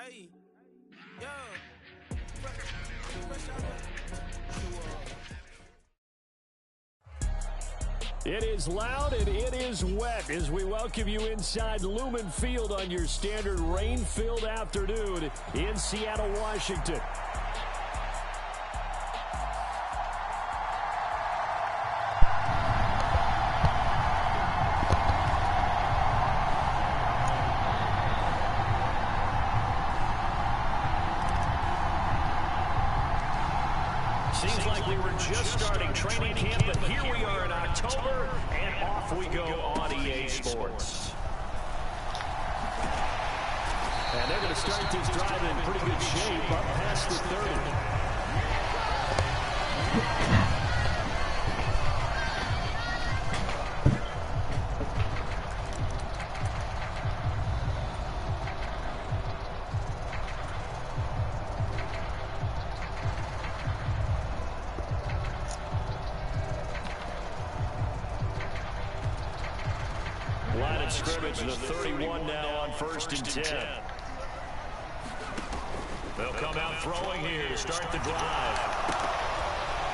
Hey, yo. Fresh out It is loud and it is wet as we welcome you inside Lumen Field on your standard rain-filled afternoon in Seattle, Washington. Seems like we were just starting training camp, but here we are in October, and off we go on EA Sports. And they're going to start this drive in pretty good shape up past the 30. Line of scrimmage, the 31 now on 1st and 10. They'll come out throwing here to start the drive.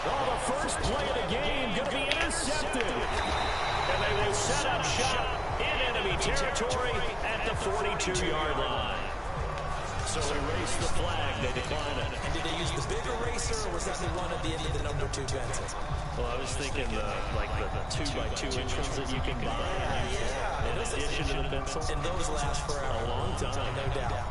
Oh, the first play of the game going to be intercepted. And they will set up shop in enemy territory at the 42-yard line. So they raise the flag, they decline it. And did they use the big eraser, or was that the one at the end of the number 2 Benson? Well, I was thinking the 2x2 inch ones that you can buy. In addition to the pencil. And those last forever. A long time. No doubt.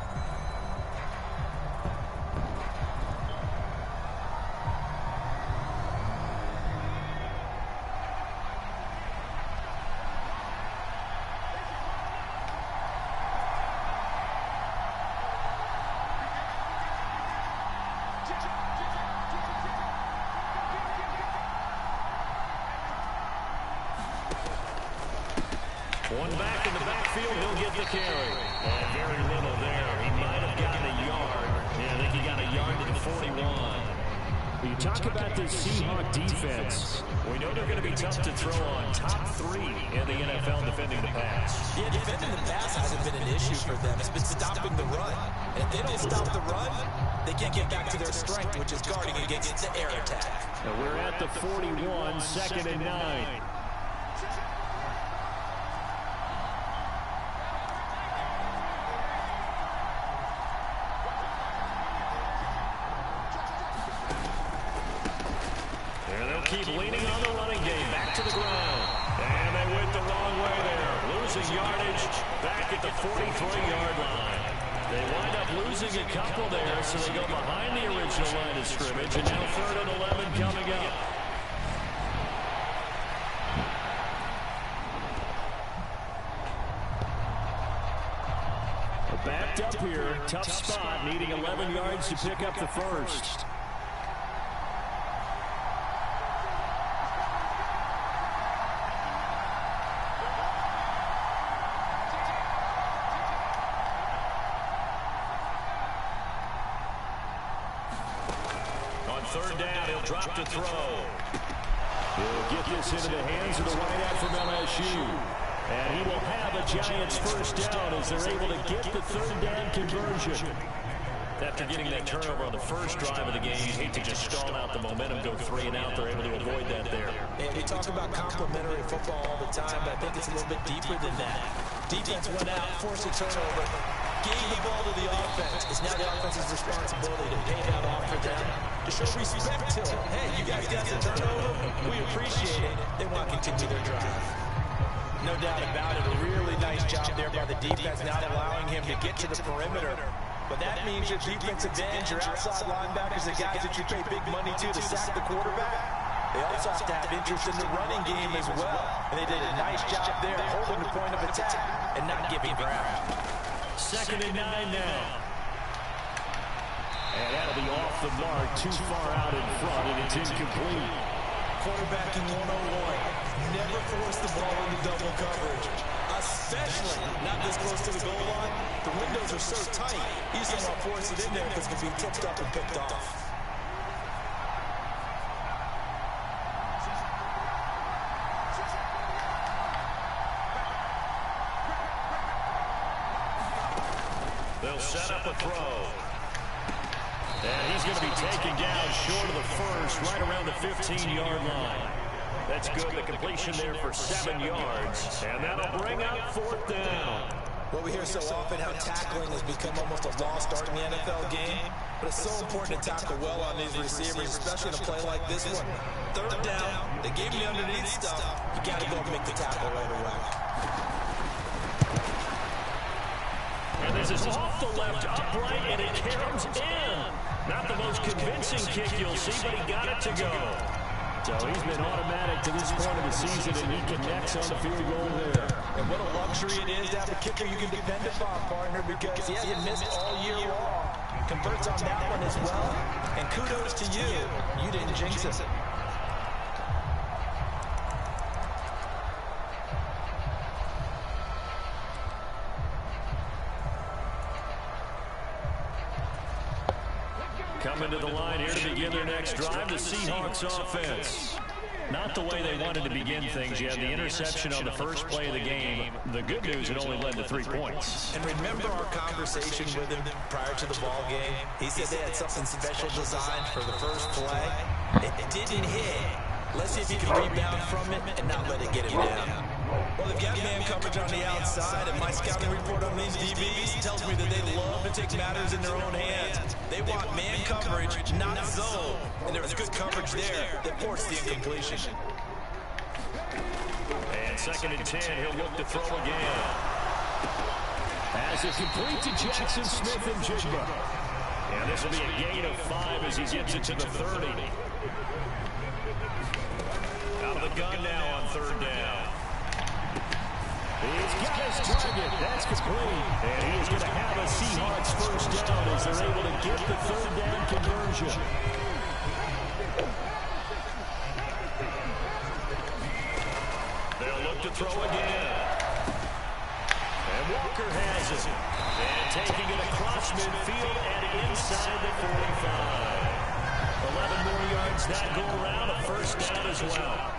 One back in the backfield, he'll get the carry. And very little there. He might have gotten a yard. Yeah, I think he got a yard to the 41. You talk about this Seahawk defense. We know they're going to be tough to throw on. Top 3 in the NFL defending the pass. Yeah, defending the pass hasn't been an issue for them. It's been stopping the run. And if they don't stop the run, they can't get back to their strength, which is guarding against the air attack. And we're at the 41, 2nd and 9. Keep leaning on the running game. Back to the ground. And they went the wrong way there. Losing yardage back at the 43-yard line. They wind up losing a couple there, so they go behind the original line of scrimmage. And now 3rd and 11 coming up. Backed up here. Tough spot. Needing 11 yards to pick up the first. On 3rd down, he'll drop to throw. He'll get this into the hands of the wideout from LSU. And he will have a Giants first down as they're able to get the 3rd down conversion. After getting that turnover on the first drive of the game, you hate to just stall out the momentum, go 3 and out. They're able to avoid that there. And they talk about complementary football all the time, but I think it's a little bit deeper than that. Defense went out, forced a turnover, gave the ball to the offense. It's now the offense's responsibility to pay that off for them, to show respect to them. Hey, you guys got the turnover. We appreciate it. They want to continue their drive. No doubt about it. A really nice job there by the defense, not allowing him to get to the perimeter. But that means your defensive ends, your outside linebackers, the guys that you pay big money to sack the quarterback, they also have to have interest in the running game as well. And they did a nice job there holding the point of attack and not giving ground. 2nd and 9 now. And that'll be off the mark, too far out in front, and it's incomplete. Quarterbacking 101. Never force the ball into double coverage, especially not this close to the goal line. The windows are so tight, you just don't want to force it in there because it can be tipped up and picked off. They'll set up a throw. And he's going to be taken down short of the first, right around the 15-yard line. That's good. The completion there for 7 yards. And that'll bring up 4th down. Well, we hear so often how tackling has become almost a lost art in the NFL game, but it's so important to tackle well on these receivers, especially in a play like this one. 3rd down, they gave you the underneath stuff. You got to go make the tackle right away. And this is off the left upright, and it caroms in. Not the most convincing kick you'll see, but he got it to go. So he's been automatic to this point of the season, and he connects on the field goal there. And what a luxury it is to have a kicker you can depend upon, partner, because he hasn't missed all year long. Converts on that one as well. And kudos to you. You didn't jinx it. Coming to the line here to begin their next drive, the Seahawks offense. Not the way they wanted to begin things. You had the interception on the first play of the game. The good news, it only led to 3 points. And remember our conversation with him prior to the ball game? He said they had something special designed for the first play. It didn't hit. Let's see if he can rebound from it and not let it get him down. Well, they've got man coverage on the outside, and my scouting report on these DBs tells me that they love to take matters in their own hands. They want man coverage, not zone. And there was good coverage there that forced the incompletion. And 2nd and 10, he'll look to throw again. As it complete to Jackson Smith and Jigba. And this will be a gain of 5 as he gets it to the 30. Out of the gun now on 3rd down. He's got his target. That's complete. And he is going to have a Seahawks first down as they're able to get the 3rd down conversion. They'll look to throw again. And Walker has it. And taking it across midfield and inside the 45. 11 more yards that go around. A first down as well.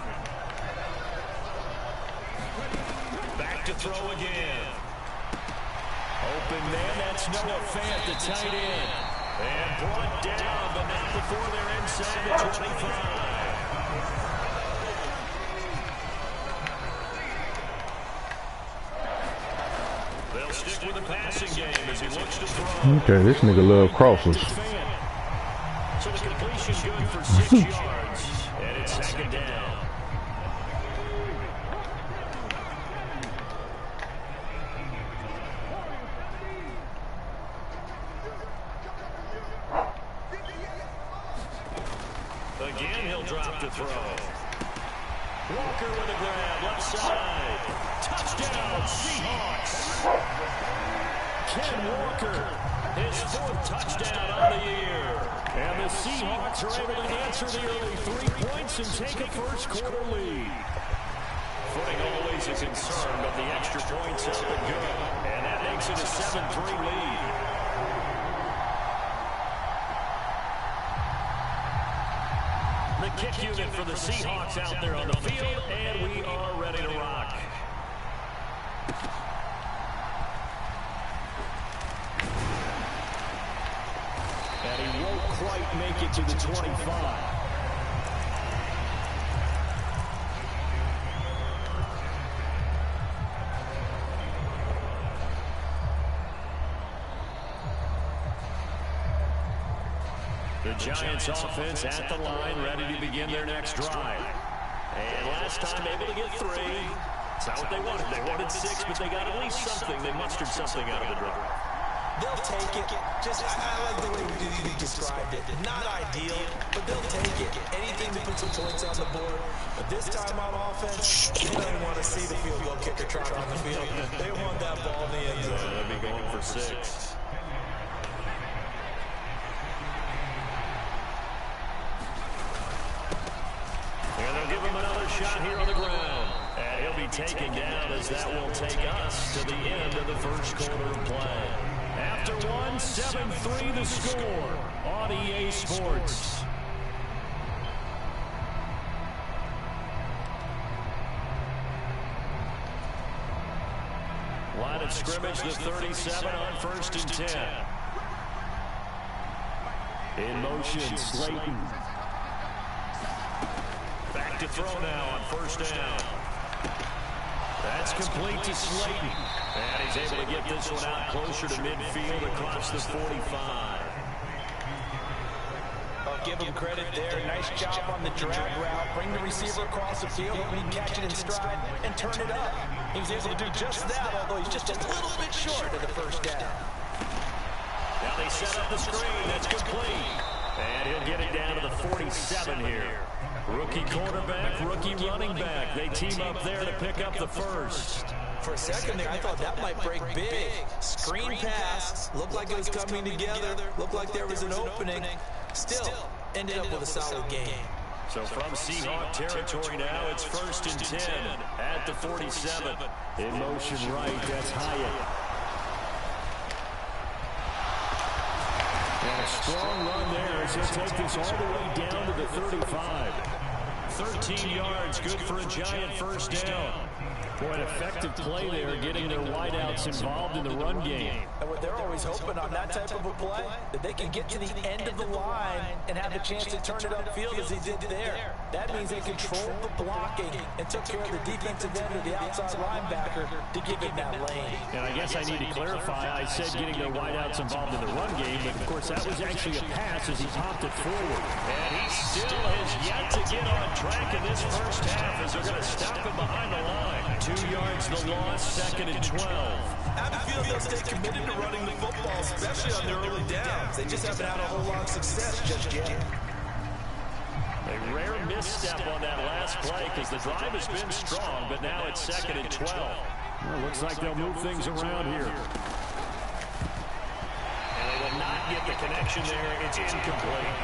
Back to throw again. Open man, that's Noah Fant, the tight end. And brought down, but not before they're inside the 25. They'll stick with the passing game as he looks to throw. Okay, this nigga love crosses. So the completion good for 6 yards. And it's 2nd down. Again, he'll drop to throw. Walker with a grab, left side. Touchdown, Seahawks. Ken Walker, his 4th touchdown on the year. And the Seahawks are able to answer the early 3 points and take a first-quarter lead. Footing always a concern, but the extra points up and good. And that makes it a 7-3 lead. The kick unit for the Seahawks out there on the field, and we are ready to rock. And he won't quite make it to the 25. The Giants offense at the line, ready to begin their next drive. And last time able to get 3. It's not what they wanted. They wanted 6, but they got at least something. They mustered something out of the drive. They'll take it. Just, I like the way you described it. Not ideal, but they'll take it. Anything to put some points on the board. But this time on offense, they don't want to see the field goal kicker trot on the field. They want that ball in the end zone. They'll be going for 6. And they'll give him another shot here on the ground. And he'll be taken down as that will take us to the end of the first quarter of play. After 1, 7-3 the score on EA Sports. Line of scrimmage, the 37 on 1st and 10. In motion, Slayton. Back to throw now on 1st down. That's complete to Slayton. And he's able to get this one out closer to midfield across the 45. I'll give him credit there. Nice job on the drag route. Bring the receiver across the field when he catch it in stride and turn it up. He was able to do just that, although he's just a little bit short of the 1st down. Now they set up the screen. That's complete. And he'll get it down to the 47 here. Rookie quarterback, rookie running back. They team up there to pick up the 1st. For a second there, I thought that might break big. Screen pass. Looked like it was coming together. Looked like there was an opening. Still, ended up with a solid game. So from Seahawk territory now, it's 1st and 10 at the 47. In motion right, that's Hyatt. And a strong run there as he'll take this all the way down to the 35. 13 yards, good for a giant 1st down. Boy, an effective play there, getting their wideouts involved in the run game. And what they're always hoping on that type of a play, that they can get to the end of the line and have a chance to turn it upfield as he did there. That means they controlled the blocking and took care of the defensive end of the outside linebacker to give him that lane. And I guess I need to clarify, I said getting their wideouts involved in the run game, but of course that was actually a pass as he popped it forward. And he still has yet to get on track in this 1st half as they're going to stop him behind the line. 2 yards the loss, 2nd and 12. I feel they'll stay committed to running the football, especially on their early downs. They just haven't had a whole lot of success just yet. A rare misstep on that last play because the drive has been strong, but now it's 2nd and 12. Well, looks like they'll move things around here. And they will not get the connection there. It's incomplete.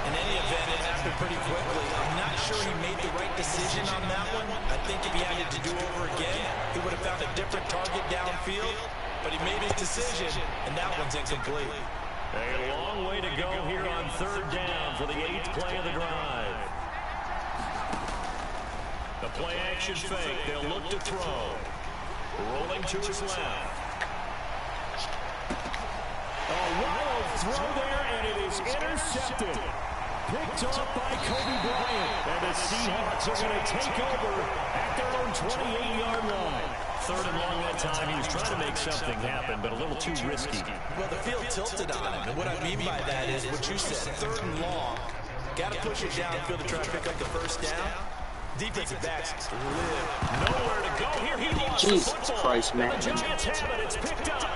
In any event, it happened pretty quickly. I'm not sure he made the right decision on that one. I think if he had it to do over again, he would have found a different target downfield. But he made his decision, and that one's incomplete. A long way to go here on 3rd down for the 8th play of the drive. The play action fake. They'll look to throw. Rolling to his left. A wild throw there, and it is intercepted. Picked off by Kobe Bryant. And the Seahawks are going to take over at their own 28-yard line. 3rd and long that time. He was trying to make something happen, but a little too risky. Well, the field tilted on him, and what I mean by that is what you said, 3rd and long. Got to push it downfield to try to pick up the 1st down. Defensive backs live. Nowhere to go here. He lost Jesus the football. Christ, man. The Giants have it. It's picked up.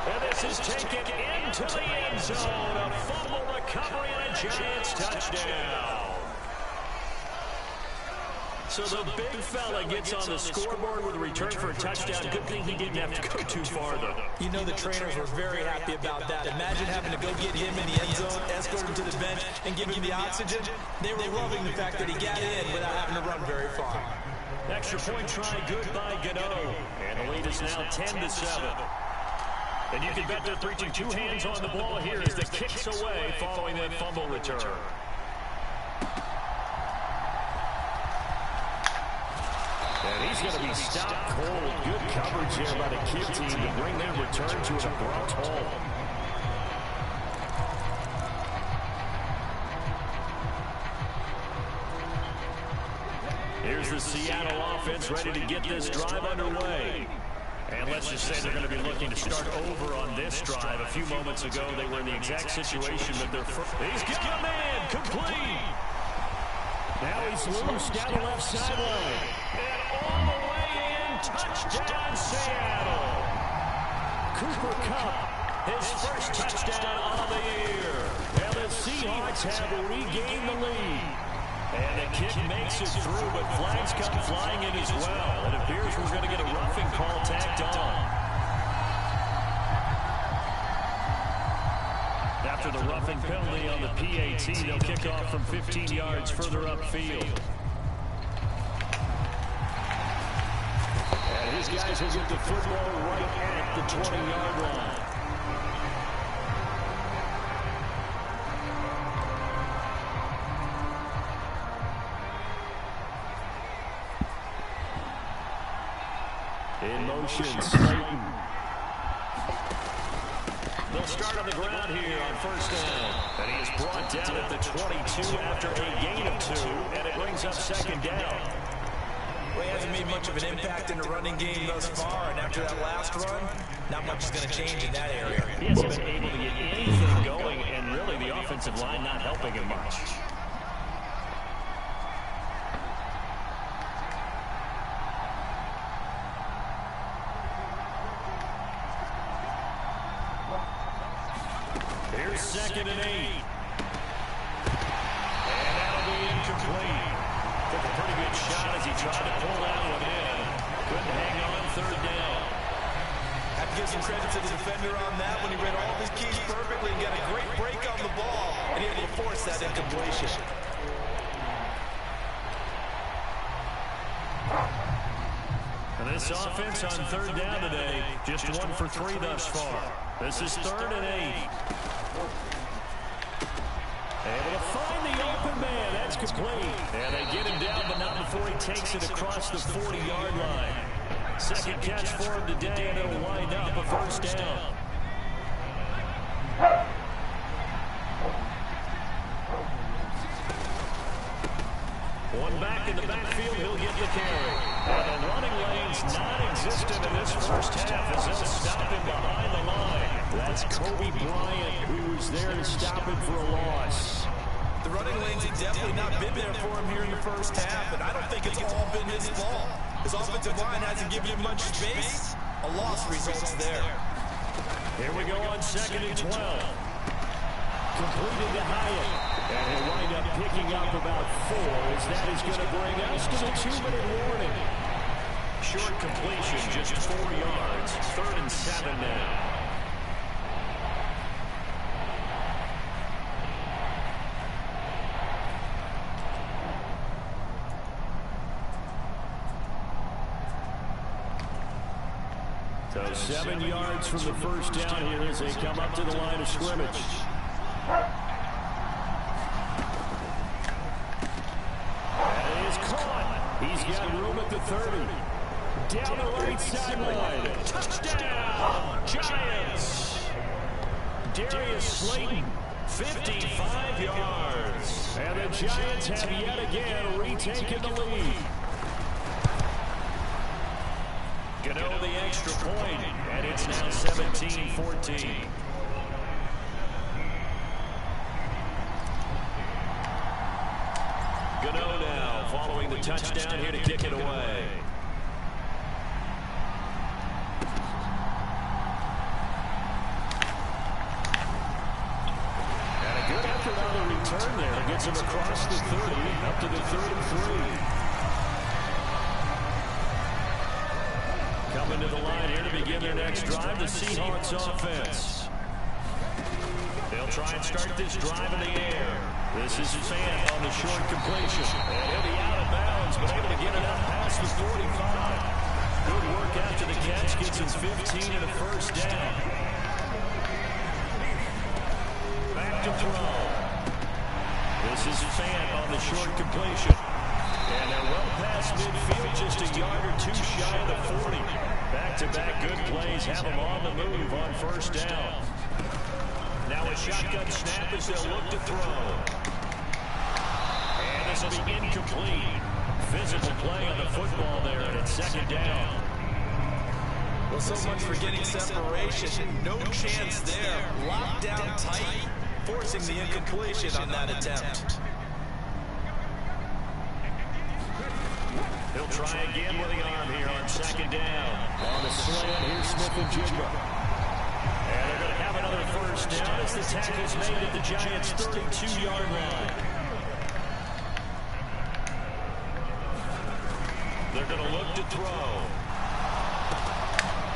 And this is taken into the end zone. A fumble recovery and a Giants touchdown. So the big fella gets on the scoreboard with a return for a touchdown. Good thing he didn't have to go too far, though. You know the trainers were very happy about that. Imagine having to go get him in the end zone, escort him to the bench, and give him the oxygen. They were loving the fact that he got in without having to run very far. Extra point try, good by Gano. And the lead is now 10-7. And you can bet they're reaching 2 hands on the ball here as the kick's away following that fumble return. And he's going to be stopped cold. Good coverage here by the Kid team to bring that return to an abrupt halt. Here's the Seattle offense ready to get this drive underway. And let's just say they're going to be looking to start over on this drive. A few moments ago, they were in the exact situation that they're first. He's got a man, complete. Now he's loose down the left sideline. And all the way in, touchdown Seattle. Cooper Kupp, his first touchdown of the year. And the Seahawks have regained the lead. And the kick makes it through, but flags come flying in as well. It appears we're going to get a roughing call tacked on. After the roughing penalty on the PAT, they'll kick off from 15 yards further upfield. And his guys will get the football right at the 20-yard line. In motion, Slayton. They'll start on the ground here on first down. And he is brought down at the 22 after a gain of 2, and it brings up second down. Well, he hasn't made much of an impact in the running game thus far, and after that last run, not much is going to change in that area. He hasn't been able to get anything going, and really the offensive line not helping him much. Here's 2nd and 8. And that'll be incomplete. Took a pretty good shot as he tried to pull that one in. Couldn't hang on 3rd down. Have to give some credit to the defender on that when he read all of his keys perfectly and got a great break on the ball and able to force that incompletion. And this offense on 3rd down today, just 1 for 3 thus far. This is 3rd and 8. Able to find the open man. That's complete. And they get him down, but not before he takes it across the 40-yard line. 2nd catch for him today, and it'll wind up a first down. One back in the backfield, he'll get the carry. And the running lane's non-existent in this first half as they'll stop him behind the line. That's Kobe Bryant, who was there to stop him for a loss. The running lanes have definitely not been there for him here in the first half, and I don't think it's all been his fault. His offensive line hasn't given him much space. A loss results there. Here we go on 2nd and 12. Completed to Hyatt. And he'll wind up picking up about 4 as that is going to bring us to the 2-minute warning. Short completion, just 4 yards. 3rd and 7 now. So 7 yards from the first down here as they come up to the line of scrimmage. That is caught. He's got room at the 30. Down the right sideline. Touchdown, Giants. Darius Slayton, 55 yards. And the Giants have yet again retaken the lead. Gano the extra point, and it's now 17-14. Gano now following the touchdown here to kick it away. And a good effort on the return there. Gets him across the 30, up to the 33. Coming to the line here to begin their next drive, the Seahawks offense. They'll try and start this drive in the air. This is Fant on the short completion. And he'll be out of bounds, but able to get it out past the 45. Good work after the catch, gets his 15 and a first down. Back to throw. This is Fant on the short completion. And they're well past midfield, just a yard or 2 shy of the 40. Back-to-back good plays have them on the move on first down. Now a shotgun snap as they'll look to throw. And this will be incomplete. Physical play on the football there, and it's 2nd down. Well, so much for getting separation. No chance there. Locked down tight, forcing the incompletion on that attempt. He'll try again with the arm here on 2nd down. On the slant, here's Smith-Njigba. And they're going to have another first down as the tackle's made at the Giants' 32-yard line. They're going to look to throw.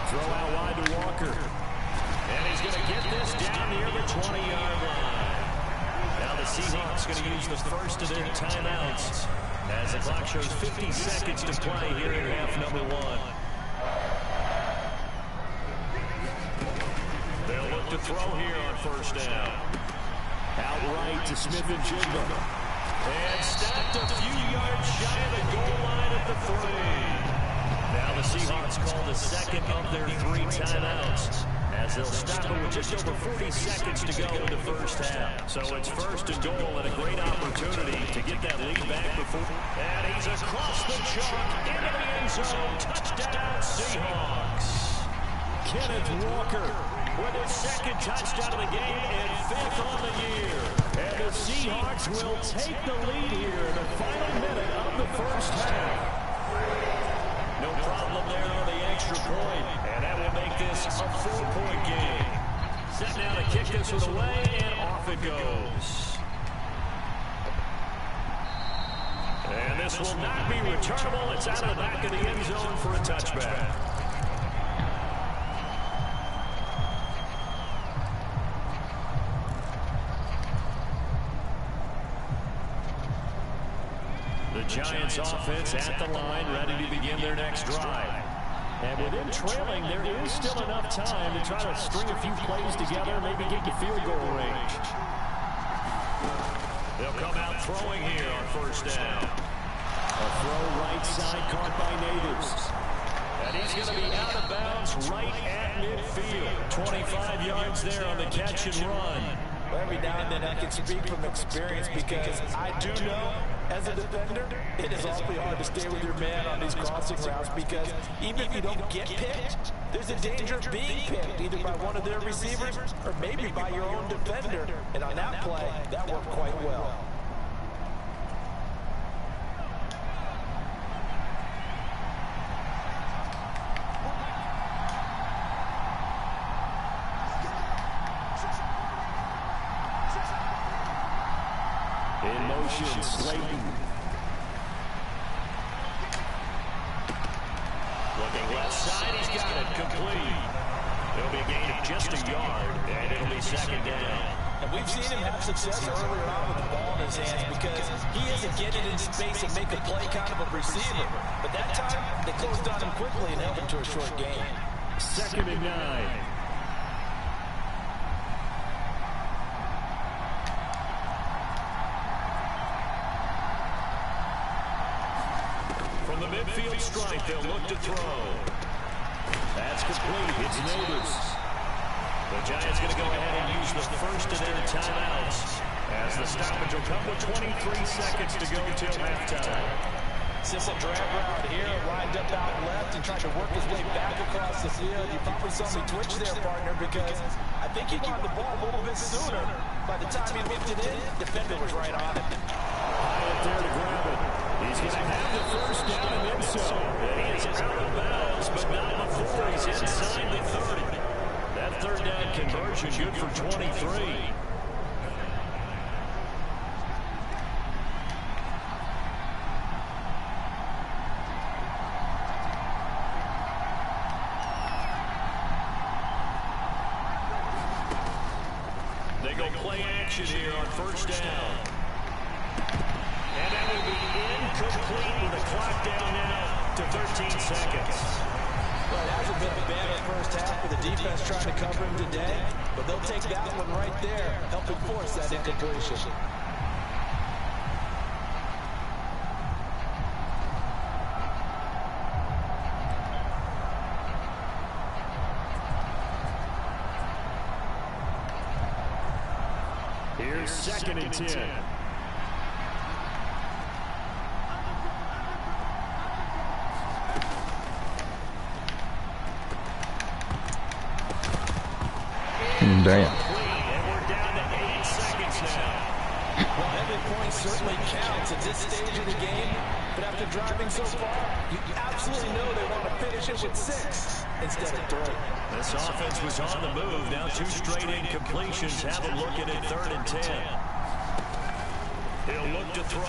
Throw out wide to Walker. And he's going to get this down near the 20-yard line. Now the Seahawks going to use the first of their timeouts as the clock shows 50 seconds to play here in half number 1. They'll look to throw here on first down. Outright to Smith-Njigba. And stopped a few yards shy of the goal line at the 3. Now the Seahawks call the second of their 3 timeouts, as they'll stop it with just over 40 seconds to go in the first half. So it's 1st and goal, and a great opportunity to get that lead back before. And he's across the chalk into the end zone. Touchdown, Seahawks. Kenneth Walker with his 2nd touchdown of the game and 5th on the year. And the Seahawks will take the lead here in the final minute of the first half. No problem there on the extra point, and that will make this a 4-point game. Set now to kick this one away, and off it goes. And this will not be returnable. It's out of the back of the end zone for a touchback. The Giants offense at the line, ready to begin their next drive. And with him trailing, there is still enough time to try to string a few plays together, maybe get to field goal range. They'll come out throwing here on 1st down. A throw right side caught by Neighbors. And he's going to be out of bounds right at midfield. 25 yards there on the catch and run. Well, every now and then I can speak from experience because I do know as a defender, it is awfully hard to stay with your man on these crossing routes because even if you don't get picked, there's a danger of being picked either by one of their receivers or maybe by your own defender. And on that play, that worked quite well. In motion, Slayton. Looking left side, he's got it complete. It'll be a gain of just a yard, and it'll be 2nd down. And we've seen him have success earlier on with the ball in his hands because he isn't getting in space and make a play kind of a receiver. But that time, they closed on him quickly and held him to a short gain. 2nd and 9. From the midfield stripe, they'll look to throw. That's complete. It's Neighbors. The Giants going to go ahead and use the first of their timeouts as the stoppage will come with 23 seconds to go till halftime. Simple drag route here, lined up out left and tried to work his way back across the field. You probably saw me twitch there, partner, because I think he got the ball a little bit sooner. By the time he whipped it in, the defender was right on it. High up there to grab it. He's going to have the first down and then some. And he is out of bounds, but not before he's inside the 30. That 3rd down conversion good for 23. They go play action here on 1st down. And that will be incomplete with the clock down now to 13 seconds. Well, it hasn't been a bad first half for the defense trying to cover him today, but they'll take that one right there, helping force that incompletion. Here's 2nd and 10. Damn. And we're down to 8 seconds now. Well, every point certainly counts at this stage of the game, but after driving so far, you absolutely know they want to finish it with 6 instead of 3. This offense was on the move. Now 2 straight incompletions. Have a look at it, 3rd and 10. He'll look to throw.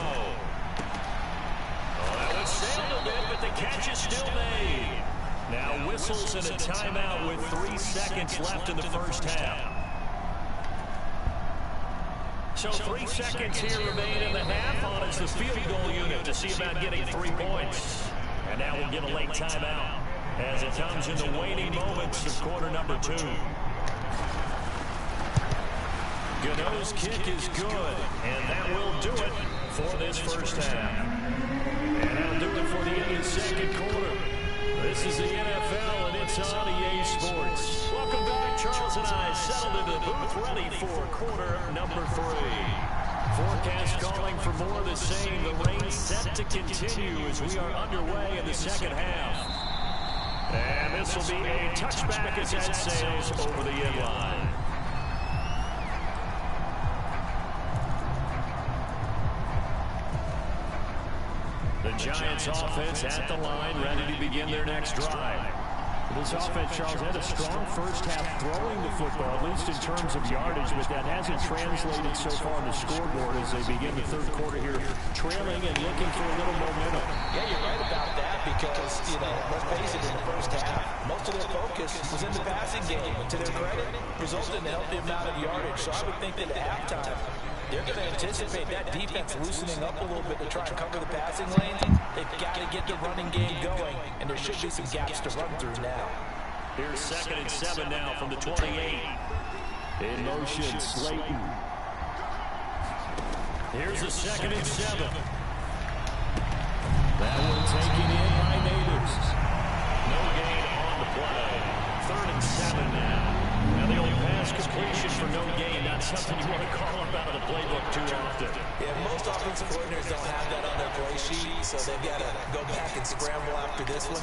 Oh, that one sailed a bit, but the catch is still made. Now whistles and a timeout with 3 seconds left in the first half. So 3 seconds here remain in the half on it's the field goal unit to see about getting 3 points. And now we'll get a late timeout as it comes in the waning moments of quarter number 2. Gano's kick is good, and that will do it for this first half. And that'll do it for the end of the second quarter. This is the NFL, and it's It's on EA Sports. Welcome back. Charles and I settled into the booth ready for quarter number 3. Forecast calling for more of the same. The rain set to continue as we are underway in the second half. And this will be a touchback as that sails over the end line. The Giants offense at the line, ready to begin their next drive. This offense, Charles, had a strong first half throwing the football, at least in terms of yardage, but that hasn't translated so far on the scoreboard as they begin the third quarter here, trailing and looking for a little momentum. Yeah, you're right about that because, let's face it, in the first half, most of their focus was in the passing game. And to their credit, resulted in a healthy amount of yardage. So I would think that at halftime, they're going to anticipate that defense loosening up a little bit to try and cover the passing lanes. They've got to get the running game going, and there should be some gaps to run through now. Here's 2nd and 7 now from the 28. In motion, Slayton. Here's a 2nd and 7. That one taken in by Neighbors. No gain on the play. 3rd and 7 now. Now the old pass completion for no gain, not something you want to call up out of the playbook too often. Yeah, most offensive coordinators don't have that on their play sheet, so they've got to go back and scramble after this one.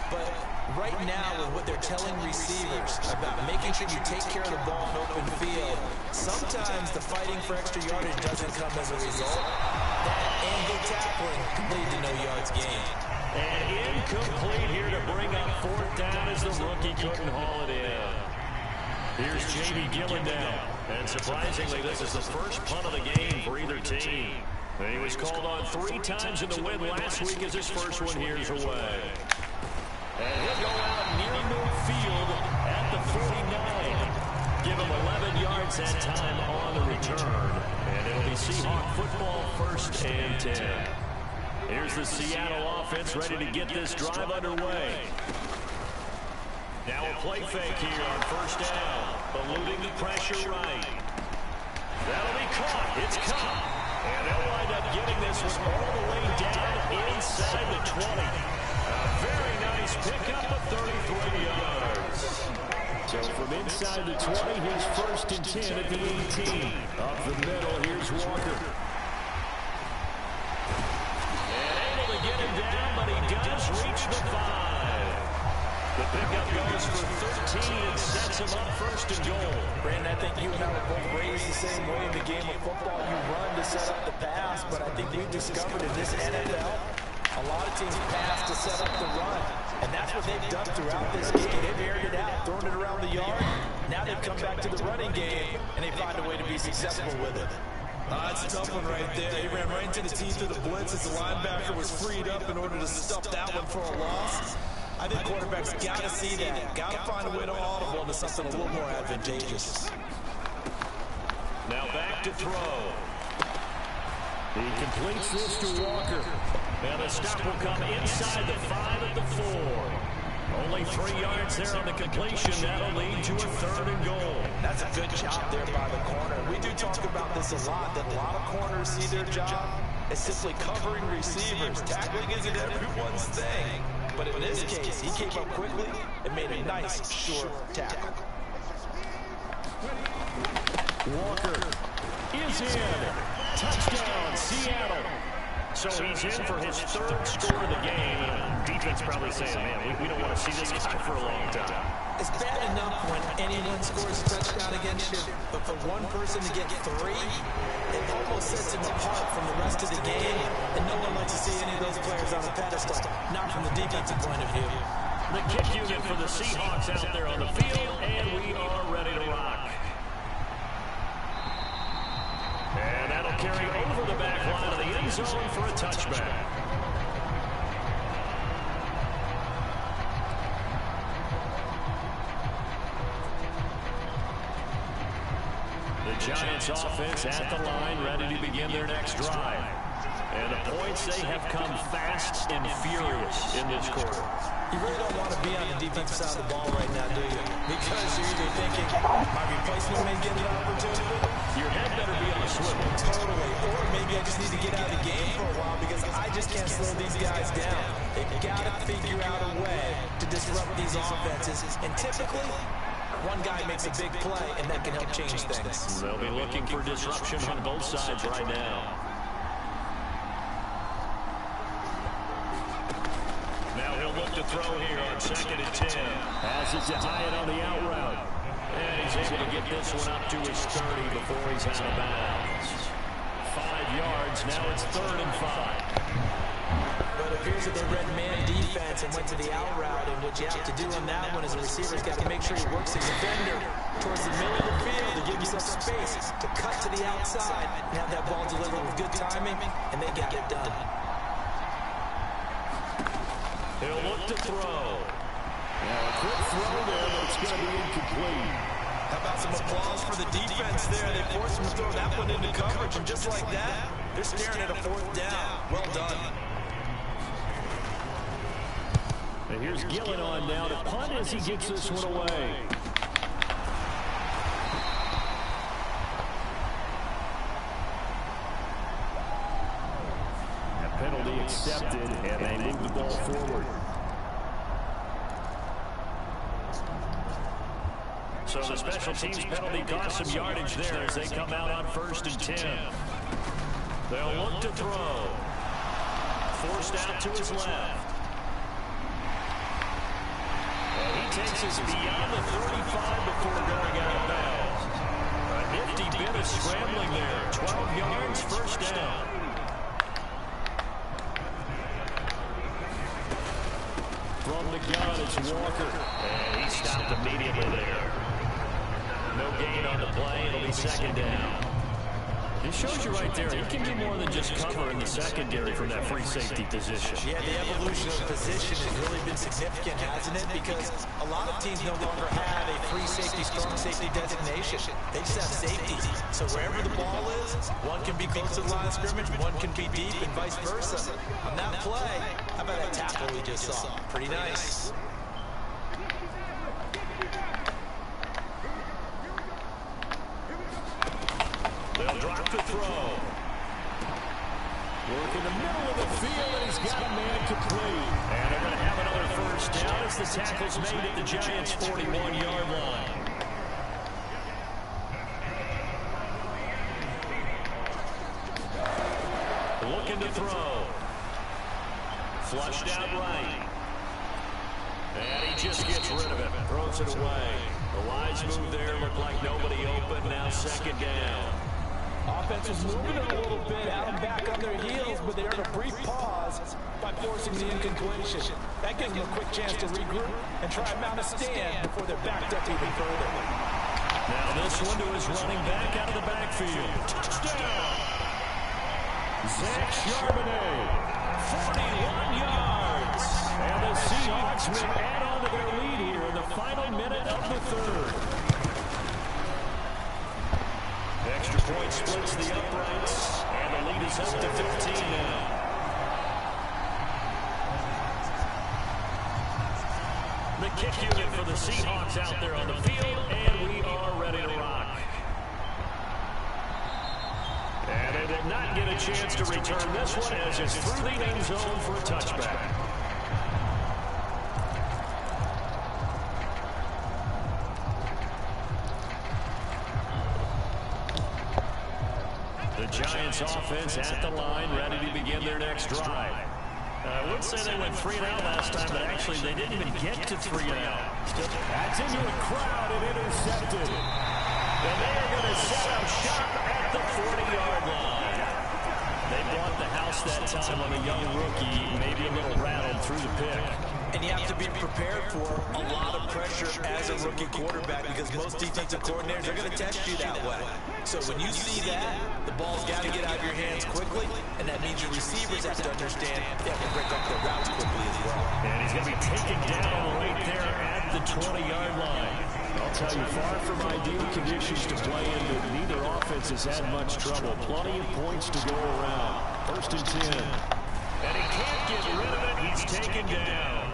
But right now, with what they're telling receivers about making sure you take care of the ball in open field, sometimes the fighting for extra yardage doesn't come as a result. That and good tackling can lead to no yards gained. And incomplete here to bring up 4th down as the rookie couldn't haul it in. Here's J.B. Gillen now. And surprisingly, this is the first punt of the game for either team. He was called on 3 times in the win last week as his first one here's away. And he'll go out near midfield at the 49. Give him 11 yards that time on the return. And it'll be Seahawk football 1st and 10. Here's the Seattle offense ready to get this drive underway. Now a play fake here on 1st down. Eluding the pressure right. That'll be caught. It's caught. And they'll wind up getting this one all the way down inside the 20. A very nice pickup of 33 yards. So from inside the 20, here's 1st and 10 at the 18. Up the middle, here's Walker. And able to get him down, but he does reach the 5. The pickup goes for 13 and sets him up 1st and goal. Brandon, I think you and I were both raised the same way in the game of football. You run to set up the pass, but I think we've discovered in this NFL, a lot of teams pass to set up the run. And that's what they've done throughout this game. They've aired it out, thrown it around the yard. Now they've come back to the running game, and they find a way to be successful with it. It's a tough one right there. He ran right into the teeth of the blitz as the linebacker was freed up in order to stuff that one for a loss. I think quarterbacks got to see that. Got to find a way to audible into something a little more advantageous. Now back to throw. He completes this to Walker. And the stop will come inside the 5 at the 4. Only 3 yards there on the completion. That'll lead to a 3rd and goal. That's a good job there by the corner. We do talk about this a lot, that a lot of corners see their job as simply covering receivers. Tackling isn't everyone's thing. But in this case, he came up quickly and made a nice, sure tackle. Walker is in. Touchdown, Seattle. So he's in for his 3rd score of the game. And defense probably saying, man, we don't want to see this guy for a long time. It's bad enough when anyone scores a touchdown against you, but for one person to get 3, it almost sets him apart from the rest of the game, and no one likes to see any of those players on a pedestal, not from the defensive point of view. The kick unit for the Seahawks out there on the field, and we are ready to rock. And that'll carry over the back line of the end zone for a touchback. The Giants offense at the line, ready to begin their next drive. And the points, they have come fast and furious in this quarter. You really don't want to be on the defensive side of the ball right now, do you? Because you're either thinking, my replacement may get an opportunity. Your head better be on a swivel. Totally. Or maybe I just need to get out of the game for a while because I just can't slow these guys down. They've got to figure out a way to disrupt these offenses, and typically, one guy makes a big play, and that can help change things. They'll be looking for disruption on both sides right now. Now he'll look to throw here on 2nd and 10. Passes to Hyatt on the out route. And he's able to get this one up to his 30 before he's out of bounds. 5 yards, now it's 3rd and 5. But it appears that they read man defense and went to the out route, and what you have to do on that one as a receiver is got to make sure he works the defender towards the middle of the field to give yourself space to cut to the outside and have that ball delivered with good timing, and they get it done. He'll look to throw. Now a quick throw there, but it's going to be incomplete. How about some applause for the defense there? They forced him to throw that one into coverage, and just like that, they're staring at a 4th down. Well done. And here's Gillen on now to punt as he gets this one away. A penalty accepted, and they move the ball forward. So the special teams penalty cost some yardage there as they come out on 1st and 10. They'll look to throw. Forced out to his left. He takes us beyond the 35 before going out of bounds. A nifty bit of scrambling there. 12 yards, 1st down. From the gun, it's Walker. And he stopped immediately there. No gain on the play. It'll be 2nd down. It shows you right there, he can do more than just cover in the secondary from that free safety position. Yeah, the evolution of position has really been significant, hasn't it? Because a lot of teams no longer have a free safety, strong safety designation. They just have safeties. So wherever the ball is, one can be close to the line of scrimmage, one can be deep, and vice versa. On that play, how about that tackle we just saw? Pretty nice. They'll drop the throw. Work in the middle of the field, and he's got a man complete. And they're going to have another 1st down as the tackle's made at the Giants' 41-yard line. Looking to throw. Flushed out right. And he just gets rid of it. Throws it away. The wise move there looked like nobody open. Now 2nd down. Offense is moving it a little bit, out and back on their heels, but they earn a brief pause by forcing the incompletion. That gives them a quick chance to regroup and try and mount a stand before they're backed up even further. Now this one to his running back out of the backfield. Touchdown! Zach Charbonnet, 41 yards! and the Seahawks will add on to their lead here in the final minute of the 3rd. Extra point splits the uprights, and the lead is up to 15 now. The kick unit for the Seahawks out there on the field, and we are ready to rock. And they will not get a chance to return this one as it's through the end zone for a touchback. The Giants offense at the line, ready to begin their next drive. I would say they went 3 and out last time, but actually they didn't even get to 3 and out. That's into a crowd and intercepted. And they are going to set up shop at the 40-yard line. They bought the house that time on a young rookie, maybe a little rattled through the pick. And you have to be prepared for a lot of pressure as a rookie quarterback because most defensive coordinators are going to test you that way. So when you see that, the ball's got to get out of your hands quickly, and that means your receivers have to understand they have to break up their routes quickly as well. And he's going to be taken down right there at the 20-yard line. I'll tell you, far from ideal conditions to play in, but neither offense has had much trouble. Plenty of points to go around. 1st and 10. And he can't get rid of it. He's taken down.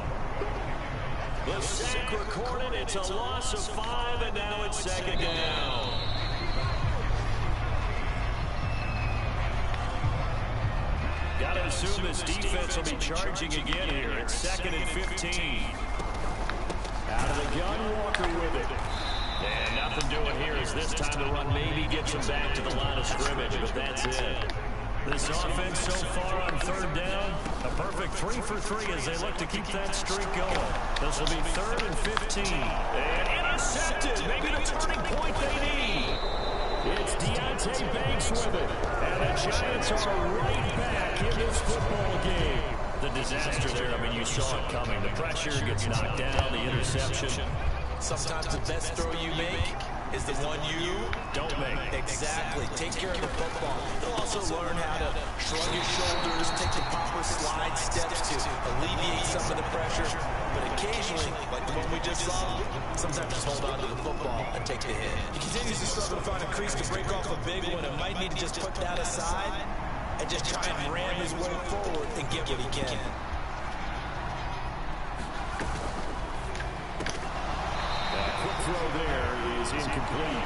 The sack recorded. It's a loss of 5, and now it's 2nd down. Got to assume this defense will be charging again here. It's 2nd and 15. Out of the gun, Walker with it. And nothing doing here as this time the run maybe gets him back to the line of scrimmage, but that's it. This offense so far on third down, a perfect 3 for 3 as they look to keep that streak going. This will be 3rd and 15. And intercepted, maybe the turning point they need. It's Deontay Banks with it. And the Giants are right back in this football game. The disaster there, I mean, you saw it coming. The pressure gets knocked down, the interception. Sometimes the best throw you make is the one you don't make. Exactly. Take care of the football. You'll also learn how to shrug your shoulders, take the proper slide steps to alleviate some of the pressure. But occasionally, like the one we just saw, sometimes just hold on to the football and take the hit. He continues to struggle to find a crease to break off a big one and might need to just put that aside and just try and ram his way forward and get what he can. Throw there is incomplete.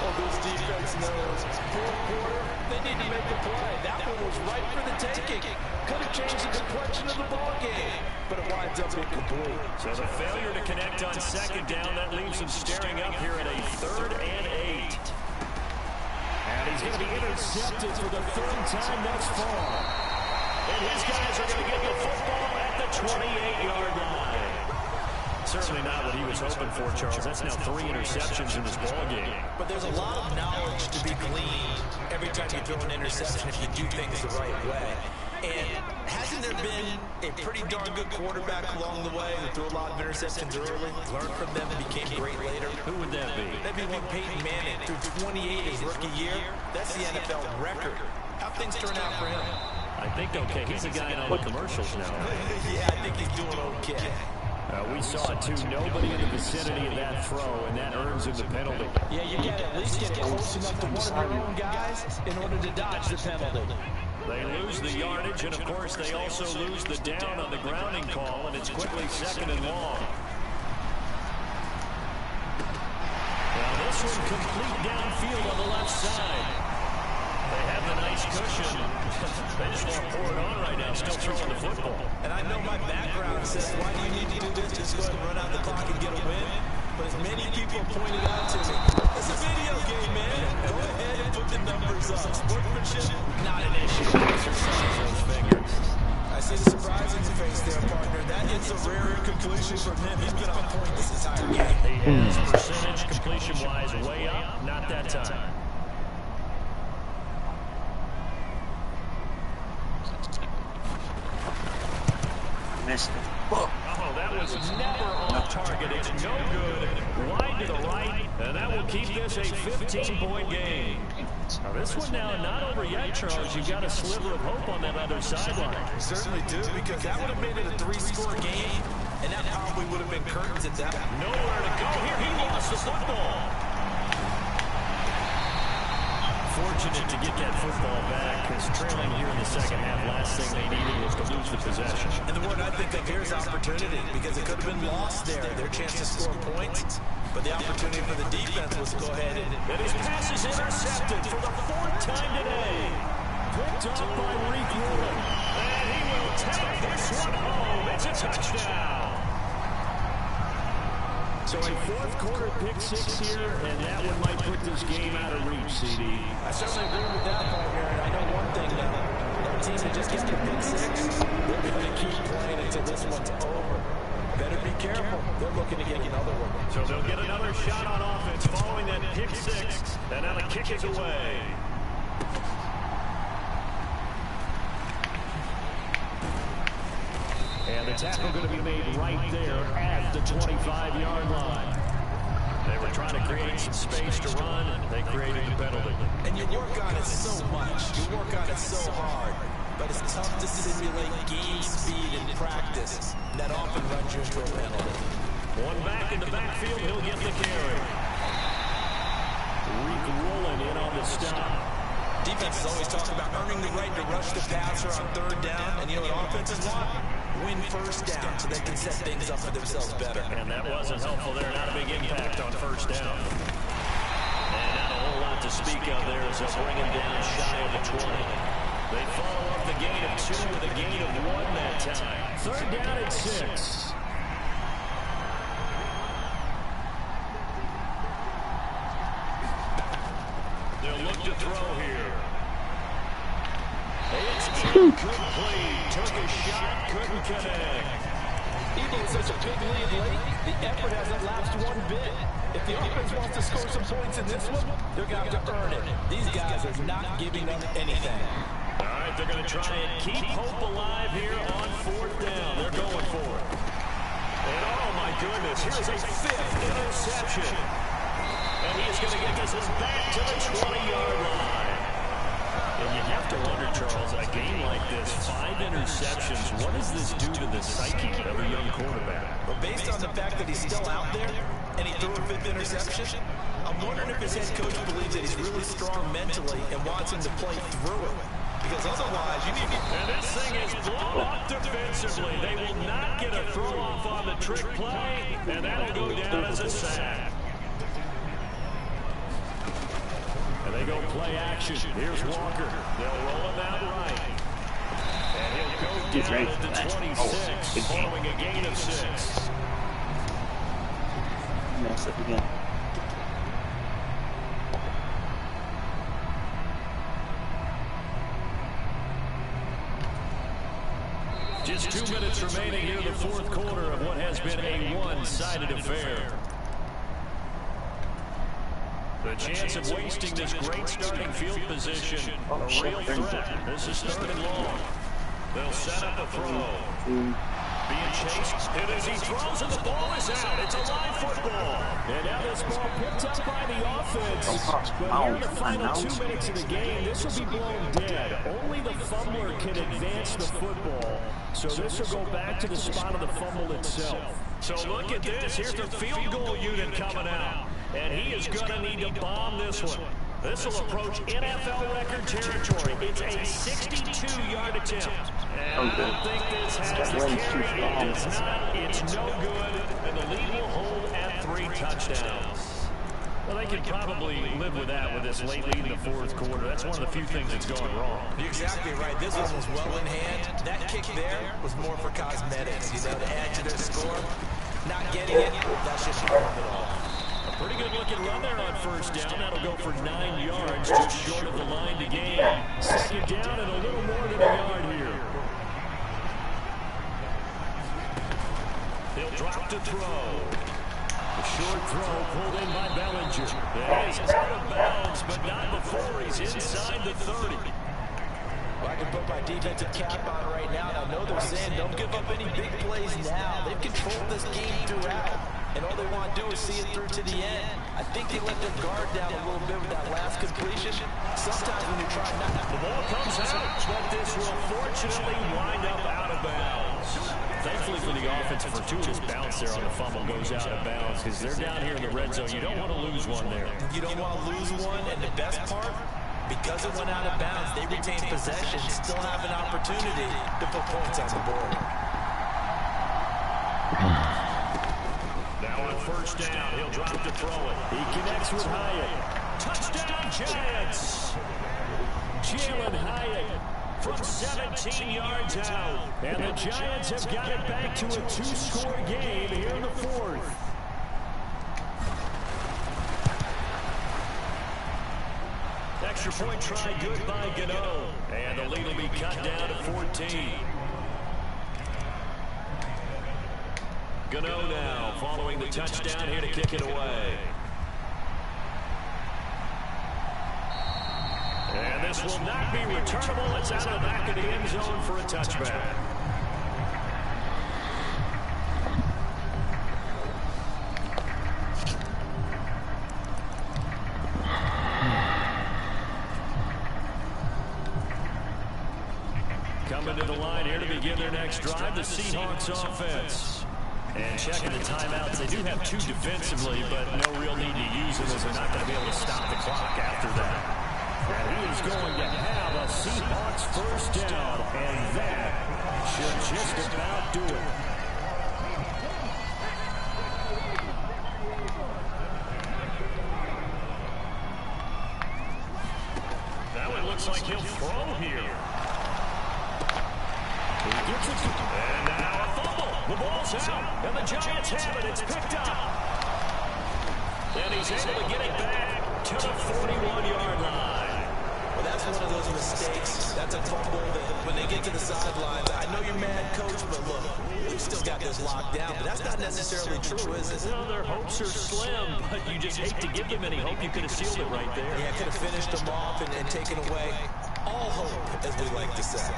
Oh, this defense knows. Fourth quarter, they need to make a play. That one was right for the taking. Could have changed the complexion of the ball game, but it winds up incomplete. So the failure to connect on second down, that leaves him staring up here at a 3rd and 8. And he's going to be intercepted for the 3rd time thus far. And his guys are going to get the football at the 28-yard line. Certainly not what he was hoping for, Charles. That's now 3 interceptions in this ball game. But there's a lot of knowledge to be gleaned every time you throw an interception if you do things the right way. And hasn't there been a pretty darn good quarterback along the way who threw a lot of interceptions early, learned from them, and became great later? Who would that be? That'd be one Peyton Manning threw 28 his rookie year. That's the NFL record. How'd things turn out for him? I think okay. He's a guy in all the commercials now. Yeah, I think he's doing okay. We saw it too. Nobody in the vicinity of that throw, and that earns him the penalty. Yeah, you got to at least get close enough to one of your own guys in order to dodge the penalty. They lose the yardage, and of course they also lose the down on the grounding call, and it's quickly 2nd and long. Now this one complete downfield on the left side. They have the nice cushion. They just want to pour it on right now, still throwing the football. And I know my background says, why do you need to do this? Just go ahead and run out the clock and get a win. But as many people pointed out to me, it's a video game, man. Go ahead and put the numbers up. Sportsmanship, not an issue. Exercise those fingers. I see the surprise in your face there, partner. That is a rare incompletion from him. He's been on point this entire game. He has percentage completion-wise way up, not that time. Missed it. Oh, that was never on target. It's no good. Wide to the right, and that will keep this a 15-point game. Now, this one now not over yet, Charles. You've got a sliver of hope on that other sideline. Certainly do, because that would have made it a 3-score game, and that probably would have been curtains at that. Nowhere to go here. He lost the football. Fortunate to get that football back, because trailing here in the second half, last thing they needed was to lose the possession. And the word I think of here is opportunity, because it could have been lost there, their chance to score points. But the opportunity for the defense was to go ahead and his pass is intercepted for the 4th time today. Picked up by Reek Woolen. And he will take this one home. It's a touchdown. So a 4th quarter pick 6 here, and that one might put this game out of reach, CD. I certainly agree with that part here, and I know one thing now. That team that just got the pick 6, they're going to keep playing until this one's over. Better be careful. They're looking to get another one. So they'll get another shot on offense following that pick 6, and now the kick is away. And the tackle going to be made right there at the 25-yard line. They were trying to create some space to run, and they created the penalty. And you work on it so much. You work on it so hard. But it's tough to simulate game speed in practice. And that often runs you into a penalty. One back in the backfield, he'll get the carry. Reek Woolen in on the stop. Defense is always talking about earning the right to rush the passer on 3rd down. And you know what offenses want? Win 1st down so they can set things up for themselves better. And that wasn't helpful there. Not a big impact on 1st down. And not a whole lot to speak of there as they'll bring him down shy of the 20. They follow up the gain of 2 with a gain of 1 that time. 3rd down and 6. Incomplete. Took a shot, couldn't connect. Even with such a big lead late, the effort hasn't lapsed one bit. If the offense wants to score some points in this one, they're going to have to earn it. These guys are not giving up anything. All right, they're going to try and keep hope alive here on 4th down. They're going for it. And oh my goodness, here's a 5th interception. And he is going to get this one back to the 20-yard line. And you have to wonder, Charles, a game like this, 5 interceptions, what does this do to the psyche of a young quarterback? But based on the fact that he's still out there and he threw a 5th interception, I'm wondering if his head coach believes that he's really strong mentally and wants him to play through it. Because otherwise, you need to... And this thing is blown up defensively. They will not get a throw-off on the trick play, and that'll go down as a sack. And they go play action. Here's Walker. They'll roll him out right. And he'll go down at the 26, following a gain of 6. Mess up again. Just 2 minutes remaining here in the 4th quarter of what has been a one-sided affair. The chance of wasting this great starting field position, a real threat. This is 3rd and long. They'll set up a throw. Being chased, and as he throws and the ball is out, it's a live football. And now this ball picked up by the offense. But here in the final 2 minutes of the game, this will be blown dead. Only the fumbler can advance the football. So this will go back to the spot of the fumble itself. So look at this. Here's the field goal unit coming out. And he is going to need to bomb this one. This will approach NFL record territory. It's a 62-yard attempt. And I don't think this has the carry. It does not. It's no good. And the lead will hold at 3 touchdowns. Well, they can probably live with that with this late lead in the 4th quarter. That's one of the few things that's going wrong. You're exactly right. This one was well in hand. That kick there was more for cosmetics, you know, to add to their score. Not getting it, that's just not at all. Pretty good looking run there on 1st down. That'll go for 9 yards, just short of the line to gain. 2nd down and a little more than a yard here. They'll drop to throw. A short throw pulled in by Bellinger. That is out of bounds, but not before he's inside the 30. Well, I can put my defensive cap on right now, and I know they're saying don't give up any big plays now. They've controlled this game throughout. And all they want to do is see it through to the end. I think they let their guard down a little bit with that last completion. Sometimes when you try not to... The ball comes out, but this will fortunately wind up out of bounds. Thankfully for the offense, a fortuitous bounce there on the fumble goes out of bounds because they're down here in the red zone. You don't want to lose one there. You don't want to lose one, and the best part, because it went out of bounds, they retain possession, still have an opportunity to put points on the board. Now on 1st down, he'll drop to throw it. He connects with Hyatt. Touchdown, Giants! Jalen Hyatt from 17 yards out. And the Giants have got it back to a 2-score game here in the 4th. Extra point try good by Gano. And the lead will be cut down to 14. Gano now following the touchdown here to kick it away. And this will not be returnable. It's out of the back of the end zone for a touchback. Coming to the line here to begin their next drive, the Seahawks offense. And checking the timeouts, they do have 2 defensively, but no real need to use them as they're not going to be able to stop the clock after that. And he is going to have a Seahawks 1st down, and that should just about do it. That one looks like he'll throw here. He gets it. And now a fumble. The ball's out. And the Giants have it. It's picked up. And he's able to get it back to the 41-yard line. Well, that's that's one of those mistakes. That's a fumble that when they get to the sidelines, I know you're mad, coach, but look, we've still got this locked down. But that's not necessarily true, is it? Well, their hopes are slim, but you just hate to give them any hope. You could have sealed it right there. Yeah, could have finished them off and taken away all hope, as we like to say.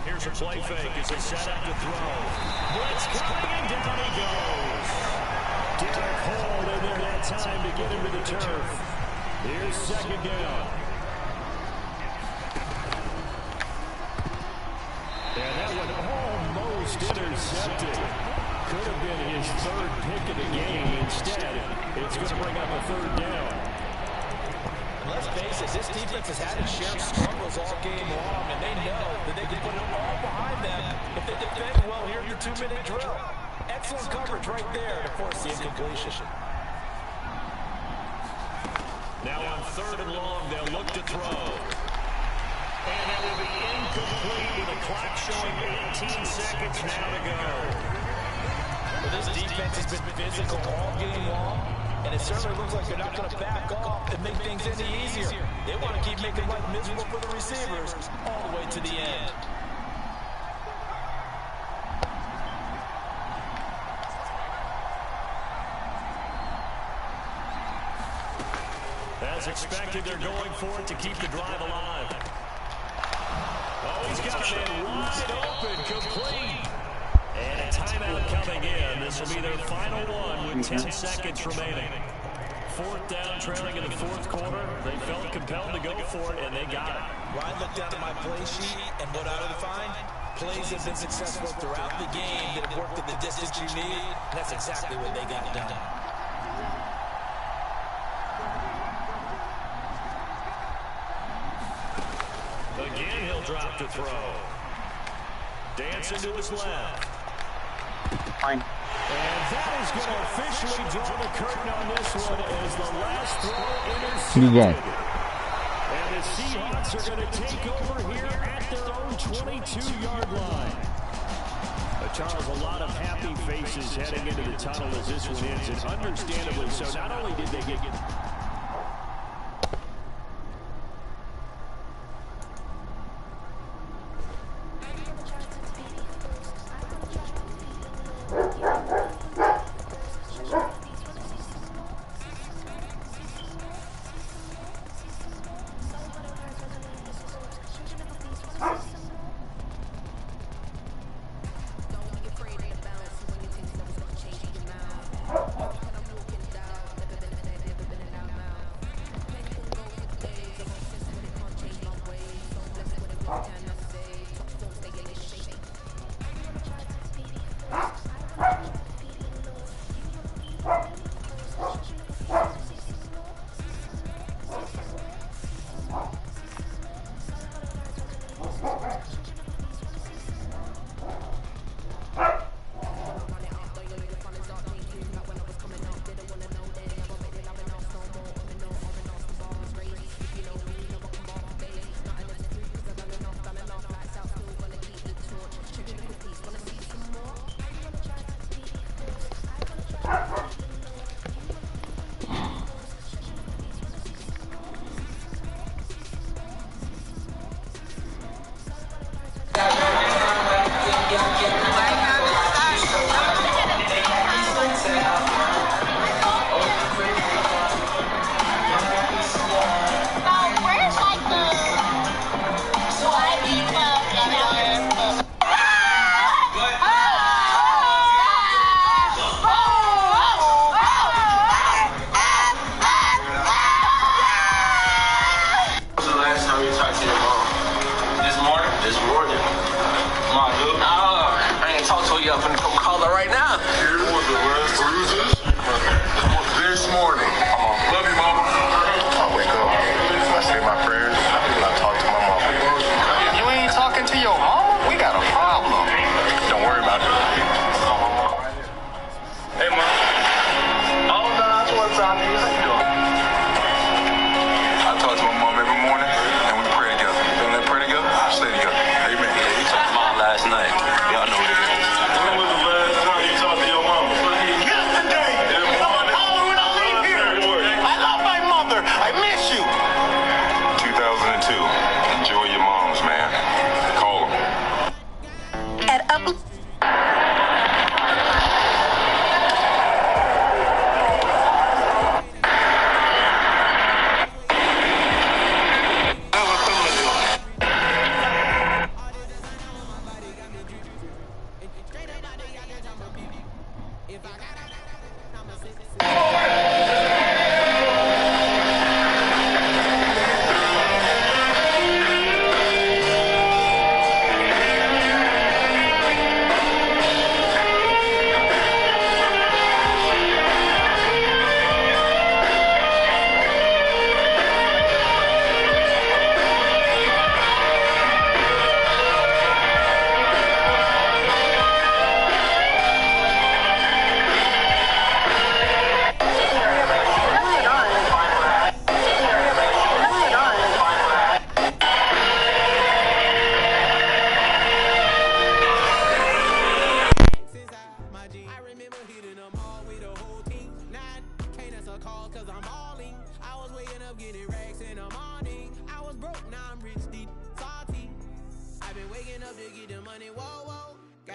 Here's a play fake as they set up to throw. Blitz coming, and down he goes. Derek Hall in there that time to get him to the turf. Here's second down. And that one almost intercepted. Could have been his third pick of the game. Instead, it's going to bring up a third down. And let's face it, this defense has had its share of struggles all game long, and they know that they can put it all behind them if they defend well here in the 2-minute drill. Excellent coverage right there to force the incompletion. Now on 3rd and long, they'll look to throw. And that will be incomplete with the clock showing 18 seconds now to go. Well, this defense has been physical all game long, and it certainly looks like they're not going to back off and make things any easier. They want to keep making life miserable for the receivers all the way to the end. As expected, they're going for it to keep the drive alive. Oh, he's got it wide open, complete. And a timeout coming in. This will be their final one with 10 seconds remaining. 4th down, trailing in the 4th quarter. They felt compelled to go for it, and they got it. Ryan looked down at my play sheet, and what I would find, plays have been successful throughout the game that have worked at the distance you need, and that's exactly what they got done. Again, he'll drop to throw. Dancing to his left. And that is going to officially draw the curtain on this one as the last throw intercepted. And the Seahawks are going to take over here at their own 22-yard line. Charles, a lot of happy faces heading into the tunnel as this one ends, and understandably so. Not only did they get...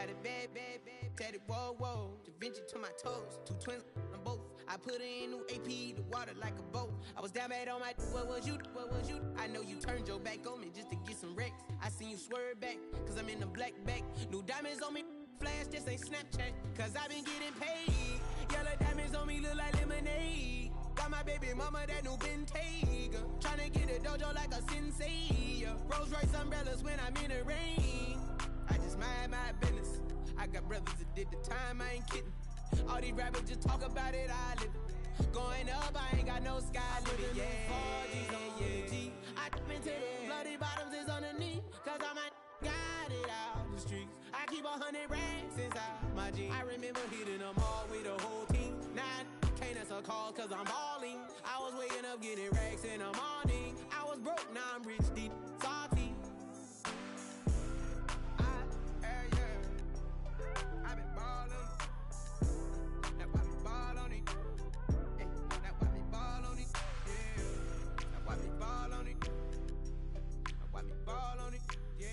got it bad, bad, bad, tatted, whoa, whoa. Da Vinci to my toes, 2 twins on both. I put her in new AP, the water like a boat. I was down bad on my, what was you? I know you turned your back on me just to get some wrecks. I seen you swerve back, cause I'm in the black back. New diamonds on me, flash, this ain't Snapchat. Cause I been getting paid. Yellow diamonds on me look like lemonade. Got my baby mama that new Bentayga. Tryna get a dojo like a sensei. Rolls Royce umbrellas when I'm in the rain. I just mind my business. I got brothers that did the time, I ain't kidding. All these rappers just talk about it, I live it. Going up, I ain't got no sky limit. Yeah. I dip into the bloody bottoms is underneath. Cause I might got it out the streets. I keep 100 racks inside my jeans. I remember hitting them all with the whole team. Now can't answer calls cause I'm balling. I was waking up getting racks in the morning. I was broke, now I'm rich, deep, salty. I've been ballin'. Now why me ball on it? Now why me ball on it? Yeah. Now why me ball on it? Now why me ball on it? Yeah.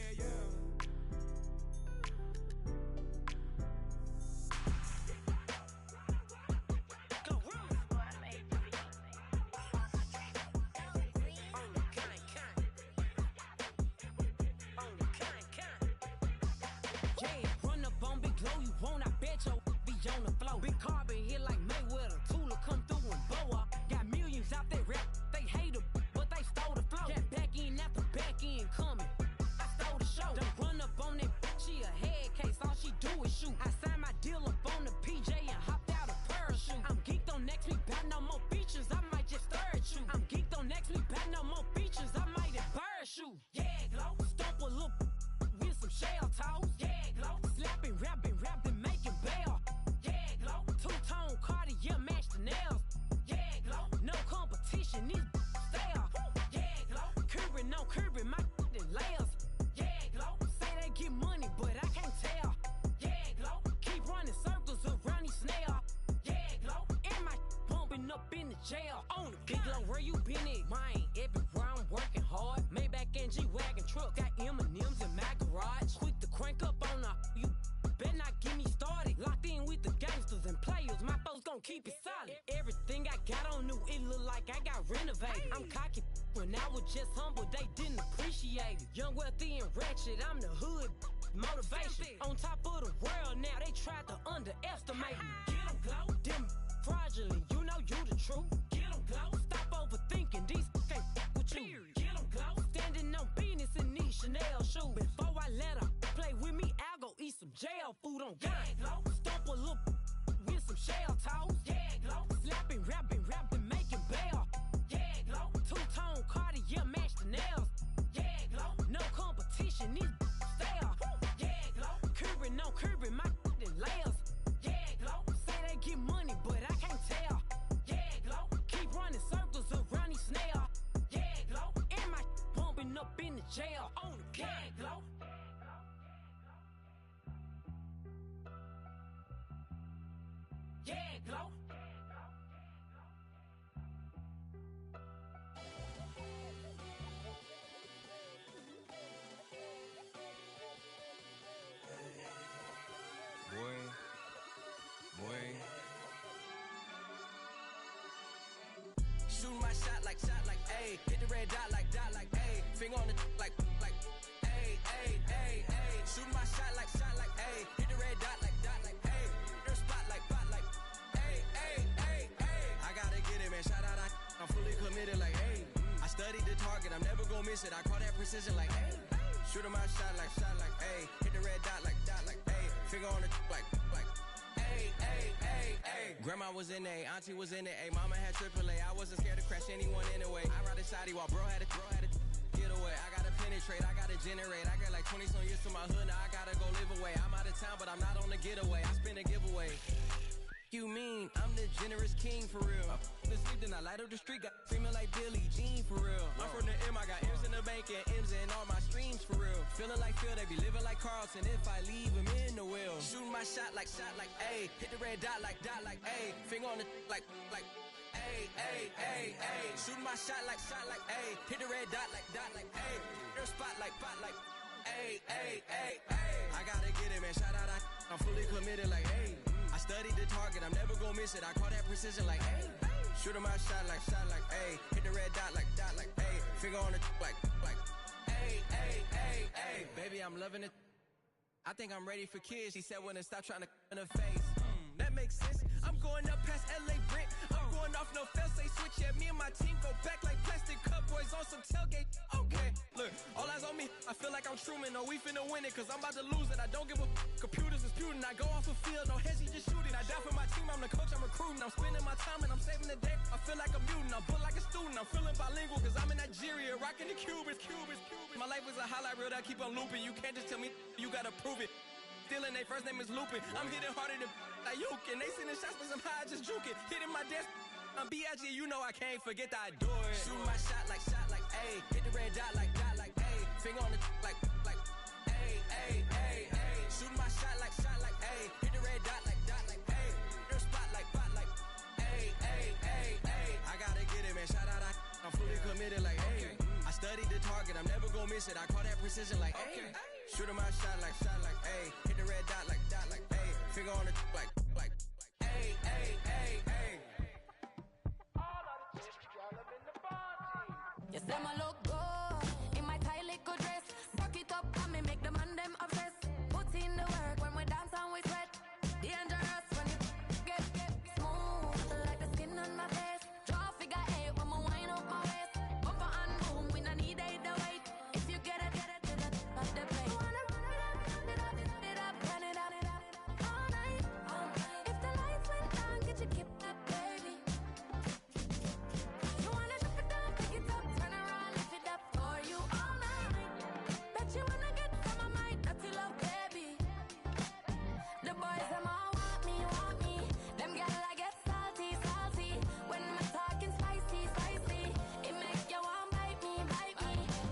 On the floor, big carbon hit like Mayweather. Tula come through and blow up. Got millions out there rap. They hate her, but they stole the flow. Got back in after back in coming. I stole the show. Don't run up on that. She a head case. All she do is shoot. I signed my deal up on the PJ and hopped out a parachute. I'm geeked on next week. Back no more features. I might just stare at you. I'm geeked on next week. Back no more features. I might embarrass you. Yeah, glow. Stomp a little with some shell toes. Yeah, glow. Slapping, rapping, making bail. Two-tone Cartier match the nails. Yeah, glow. No competition, these stale. Yeah, glow. Curbing, no curbing, my layers. Yeah, glow. Say they get money, but I can't tell. Yeah, glow. Keep running circles around these snail. Yeah, glow. And my bumping up in the jail. On the big glow, where you been at? Mine, everywhere I'm working hard. Maybach and G-Wagon truck. Got M&M's in my garage. Quick to crank up on you. Better not get me started. Locked in with the gangsters and players. My folks gon' keep it solid. Everything I got on new, it look like I got renovated. I'm cocky when I was just humble, they didn't appreciate it. Young, wealthy, and ratchet, I'm the hood motivation. On top of the world now, they tried to underestimate me. Get 'em, glow. Them fraudulent, you know you the truth. Get 'em, glow. Stop overthinking, these can't f with you. Get 'em, glow. Standing on business in these Chanel shoes. Before I let her play with me, I'll go eat some jail food on gang. Yeah, stomp a little with some shell toes. Yeah, glow. Slapping, rapping, making bail. Yeah, glow. Two-tone Cartier match the nails. Yeah, glow. No competition, these stale. Yeah, glow. Curbing, no curbing, my layers. Yeah, glow. Say they get money, but I can't tell. Yeah, glow. Keep running circles around these snail. Yeah, glow. And my bumping up in the jail. On the gang, glow. Yeah, glow. Boy. Shooting my shot like, ayy. Hit the red dot like, ayy. Finger on the like, ayy, ayy, ayy, ayy. Shooting my shot like, ayy. Hit the red dot like, ayy. Their spot like, ayy, ayy, ayy, ayy. I gotta get it, man. Shout out, I'm fully committed like, ayy. I studied the target, I'm never gonna miss it. I call that precision like, ayy. Shooting my shot like, ayy. Hit the red dot like, ayy. Finger on the like, ayy, ayy, ayy, ayy. Grandma was in A, auntie was in A, mama had AAA. I wasn't scared to crash anyone anyway. I ride a side while bro had a get away. I gotta penetrate, I gotta generate. I got like 20 some years to my hood, now I gotta go live away. I'm out of town, but I'm not on the getaway. I spin a giveaway. You mean I'm the generous king for real? I f***ing sleep, then I light up the street, got screaming like Billie Jean for real. I'm from the M, I got M's in the bank and M's in all my streams for real. Feeling like Phil, they be living like Carlton if I leave him in the wheel. Shooting my shot like, ayy. Hit the red dot like, ayy. Finger on the like, ayy, ayy, ayy, ayy. Shooting my shot like, ayy. Hit the red dot like, ayy. Their spot like, Ay, ay, ay, ay. I gotta get it, man. Shout out, I'm fully committed, like, hey. I studied the target, I'm never gonna miss it. I call that precision, like, hey. Shoot him my shot, like, hey. Hit the red dot, like, hey. Finger on the, like, hey, hey, hey, hey. Baby, I'm loving it. I think I'm ready for kids. She said when to stop trying to in her face. That makes sense. I'm going up past LA Brent. I'm going off no fail, say switch. Yeah, me and my team go back like plastic cup boys on some tailgate. Okay, look, all eyes on me. I feel like I'm Truman. No, we finna win it, cause I'm about to lose it. I don't give a computers disputing. I go off the field, no heads, he just shooting. I die for my team, I'm the coach, I'm recruiting. I'm spending my time and I'm saving the day. I feel like a mutant, I'm built like a student. I'm feeling bilingual, cause I'm in Nigeria, rocking the Cubans. My life is a highlight reel that keep on looping. You can't just tell me, you gotta prove it. Stealing, they first name is Lupin. I'm hitting harder than Ayuk, and they sending shots for some high, just juke it. Hitting my desk, I'm B.I.G., you know I can't forget that I do it. Shoot my shot, like, ayy. Hit the red dot, like, ayy. Finger on the, like, ayy, ayy, ayy, ayy. Shoot my shot, like, ayy. Hit the red dot, like, ayy. Their spot, like, ayy, ayy, ayy, ayy. I gotta get it, man. Shout out, I'm fully committed, like, ayy. I studied the target, I'm never gonna miss it. I call that precision, like, ayy. Shoot my shot, like, ayy. Hit the red dot, like, ayy. Finger on the, like, ayy, ayy, ayy, ayy. You say my look good in my tight little dress. Rock it up and me make the man them obsessed. Put in the work when we dance and we sweat. Dangerous when you get smooth like the skin on my face. Draw figure eight when we wind up my waist. Bumper and boom, we no need the weight. If you get it, not the play. Wanna run it up, run it up all night. If the lights went down, get your kip up, baby. You wanna drop it down, pick it up, turn around, lift it up for you all night. Bet you wanna get some of my dirty love, baby. The boys them all want me. Them gyal I get salty. When me talking spicy. It make you want bite me.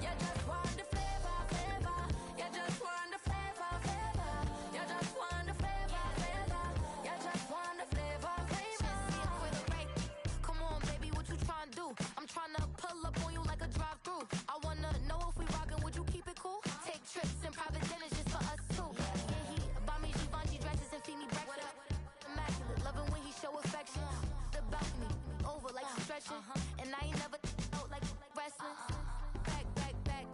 You just want the flavor. You just want the flavor. You just want the flavor. You just want the flavor. With a break. Come on, baby, what you tryna do? I'm tryna pull up on you like a drive-through. I wanna know if we rockin', would you keep it cool? Take trips and private dinners just for us two. Yeah, he buy me Givenchy dresses and feed me breakfast. Immaculate, loving when he show affection. The balcony, over like he's stretching. And I ain't never out like wrestling. Back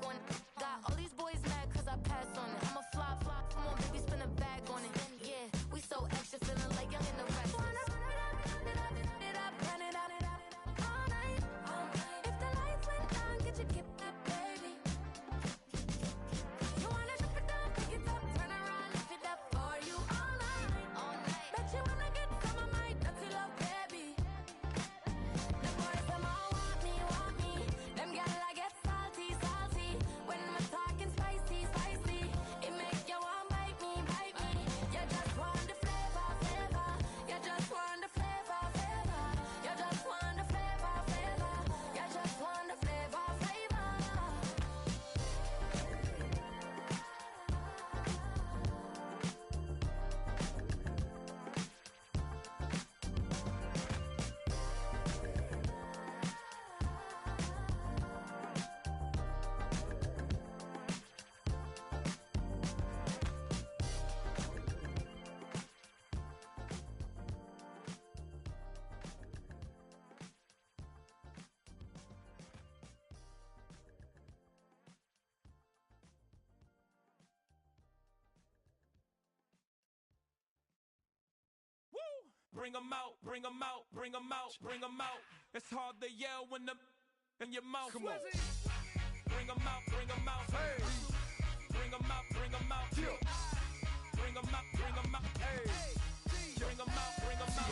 on it. Got all these boys mad cause I passed on it. I'm a flop. Come on, baby, spin a bag on it. Yeah, we so extra, feeling like young in the rest. Run it up all night. If the lights went down, get your kip up, baby. You wanna drop it down, pick it up, turn around, lift it up for you all night. Bet you wanna get some of my dirty love, baby. The boys them all want me. Them gyal I get salty. When me talking spicy. It make you want bite me. You just want the flavor. You just want the flavor. You just want the flavor. You just want the flavor. Bring 'em out. It's hard to yell when the in your mouth. Come on. Bring 'em out. Hey. Bring 'em out. Bring 'em out. Hey. Bring 'em out.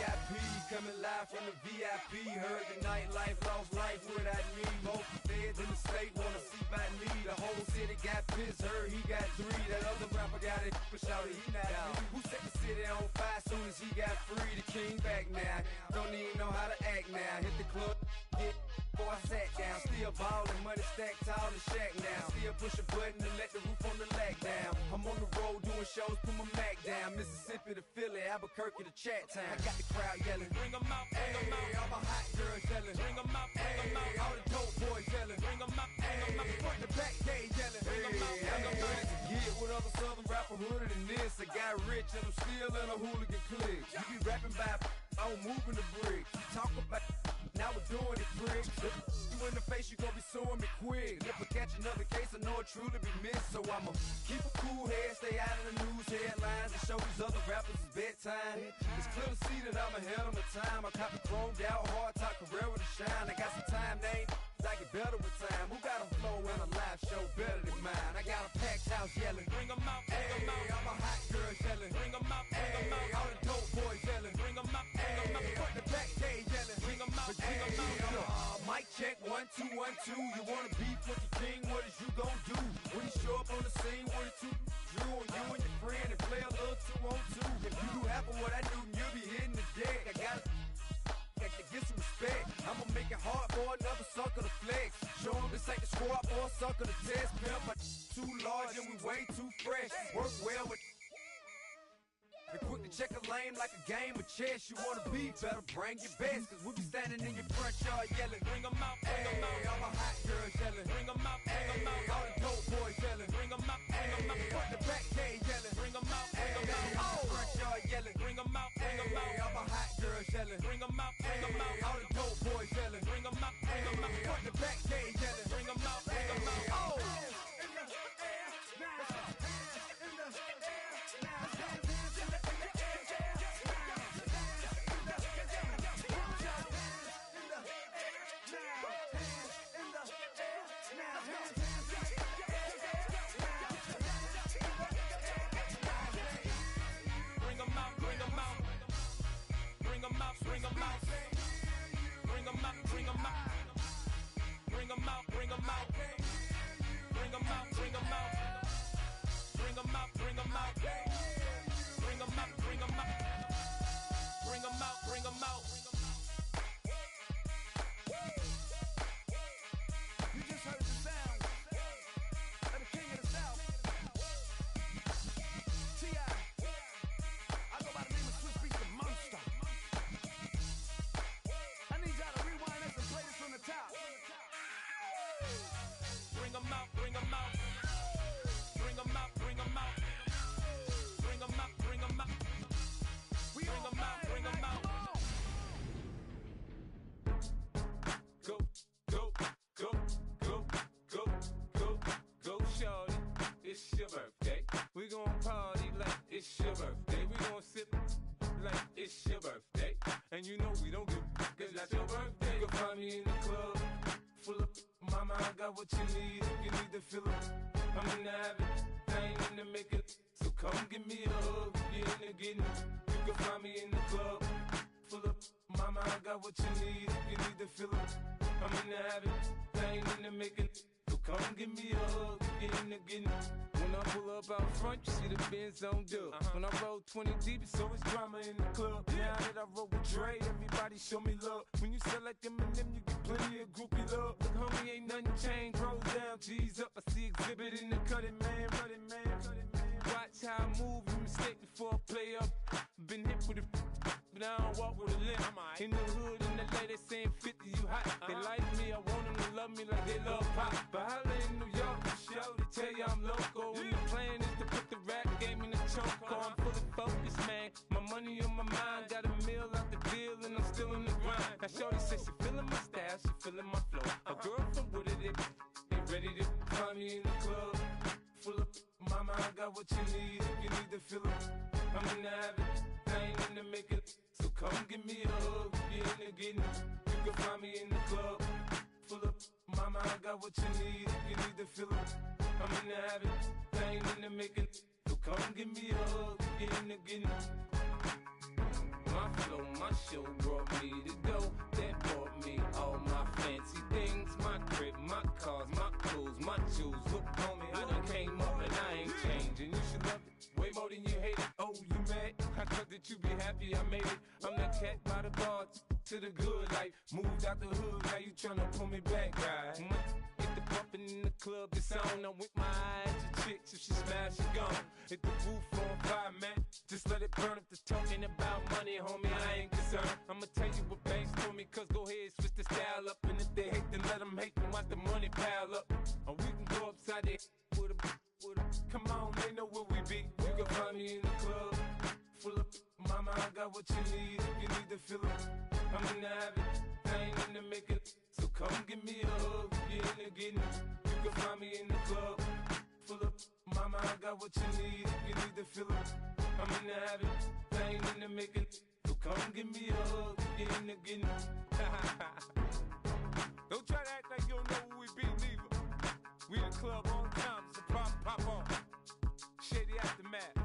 VIP coming live from the VIP. Heard the nightlife, lost life without me. Most feds in the state wanna see by me. The whole city got pissed, heard he got 3. That other rapper got it, but shouted he not me. Who set the city on fire soon as he got free? The king back now, don't even know how to act now. Hit the club, get before I sat down. Still ballin', money stacked tall in shack now. Still push a button to let the roof on the lag down. I'm on the road doing shows, put my Mac down. Mississippi to Philly, Albuquerque to Chat Town. I got the crowd yelling. Bring 'em out. All my hot girls yelling. Bring 'em out. All the dope boys yelling. Bring 'em out. Front to back, they yelling. Bring 'em out. imagine another case, I know it truly be missed. So I'ma keep a cool head, stay out of the news headlines, and show these other rappers it's bedtime. It's clear to see that I'm ahead of my time. I copy chromed out, hard top career with a shine. I got some time, they ain't I get better with time. Who got a flow and a live show better than mine? I got a packed house yelling, bring them out, bring them out. I'm a hot girl yelling, bring them out, bring them out. All the dope boys yelling, bring them out, bring them out. Front the back cage yelling, bring them out, bring them out. Mic check, 1, 2, 1, 2. You wanna beef with the king, what is you gon' do? When you show up on the scene, what is you drew on you and your friend and play a little 2-on-2. If you do half of what I do, then you'll be hitting the deck. I gotta get some respect. I'ma make it hard for another sucker to flex. Show him this ain't the squad for a sucker to test. Pimp, my too large and we way too fresh. Work well with and quick to check a lane like a game of chess. You wanna be better, bring your best. Cause we be standing in your front yard yelling, bring them out, bring them out. All my hot girls yelling, bring them out, bring them out. All the dope boys yelling, bring them out, bring them out. Front the back cage yelling, bring them out, bring them out. All the front yard yelling, bring them out, bring them out. All my hot girls yelling, bring them out, bring them out. All the dope boys yelling, bring them out, bring them out. Front the back cage yelling, bring them out, bring them out. Oh! Bring them out, bring them out, bring them out, bring them out, bring them out, bring them out, bring them out, bring them out, bring them out, bring them out, bring them out, bring them out, bring them out. You just heard the sound of the king of the South, T.I. I go by the name of Swiss Beats, the monster. Bring them out, bring them out, bring them out, bring them out, bring them out, bring them out, bring them out, bring them out. Go, go, go, go, go, go, go, shorty. It's your birthday. We gon' party like it's your birthday. We gon' sip like it's your birthday. And you know we don't give cause that's your birthday. You can find me in the club, full of mama, I got what you need. If you need to fill up, I'm in the habit, I ain't in the making. So come give me a hug, you're in the getting. You can find me in the club, full of mama, I got what you need. If you need to fill up, I'm in the habit, I ain't in the making. So come give me a hug, you're in the getting. When I pull up out front, you see the Benz on dub. When I roll 20 deep, it's always drama in the club. Now that I roll with Dre, everybody show me love. When you sell like them and them, you get plenty of groupie love. Look, homie, ain't nothing changed. Rolls down, G's up. I see exhibit in the cutting, man. Running, man. Watch how I move, you mistake before I play up. Been hit with a but I don't walk with a limp. In the hood, in the LA, they saying 50, you hot. They like me, I want them to love me like they love pop. But holla in New York, show to tell you I'm local. And the plan is to put the rap game in the choke. I'm fully focused, man. My money on my mind, got a meal out the deal, and I'm still in the grind. Now shorty says she feeling my style, she feeling my flow. A girl from Wooded, they ready to find me in the club. Full of mama, I got what you need. If you need to fill up, I'm in the habit, I ain't in the making. So come give me a hug, you're in the getting. You can find me in the club, full of mama, I got what you need. If you need to fill up, I'm in the habit, I ain't in the making. So come give me a hug, you're in the getting. My flow, my show brought me to go. That brought me all my fancy things. My crib, my cars, my clothes, my shoes. Look, homie, I done came up and I ain't changing. You should love it way more than you hate it. Oh, you mad? I thought that you be happy I made it. I'm that cat by the bar to the good life. Moved out the hood, now you tryna pull me back, guy. Get the bumpin' in the club, it's on. I'm with my eyes to chicks, if she smash, she gone. Hit the roof on fire, man. Just let it burn. If the talking about money, homie, I ain't concerned. I'ma tell you what banks told me, cause go ahead, switch the style up. And if they hate, then let them hate, then watch the money pile up. Or we can go upside there with a come on, they know where we be. You can find me in the club, full of mama, I got what you need. If you need to fill up, I'm in the habit, I ain't in the making. So come give me a hug, you're in the getting. You can find me got what you need. If you need to feel it, I'm in the habit. I ain't in the making. So come give me a hug. Get in the getting. Don't try to act like you don't know who we be, neither. We in the club all the time. It's a pop on. Shady aftermath.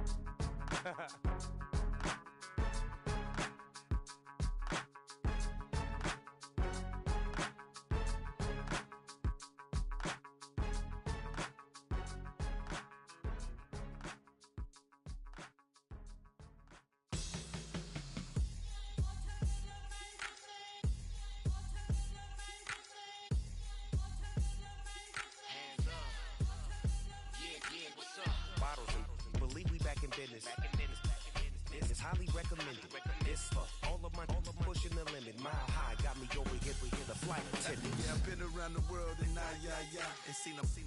Business. This is highly recommended. It's for all of my pushing the limit. Mile high got me over here the flight attendant. Yeah, I've been around the world and and seen them things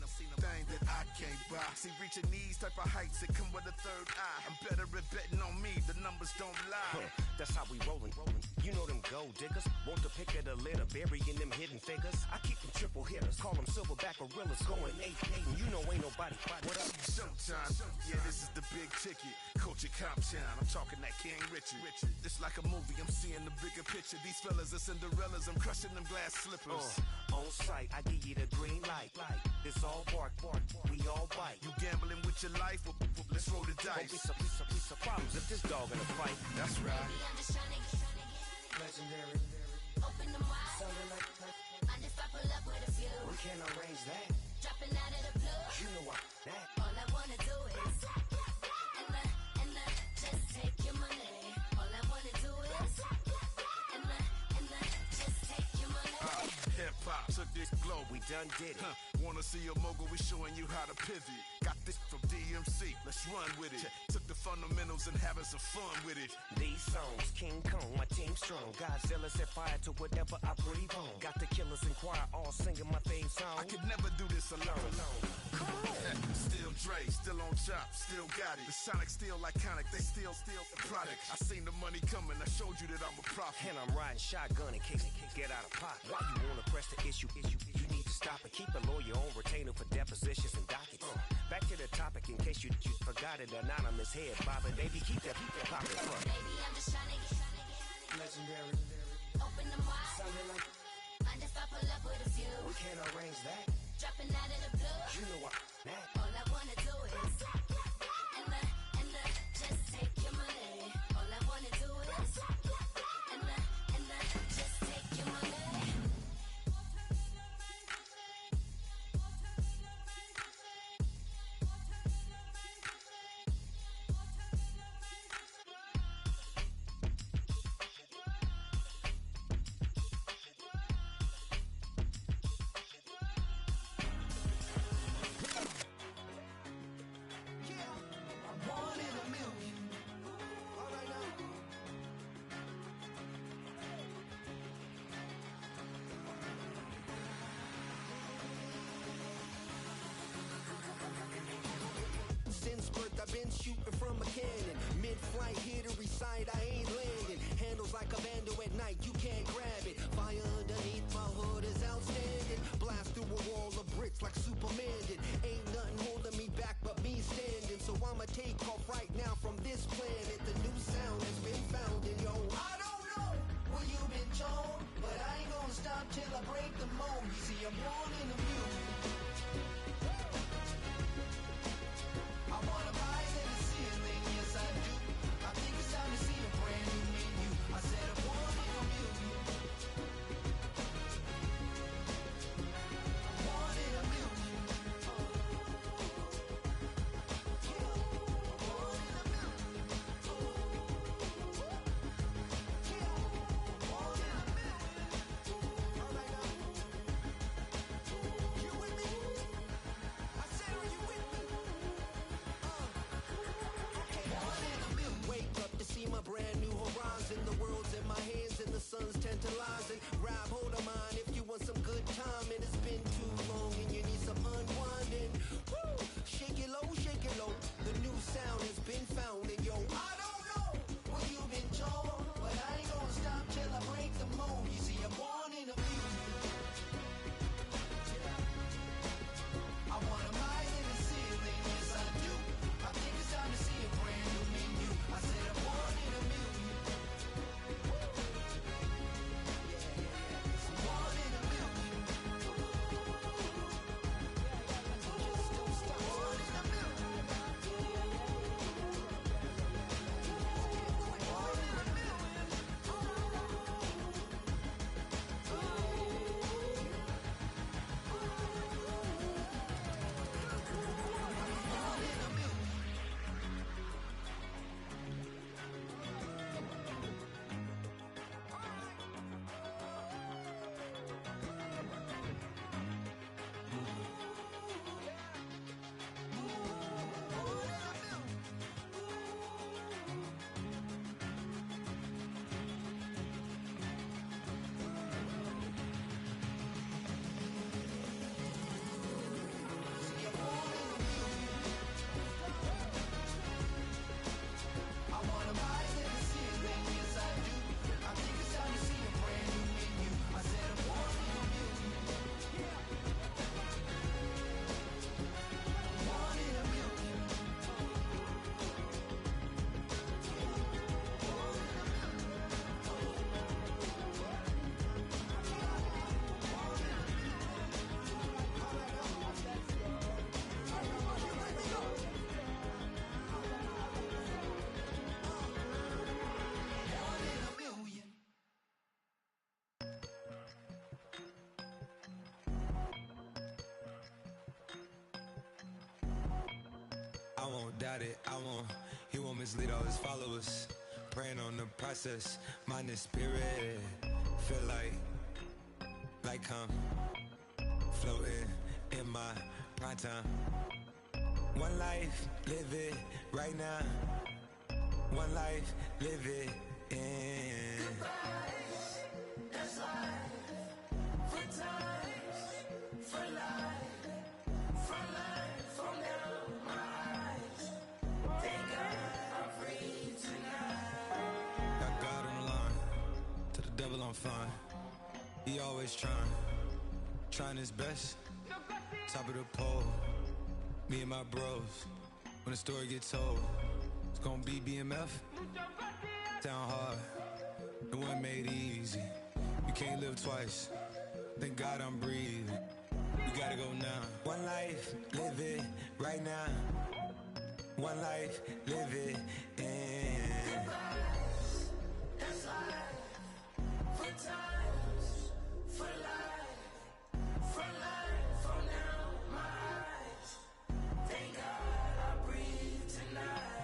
that I can't buy. See, reaching these type of heights that come with a third eye. I'm better at betting on me. The numbers don't lie. That's how we rollin'. You know them gold diggers. Want to pick of the litter, burying them hidden figures. I keep them triple hitters. Call them silverback gorillas. Going 8-8. You know ain't nobody. What up? Showtime. Yeah, this is the big ticket. Culture Cop Town. I'm talking that King Richard. It's like a movie. I'm seeing the bigger picture. These fellas are Cinderellas. I'm crushing them glass slippers. On sight, I give you the green light. It's all bark. We all bite. You gambling with your life? Well, let's roll the dice. Don't be some problems if this dog in a fight. That's right. I'm just trying to get Legendary. Open them wide. Something like And if I pull up with a few, we can't arrange that. dropping out of the blue. You know what? That. All I wanna do is and just take your money. All I wanna do is and just take your money. Hip hop took this globe. We done did it. Wanna see a mogul? We showing you how to pivot. Got this from DMC. Let's run with it. Took the fundamentals and having some fun with it. These songs, King Kong, my team strong. Godzilla set fire to whatever I breathe on. Got the killers in choir all singing my theme song. I could never do this alone. Come on. Still Dre, still on top, still got it. The Sonic still iconic, they still the product. I seen the money coming, I showed you that I'm a prophet. And I'm riding shotgun in case it get out of pocket. Why you wanna press the issue? You need to stop and keep a lawyer on retainer for depositions and dockets. Back to the topic in case you forgot it. Anonymous head bobbing, baby, keep that pocket front. Baby, I'm just trying to get Legendary. open them wide. Something like And if I pull up with a few, we can't arrange that. dropping out of the blue. You know what? That. All I wanna do is and just take your money. All I wanna do is and just take your money. I've been shooting from a cannon. Mid-flight, here to recite, I ain't landing. Handles like a vandal at night, you can't grab it. Fire underneath my hood is outstanding. Blast through a wall of bricks like Superman did. Ain't nothing holding me back but me standing. So I'ma take off right now from this planet. The new sound has been found in yo. I don't know where you've been told, but I ain't gonna stop till I break the mold. You see, I'm born in the music. I wanna rise in the ceiling, yes I do. I think it's time to see a brand new menu. I said I'm born in a million. Born in a million. won't doubt it, he won't mislead all his followers. Praying on the process, mind and spirit. Feel like I'm floating in my prime time. One life, live it right now. One life, live it in. Goodbyes, that's life. For times, for life. For life, from down my eyes. Thank God I'm free tonight. Got God on the line, to the devil I'm fine. He always trying his best. Top of the pole, me and my bros. When the story gets told, it's gonna be BMF. Down hard, it wasn't made easy. You can't live twice. Thank God I'm breathing. We gotta go now. One life, live it right now. One life, live it in. Goodbyes, that's life. For times, for life. For life, from down my eyes. Thank God I breathe tonight.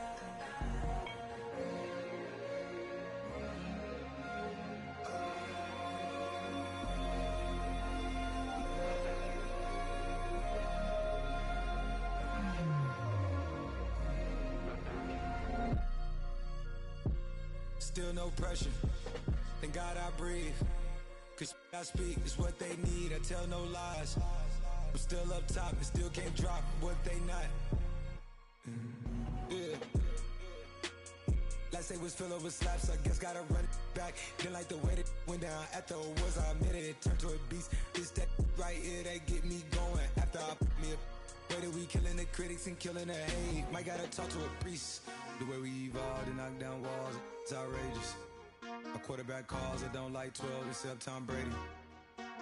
Still no pressure. Thank God I breathe. Cause I speak is what they need. I tell no lies. I'm still up top and still can't drop what they not. Yeah. Last day was filled with slaps, I guess gotta run it back. Didn't like the way that went down after it was, I admitted it turned to a beast. This that right here that get me going. After I put me a way that we killing the critics and killing the hate. Might gotta talk to a priest. The way we evolved and knock down walls, it's outrageous. My quarterback calls, I don't like 12 except Tom Brady.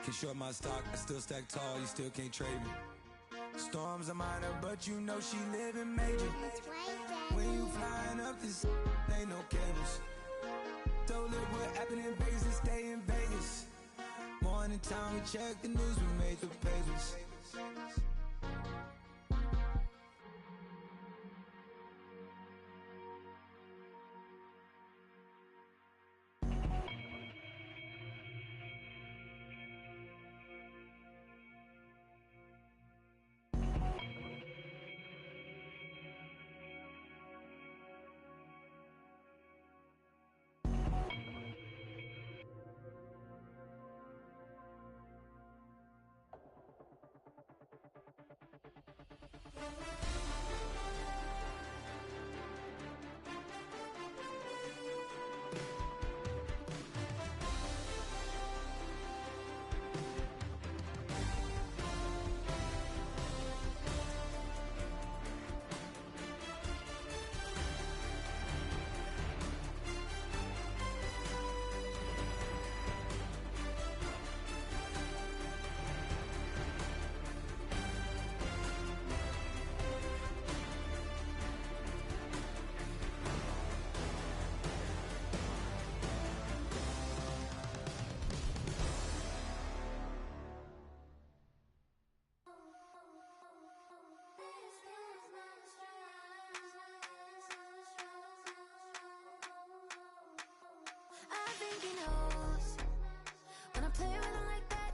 Can short my stock, I still stack tall, you still can't trade me. Storms are minor, but you know she living major. When you flying up this, ain't no cables. So look what happened in Vegas and stay in Vegas. Morning time, we check the news, we made the pages. I think he knows when I play with him like that,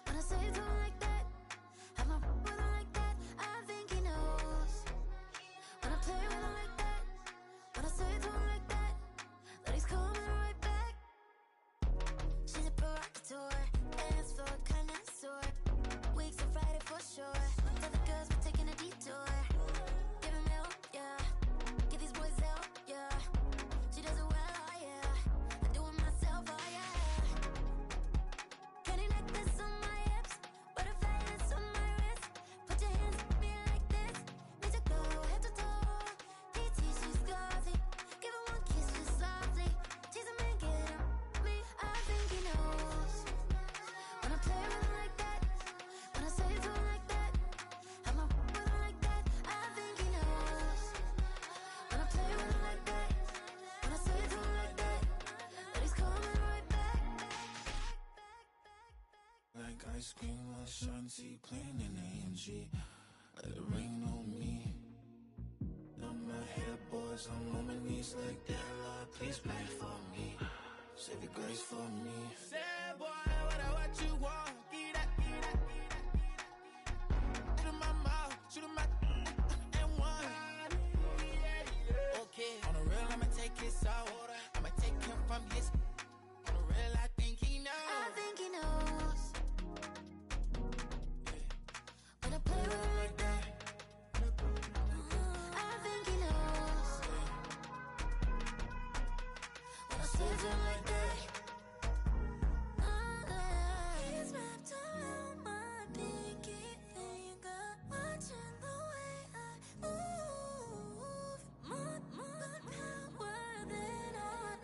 when I say it to him like that, have my with him like that. I think he knows when I play with him like that, when I say it to him like that, that he's coming right back. She's a provocateur, dance floor connoisseur, weeks on Friday for sure. Tell the girls we're taking a detour. Give him help, yeah. Get these boys help, yeah. She does it well, oh yeah. I do it myself, oh yeah. Pretty necklace on my hips, butterflies on my wrist. Put your hands on me like this, need to go head to toe. DT, she's glossy. Give her one kiss just softly. Tease him and get him me. I think he knows when I play with him like that, when I say it to him like that, have my with him like that. I think he knows when I play with him like that, when I say it to him like that, that he's coming right back. Like ice cream, Ashanti playing in AMG. Let it rain on me. As I'm on my knees like that, Lord, please pray for me. Save your grace for me. Say, boy, what you want? Get that, get that, get that. Shoot in my mouth, shoot in my and one. Okay, on the real, I'ma take his out. I'ma take him from his. On the real, I think he knows. I think he knows. When I play with him like that, I think he knows. When I save him like that, he's wrapped around my pinky finger, watching the way I move. More power than on,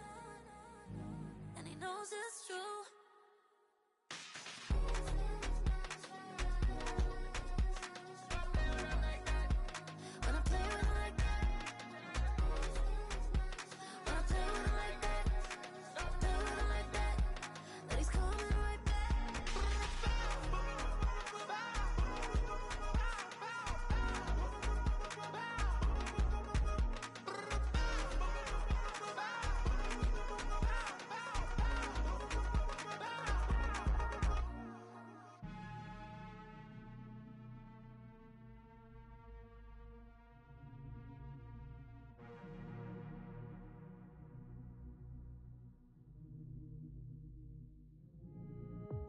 and he knows it's true. When I play with him like that, when I play with him like that, play with him like that, then he's coming right back.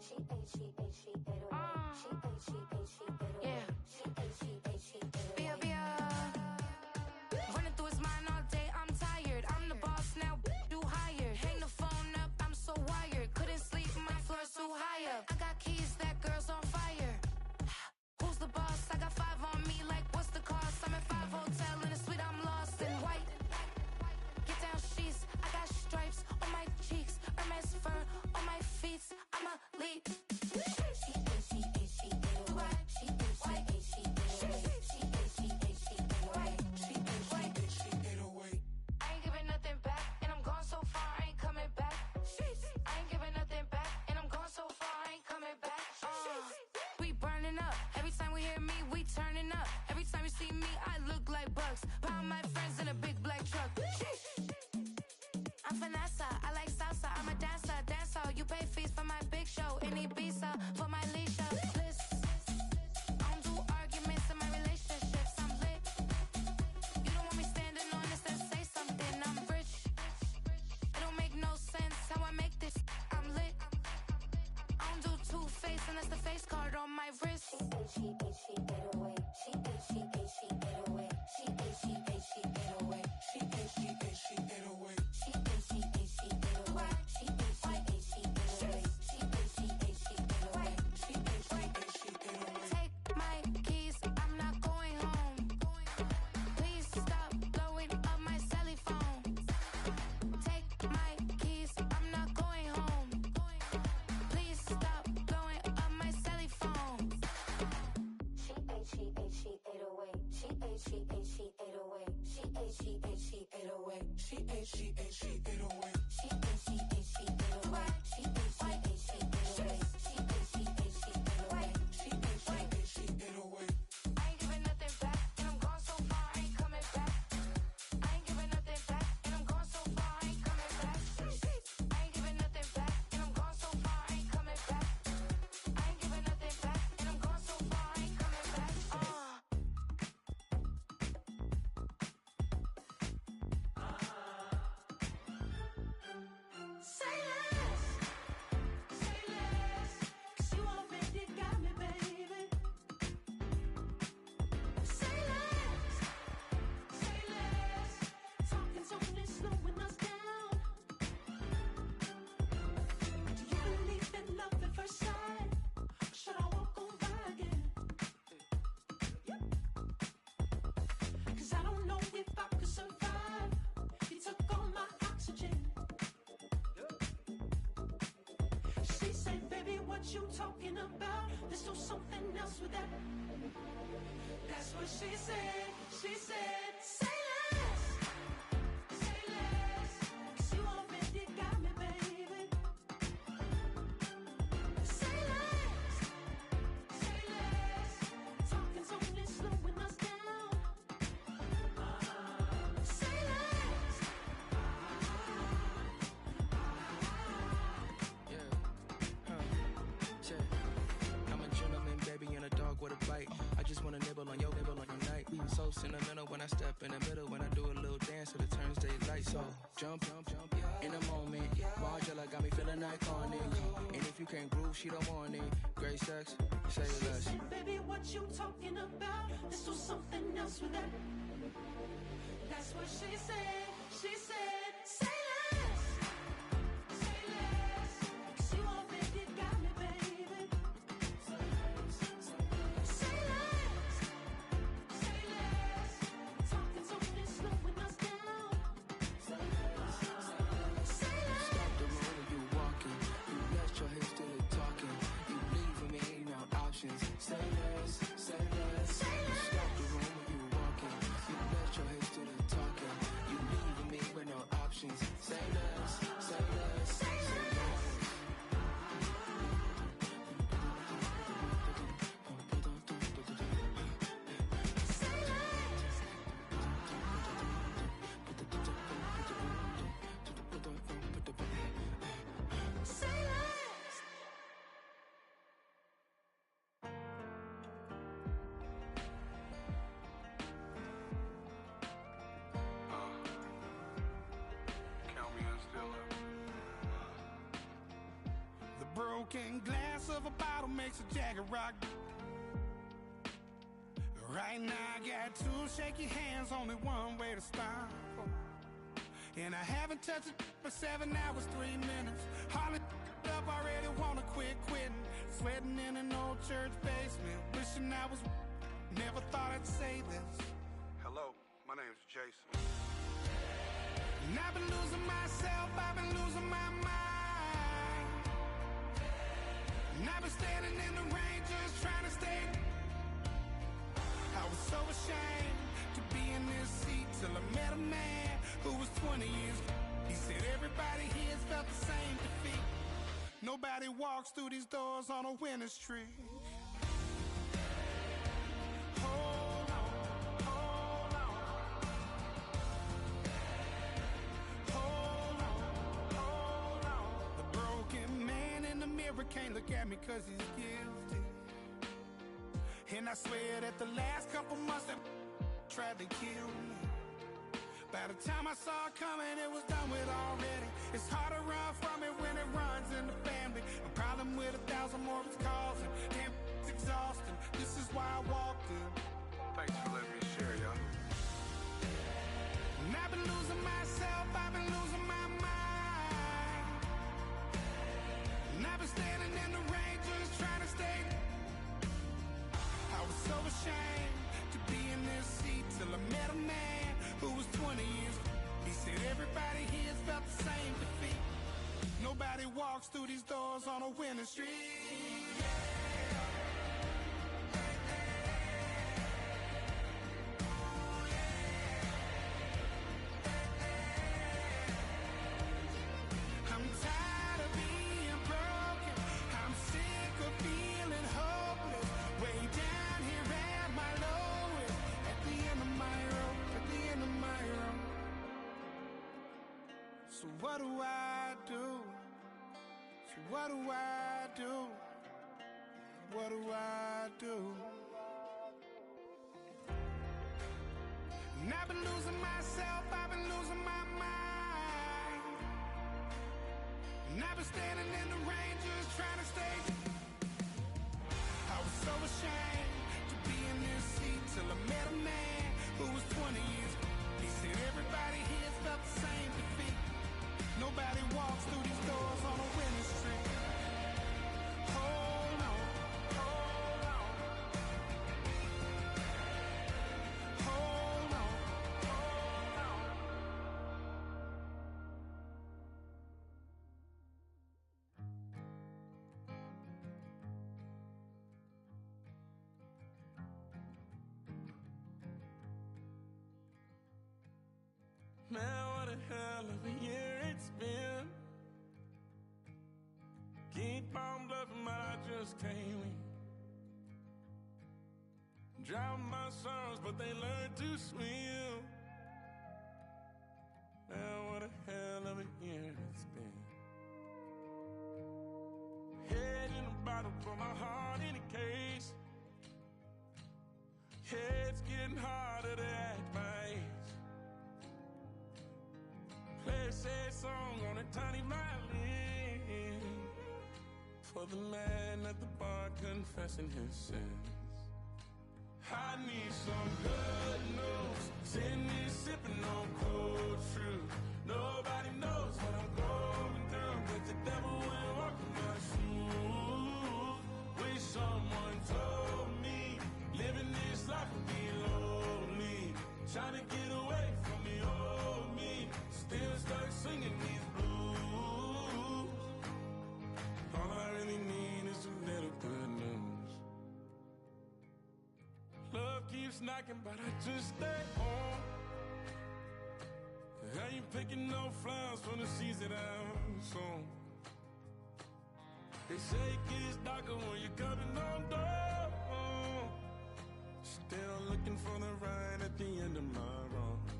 She ate away. She ate, she ate away. Yeah. She ate, she ate away. Running through his mind all day, I'm tired. I'm the boss now, do higher. Hang the phone up, I'm so wired. Couldn't sleep, my floor's too high up. I got keys, that girl's on fire. Who's the boss? I got 5 on me, like what's the cost? I'm at 5 hotel in a suite, I'm lost in white. Get down sheets, I got stripes on my cheeks, Hermes fur on my feet. I'm a lead. She ate, she ate, she ate away. She ate, she ate, she ate away. She ate, she ate, she ate away. She ate, she ate away. I ain't giving nothing back, and I'm gone so far, I ain't coming back. I ain't giving nothing back, and I'm gone so far, I ain't coming back. We burning up. Every time we hear me, we turning up. Every time you see me, I look like bugs. Pound my friends in a big black truck. I'm Vanessa, I like salsa, I'm a dancer, dance all. You pay fees for my big show in Ibiza, for my leisure. Bliss. I don't do arguments in my relationships, I'm lit. You don't want me standing on this and say something, I'm rich. It don't make no sense how I make this, I'm lit. I don't do two-face unless the face card on my wrist. She ate, she ate away. She ate, she ate, she ate away. She ate, she ate, she ate away. She ate, she ate, she ate away. She ate, she ate, she ate away. She ate, she ate, she ate away. She ate, she ate, she ate away. She ate, she ate, she ate away. Take my keys, I'm not going home. Please stop blowing up my celly phone. Take my keys, I'm not going home. Please stop blowing up my celly phone. She ate, she ate, she ate away. She ate, she ate, she ate away. She ate, she ate, she ate away. She ate, she ate, she ate away. She ate, she ate, she ate away. She ate, she ate, she ate away. She ate, she ate, she ate away. She ate, she ate, she ate away. I ain't giving nothing back, and I'm gone so far, I ain't coming back. I ain't giving nothing back, and I'm gone so far, I ain't coming back. I ain't giving nothing back, and I'm gone so far, I ain't coming back. I ain't giving nothing back, and I'm gone so far, I ain't coming back. Say less, 'cause you already got me, baby. Say less, talking's only slowing us down. Do you believe in love at first sight? Or should I walk on by again? 'Cause I don't know if I could survive. You took all my oxygen. She said, baby, what you talking about? Let's do something else with that. That's what she said. She said, say less, 'cause you already got me, baby. Say less, talking's only slowing us down. Say less. so sentimental when I step in the middle. When I do a little dance, so it turns daylight. So jump, in a moment. Margella got me feeling iconic. And if you can't groove, she don't want it. Great sex, say less. She said, baby, what you talking about? Let's do something else with that. That's what she said. She said, say less. Say less. She won't make it, got me, baby. Say less. Say less. Talking so fast, slowing us down. Say less. Stop the road when you walking. You let your hips do the talking. You leaving me no options. Say less, say less. Stop the road when you walking. You let your hips do the talking. You leaving me with no options. Say less, say less, say less. Count me in still up. The broken glass of a bottle makes a jagged rock. Right now I got two shaky hands, only one way to stop. And I haven't touched it for 7 hours, 3 minutes. Hardly up, already wanna quit quitting. Sweating in an old church basement, wishing I was. Never thought I'd say this. Hello, my name's Jason. And I've been losing myself, I've been losing my mind. And I've been standing in the rain just trying to stay. I was so ashamed to be in this seat till I met a man who was 20 years. He said everybody here's felt the same defeat. Nobody walks through these doors on a winning streak. Hold on, hold on. Hold on, hold on. The broken man in the mirror can't look at me 'cause he's guilty. And I swear that the last couple months that tried to kill me. By the time I saw it coming, it was done with already. It's hard to run from it when it runs in the family. A problem with 1,000 more it's causing. Damn, it's exhausting. This is why I walked in. Thanks for letting me share, y'all. And I've been losing myself, I've been losing my mind. And I've been standing in the rain just trying to stay. I was so ashamed to be in this seat till I met a man who was 20 years. He said everybody here's felt the same defeat. Nobody walks through these doors on a winning streak. I'm tired of being broken. I'm sick of feeling hopeless. Way down here at my lowest. At the end of my rope, at the end of my rope. So what do I do? So what do I do? What do I do? And I've been losing myself, I've been losing my mind. And I've been standing in the rain just trying to stay. I was so ashamed to be in this seat till I met a man who was 20 years. He said everybody here's felt the same defeat. Nobody walks through these doors on a winning streak. Hold on, hold on. Hold on, hold on. Man, what a hell of a year it's been. Keep on bluffing, but I just can't win. Drown my sons, but they learn to swim. Man, what a hell of a year it's been. Head in a bottle, put my heart in a case. Heads get getting harder to act my age. Play a sad song on a tiny violin for the man at the bar confessing his sins. I need some good news. Sitting here sipping on cold truth. Nobody knows what I'm going through, but the devil will walk in my shoes. Wish someone told me living this life would be lonely. Trying to get away from the old me. Still stuck singing these blues. All I really need is a little good news. Love keeps knocking, but I just stay home. I ain't picking no flowers from the seeds that I'm sown. They say it gets darker when you're coming on door. Still looking for the right at the end of my wrongs.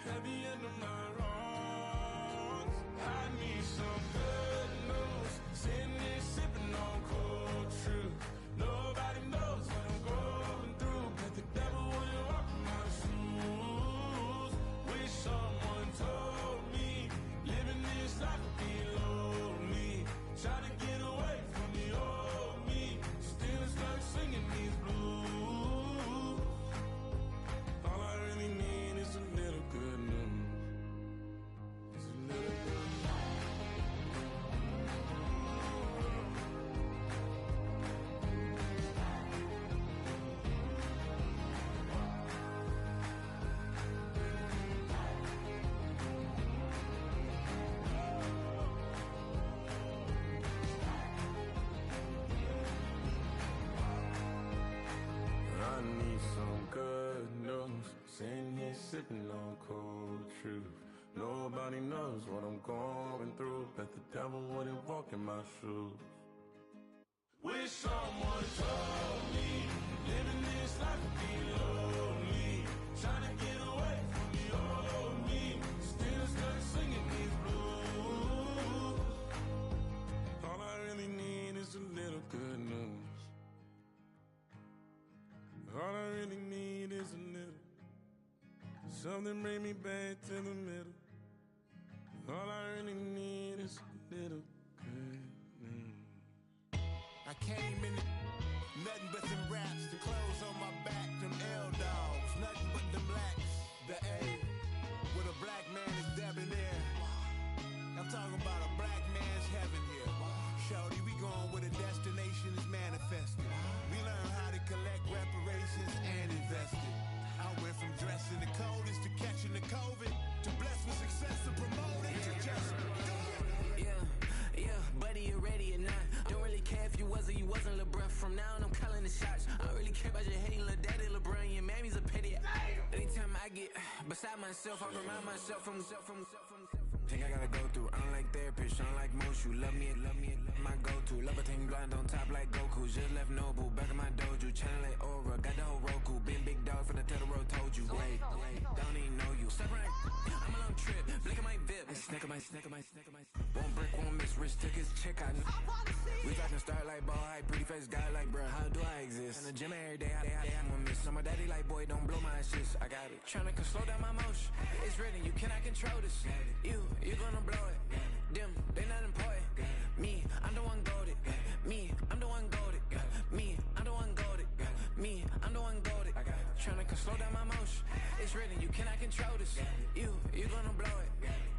At the end of my wrongs, I need some good news. Sitting here sipping on cold truth. Nobody knows what I'm going through, but the devil will walk in my shoes. Wish someone told me living this life would be lonely. Try to get away from the old me. Still stuck singing these blues. All I really need is a little good news. It's a little good news. I need some good news. Sitting here sipping on cold truth. Nobody knows what I'm going through, but the devil wouldn't walk in my shoes. Wish someone told me living this life would be lonely. Trying to get away from the old me. Still stuck singing these blues. All I really need is a little good news. All I really need is a little. Something bring me back to the middle. All I really need is a little good news. I came in nothing but them raps, the clothes on my back, them L-dogs, nothing but them blacks. The A, with a black man is debonair. I'm talking about a black man's heaven here. Shorty, we going where the destination is manifested. We learn how to collect reparations and invest it. I went from dressing the coldest to catching the COVID, to blessed with success and promoted to just Yeah, buddy, you ready or not? Don't really care if you was or you wasn't LeBron. From now on, I'm calling the shots. I don't really care about your hating little daddy LeBron. Your mammy's a pity. Anytime I get beside myself, I remind myself from think I gotta go through. I don't like therapists, I don't like most. You love me, my go-to. Love a thing blind on top like Goku. Just left Nobu, back in my dojo. Channel like Aura, got the whole Roku. Been big dog from the Tether Road, told you. Wait, don't even know you. Step right, I'm a long trip. Blink at my VIP. Snack of my. One brick, one miss. Rich took his check out. We talking start like ball hype. Pretty face guy like, bruh, how do I exist? In the gym every day, I want miss. So my daddy like, boy, don't blow my assist. I got it. Tryna slow down my motion. It's written, you cannot control this. You gonna blow it. Them, they not important. Me, I'm the one goated. Me, I'm the one goated. Me, I'm the one goated. Me, I'm the one goated. Tryna slow down my motion. It's written, you cannot control this. You gonna blow it.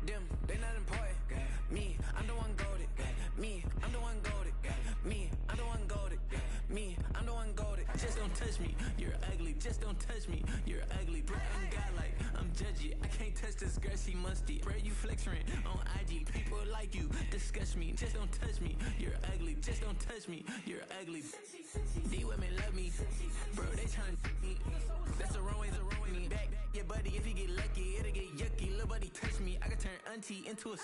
Them, they not important. Me, I'm the one goated. Me, I'm the one goated. Me, I'm the one goated. Me, I'm the one goated. Just don't touch me, you're ugly. Just don't touch me, you're ugly. Bro, I'm godlike, I'm judgy. I can't touch this girl, she musty. Bro, you flexing on IG. People like you disgust me. Just don't touch me, you're ugly. Just don't touch me, you're ugly. These women love me, bro, they tryna me. That's the wrong way, back your buddy. If you get lucky, it'll get yucky. Little buddy touch me, I can turn auntie into a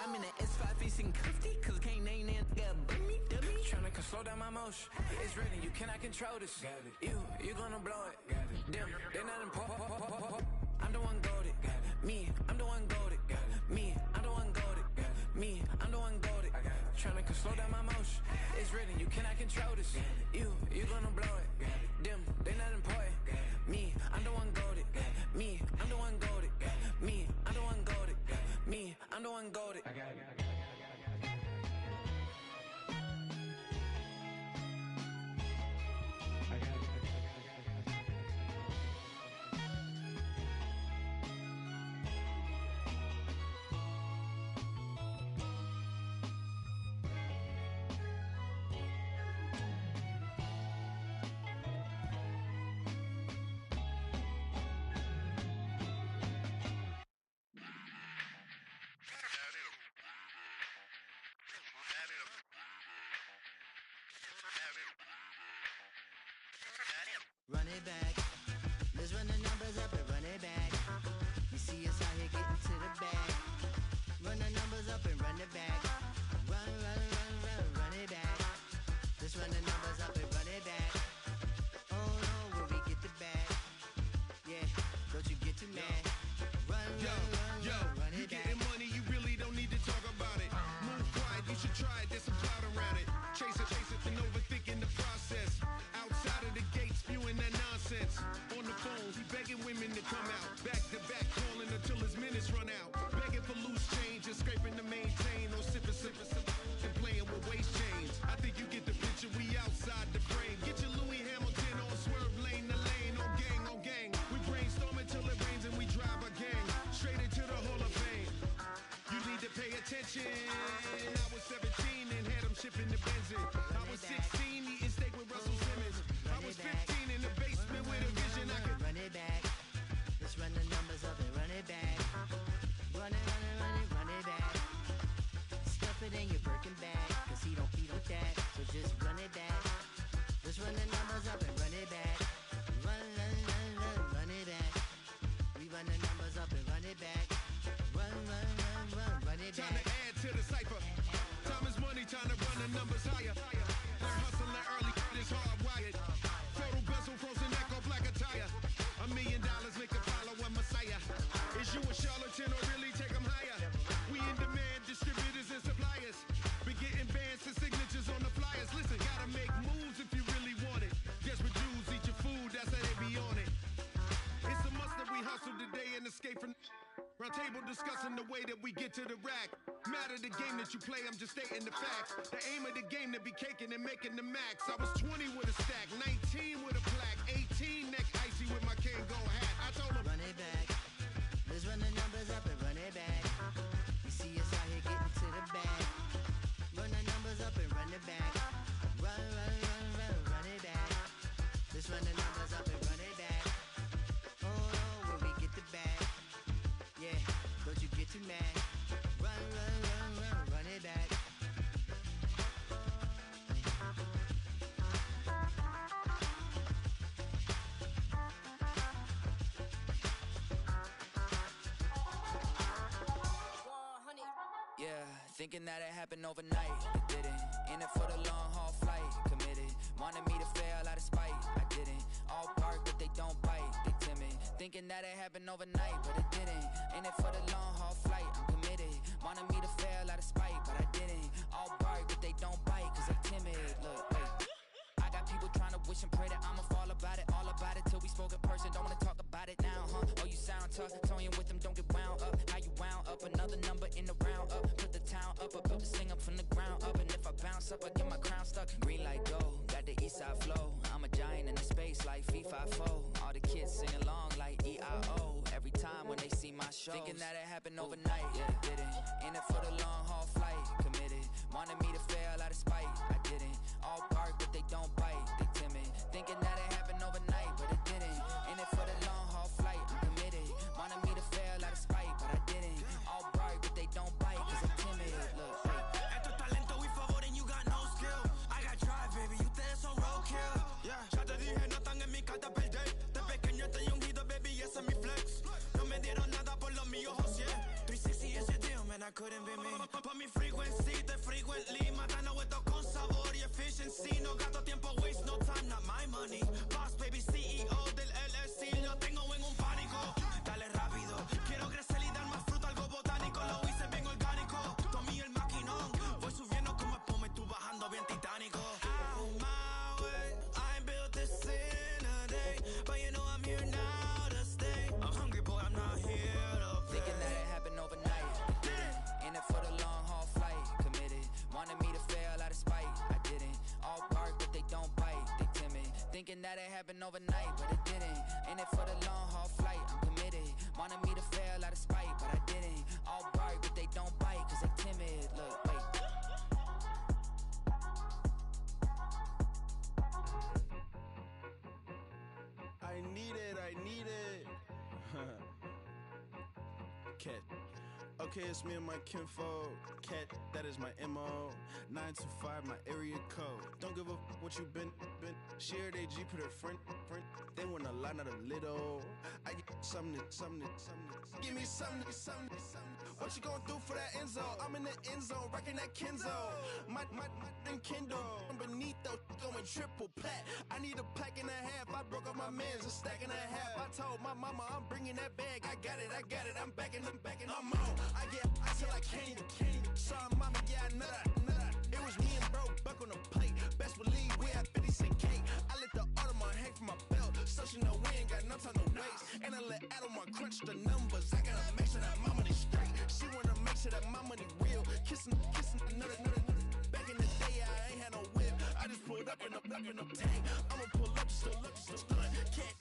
I'm in the S5 facing cuffy, cause I can't name that dummy. Tryna slow down my motion. It's written, you cannot control this. You gonna blow it. Them, they not important. I'm the one goated. Me, I'm the one goated. Me, I'm the one goated. Me, I'm the one goated. Tryna slow down my motion. It's written, you cannot control this. You gonna blow it. Them, they not important. and goaded. I got it. Run it back. Let's run the numbers up and run it back. You see us out here getting to the bag. Run the numbers up and run it back. Run it back. Let's run the numbers up and run it back. Oh no, when we get the bag. Yeah, don't you get too mad. Run it back. You getting money, you really don't need to talk about it. Move quiet, you should try it, there's some clout around it. Chase it, and overthinking the process. Outside of the gate, spewing that nonsense. On the phone, he begging women to come out. Back to back, calling until his minutes run out. Begging for loose change and scraping to maintain. Or sipping, and playing with waist chains. I think you get the picture, we outside the frame. Get your Louis Hamilton on swerve lane to lane. On gang. We brainstorm until it rains and we drive a gang. Straight into the Hall of Fame. You need to pay attention. I was 17 and had him shipping the Benzin. I was 16 eating steak with Russell Simmons. I was 15 in the basement with a vision. I could run it back. Let's run the numbers up and run it back. Run it back. Stuff it in your Birkin bag, cause he don't that. So just run it back. Let's run the numbers up and run it back. Run it back. We run the numbers up and run it back. Run it back. Time to add to the cipher. Time is money, time to run the numbers higher. Learn hustling early, this hardwired. Photo bezel, frozen neck or black attire. $1 million make a follow a messiah. Is you a charlatan or really take them higher? We in demand, distributors and suppliers. Be getting bands and signatures on the flyers. Listen, gotta make moves if you really want it. Desperate Jews eat your food, that's how they be on it. It's a must that we hustle today and escape from round table discussing the way that we get to the rack. Matter the game that you play, I'm just stating the facts. The aim of the game to be caking and making the max. I was 20 with a stack, 19 with a plaque, 18 neck icy with my Kango hat. I told him run it back. Let's run the numbers up and run it back. You see us out here getting to the bag. Run the numbers up and run it back. Run it back. Let's run the numbers up and run it back. Oh no, when we get the bag. Yeah, don't you get too mad. Run it back. Yeah, thinking that it happened overnight. It didn't. In it for the long haul flight. Committed. Wanted me to fail out of spite. I didn't. All bark, but they don't bite. They timid. Thinking that it happened overnight, but it didn't. In it for the long haul flight. I'm committed. Wanted me to fail out of spite, but I didn't. All bark, but they don't bite, cause they timid. Look, hey. I got people trying to wish and pray that I'ma fall about it. All about it till we spoke in person. Don't wanna talk about it now, huh? Oh, you sound tough. Toying with them, don't get wound up. How you wound up? Another number in the round up. Put the town up. I built this thing up from the ground up. And if I bounce up, I get my crown stuck. Green light go. Got the east side flow. I'm a giant in the space like FIFA 4. All the kids sing along like EIO. Every time when they see my show. Thinking that it happened overnight. Yeah, it didn't. In it for the long haul flight. Committed. Wanted me to fail out of spite. I didn't. All bark, but they don't bite. They timid. Thinking that it happened overnight, but it didn't. In it for the long haul flight. I'm committed. Wanted me to fail out of spite, but I didn't. All bark, but they don't bite, cause I'm timid. Look, hey. Esto es talento, we favor and you got no skill. I got drive, baby, ustedes son roadkill. Yeah, ya te dije, no están en mi carta perder. De pequeño estoy ungido, baby, ese es mi flex. No me dieron nada por lo mío, José. 360 is your deal, man, I couldn't be me. Por mi frequency, te frequently. Matando esto con sabor y efficiency. No gasto tiempo, waste no time, not my money. Boss, baby, CEO del LLC. Lo tengo en un pánico. Dale rápido, quiero crecer y dar más fruto, algo botánico. Lo hice bien orgánico. Tomé el maquinón. Voy subiendo como espuma y tú bajando bien titánico. Out my way, I built this in a day. But you know I'm here now to stay. I'm hungry, boy, I'm not here to play. Thinking that it happened overnight. In that it happened overnight, but it didn't. In it for the long haul flight, I'm committed. Wanted me to fail out of spite, but I didn't. All bark, but they don't bite, cause they timid. Look, wait. I need it. Cat. Okay, it's me and my kinfolk. Cat, that is my MO. 925, my area code. Don't give a what you been. Shared AG, put her friend. They want a lot, not a little. I get something. Give me something. What you gonna do for that Enzo? I'm in the end zone, rocking that Kenzo. My Kindle. I'm beneath though, going triple plat. I need a pack and a half. I broke up my mans, a stack and a half. I told my mama I'm bringing that bag. I got it. I'm backing. I'm on. I get till I can't. Sorry, mama, yeah, I know that. It was me and bro, buck on the plate. Best believe we had 50 cent cake. I let the Audemars hang from my belt, so she know we ain't got no time to waste. And I let Audemars crunch the numbers. I gotta make sure that my money straight. She wanna make sure that my money real. Kissing another. Back in the day, I ain't had no whip. I just pulled up in the tank. I'ma pull up just to stun. Can't,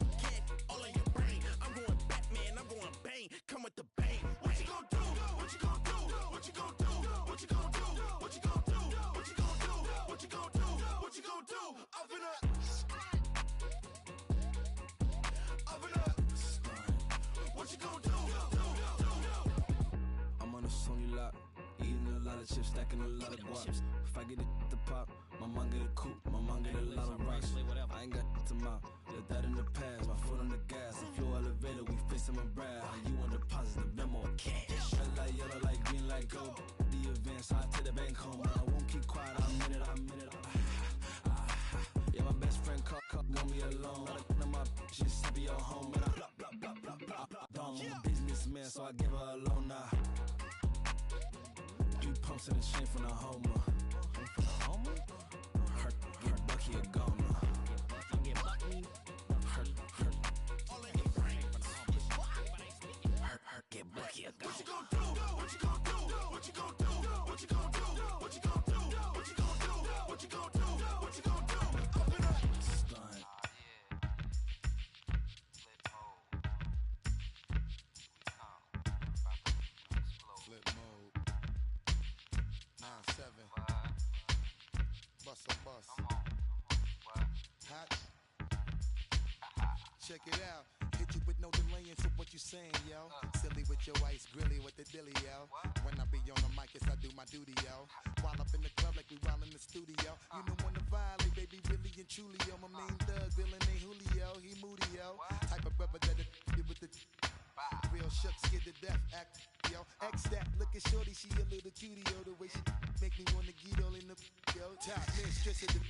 all in your brain. I'm going Batman, I'm going bang. Come with the bang. What you gonna do? What you gonna do? What you gonna do? What you gonna do? What you gonna do? What you gonna do? What you gonna do? What you gonna do? Up in up. What you gonna do? I'm on a Sony lot, eating a lot of chips, stacking a lot of guap. If I get it to pop, my mom get a coupe, my mom get a lot of rocks. I ain't got to mouth, let that in the past. My foot on the gas, the floor elevator, we face them and brad. How you want deposit the memo or cash? Red light, yellow light, green light, go. The event, so I take the bank home. I won't keep quiet, I'm in it. Yeah, my best friend called, want me alone. My just be your home, and I'm a businessman, so I give her a loan now. 3 pumps in the chain from the Homer. Her Bucky a goner. Her get Bucky a goner. What you gonna do? What you gonna do? What you gonna do? What you gonna do? What you gonna do? What you gonna do? What you gonna do? What you gonna do? Open up. Stunt. Flip mode. 9-7. Bust a bus. Hot. Check it out. Hit you with no delay into what you saying, yo. Silly with your ice, grilly with the dilly, yo. When I be on the mic, yes, I do my duty, yo. While up in the club like we while in the studio. You don't wanna violate, baby, really and truly, yo. My main thug, villain ain't Julio, he moody, yo. Type of brother that'll with the real shook, scared to death, act, yo. X that, look at shorty, she a little cutie, yo. The way she make me wanna get all in the, yo. Top mistress of the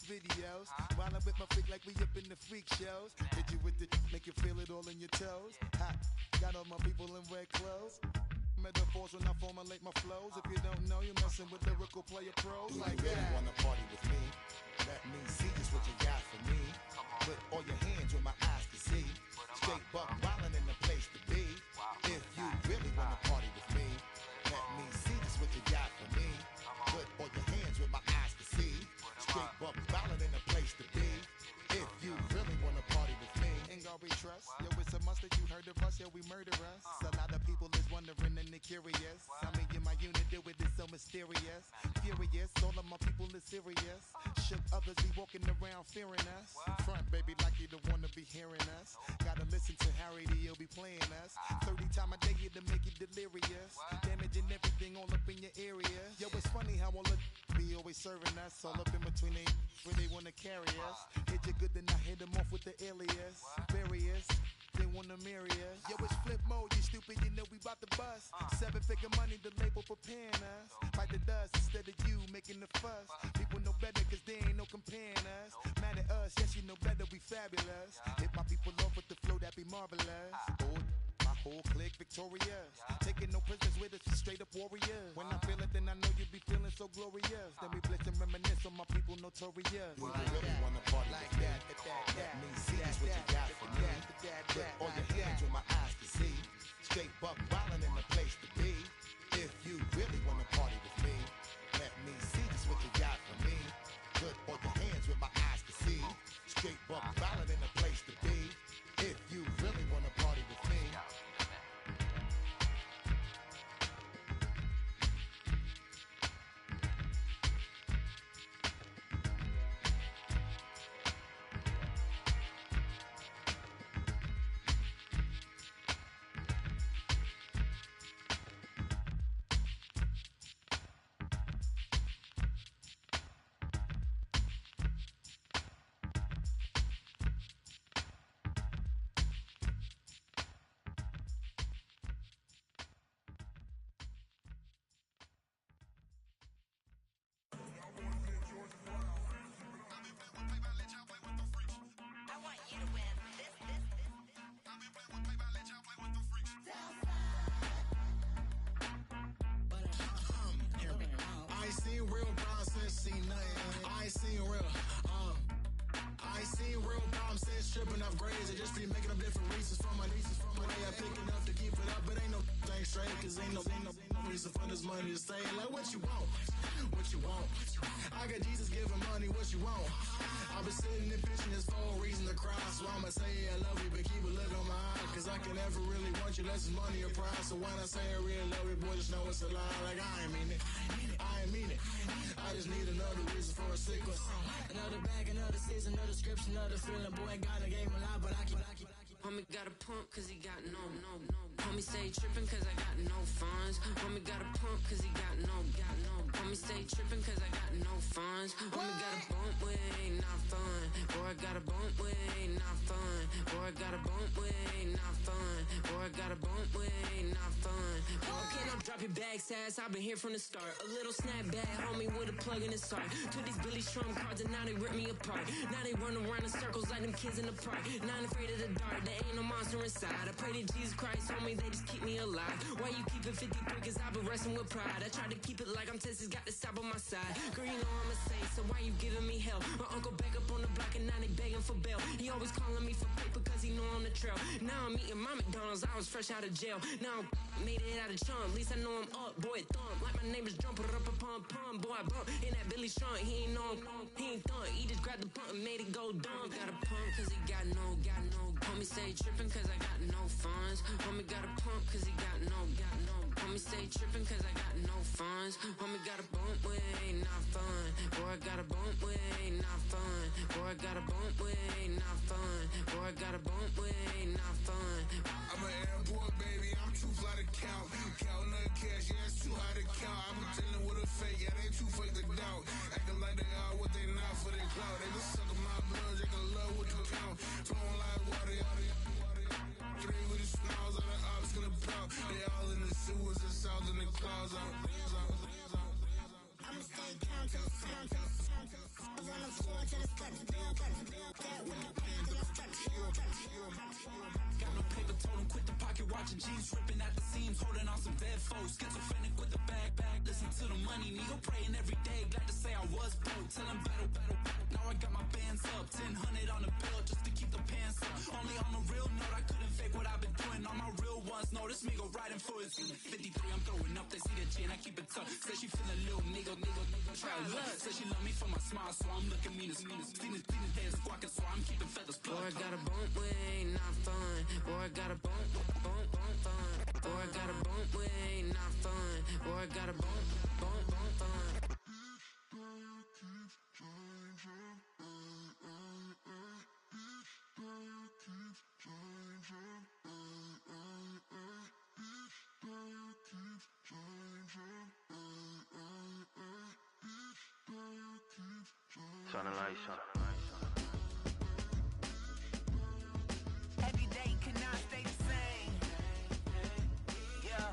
videos. While I'm with my freak like we up in the freak shows. Hit you with the, make you feel it all in your toes. Hot, got all my people in red clothes. Metaphors when I formulate my flows. If you don't know, you're messing with lyrical player pros. Do like you really that. wanna party with me? Let me see just what you got for me. Put all your hands where my eyes can see. Straight buck wildin' in the place to be. If you really wanna party with me, let me see just what you got for me. Put all your hands where my eyes can see. Straight buck wildin' in the place to be. If you really wanna party with me, ain't gonna be trust. Yo, it's a must that you heard of us, yo, we murder us. A lot of people is wondering and they curious. I mean, in my unit do it is so mysterious. Furious, all of my people is serious. Shook others be walking around fearing us. Front, baby, like you don't wanna be hearing us. Gotta listen to Harry D.O. be playing us. 30 times a day to make you delirious. Damaging everything all up in your area. Yo, it's funny how all of be always serving us. All up in between they where they wanna carry us. Hit you good, then I hit them off with the alias. Various, they wanna marry us. Yo, it's flip mode, you stupid, you know we bout to bust. 7-figure money, the label preparing us. Fight the dust instead of you making the fuss. People know better cause they ain't no comparing us. Mad at us, yes you know better, we fabulous. Hit my people off with the flow, that be marvelous. Oh, my whole clique victorious. Taking no prisoners with us, straight up warriors. When I feel it, then I know you be feeling so glorious. Then we blitz and reminisce on my people notorious. Do you really wanna party like that? Let me see just what you got for me. Put all your hands where my eyes can see. Straight buck wildin' in the place to be. If you really wanna party with me, let me see just what you got for me. Put all your hands where my eyes can see. Straight buck be making up different reasons for my nieces. From my way I pick it up to keep it up, but ain't no thing straight, cause ain't no reason for this money to stay. Like, what you want? What you want? I got Jesus giving money, what you want? I've been sitting and pitching this for a reason to cry, so I'ma say I love you, but keep a look on my eye, cause I can never really want you unless it's money or pride. So when I say I really love you, boy, just know it's a lie. Like, I ain't mean it. I ain't mean it. I just need another reason for a sequence. Another bag, another season, another description, another feeling. Boy, got a game a lot, but I keep. Homie got a pump cause he got no. Homie stay trippin' cause I got no funds. Homie got a pump cause he got no. Homie stay trippin' cause I got no funds. Homie got a bump with ain't not fun. Boy, I got a bump with ain't not fun. Boy, I got a bump with ain't not fun. Boy, I got a bump with ain't not fun. Okay, now drop your bag, sass. I've been here from the start. A little snapback, homie, with a plug in his heart. Took these Billy Strum cards and now they rip me apart. Now they run around in circles like them kids in the park. Not afraid of the dark, there ain't no monster inside. I pray to Jesus Christ, homie, they just keep me alive. Why you keep it 53? Cause I've been wrestling with pride. I try to keep it like I'm Texas, got the stop on my side. Girl, you know I'm a saint, so why you giving me hell? My uncle back up on the block and now they begging for bail. He always calling me for paper cause he know I'm the trail. Now I'm eating my McDonald's, I was fresh out of jail. Now I'm made it out of chum, at least I know I'm up. Boy, thump, like my name is Jumper up a pum pum. Boy, I bump in that Billy Strong, he ain't know him, he ain't thump. He just grabbed the pump and made it go dumb. Got a pump cause he got no. Homie stay trippin' cause I got no funds. Homie got a pump cause he got no. Homie stay trippin' cause I got no funds. Homie got a bump with ain't not fun. Boy, I got a bump with ain't not fun. Boy, I got a bump with ain't not fun. Boy, I got a bump with ain't not fun. I'm an airport baby, I'm too fly to count. Counting the cash, yeah, it's too high to count. I'm dealing with a fake, yeah, they too fake to doubt. Acting like they are what they not for their clout. They just suckin' my blood, they can love what you count. Flowing like water. Three with the smiles on the ops gonna pout. They all in the sewers and south in the clouds. I'ma stay down to the sound, to the sound, to the sound. On the floor to the cut, got no paper, told him quit the pocket watching jeans, ripping at the seams, holding on some dead foes. Schizophrenic with the bag, listen to the money, nigga praying every day. Glad to say I was broke, tell him battle. Now I got my bands up, 1000 on the bill just to keep the pants up. Only on a real note, I couldn't fake what I've been doing. All my real ones know this nigga riding for his 53. I'm throwing up, they see the G and I keep it tough. Say she feeling little nigga, try look. Say she love me for my smile, so I'm looking mean as mean. Seen the days squawking, so I'm keeping feathers plucked. Boy, I got a bump with ain't not fun. Boy, I got a bump fun. Boy, I got a bump with ain't not fun. Boy, I got a bump fun. Turn the lights on. Every day cannot stay the same. Yeah.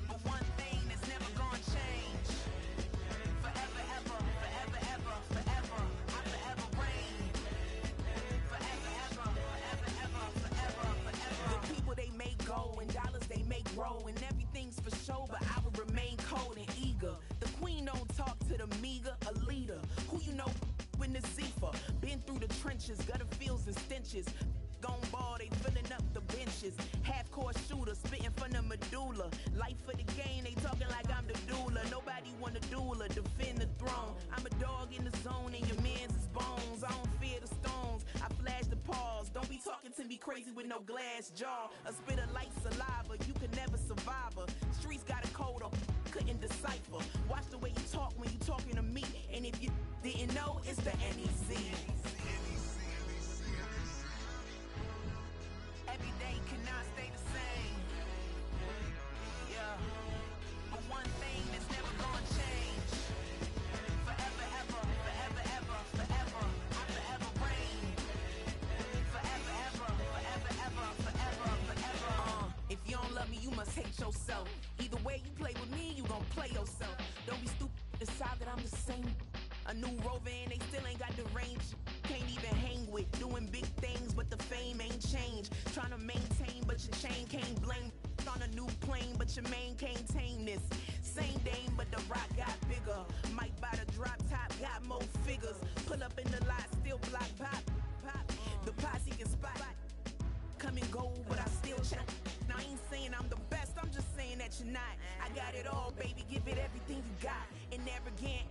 But one thing that's never gonna change. Forever, ever, forever, ever, forever. I forever reign. Forever, ever, forever, ever, forever, forever. The people they make go and dollars they make grow. And everything's for show, but I will remain cold and eager. The queen don't talk to the meager, a leader. Who you know in the Zephyr? Been through the trenches, gutter fields and stenches. Gone ball, they filling up the benches. Half-court shooter, spitting from the medulla. Life for the game, they talking like I'm the doula. Nobody wanna doula, defend the throne. I'm a dog in the zone and your man's is bones. I don't fear the stones, I flash the paws. Don't be talking to me crazy with no glass jaw. A spit of light saliva, you can never survive her. Streets got a code up, couldn't decipher. Watch the way you talk when you talking to me. And if you didn't know, it's the NEC. Every day cannot stay the same. Yeah. But one thing that's never gonna change. Forever, ever, forever, ever, forever. I forever reign. Forever, ever, forever, ever, forever, forever. If you don't love me, you must hate yourself. Either way you play with me, you gon' play yourself. Don't be stupid, decide that I'm the same. A new Rover and they still ain't got the range. Can't even hang with, doing big things, but the fame ain't changed. Trying to maintain, but your chain can't blame. On a new plane, but your main can't tame this. Same dame, but the rock got bigger. Might buy the drop top, got more figures. Pull up in the lot, still block pop. The posse can spot. come and go, but I still check. Now I ain't saying I'm the best, I'm just saying that you're not. I got it all, baby, give it everything you got. And arrogant,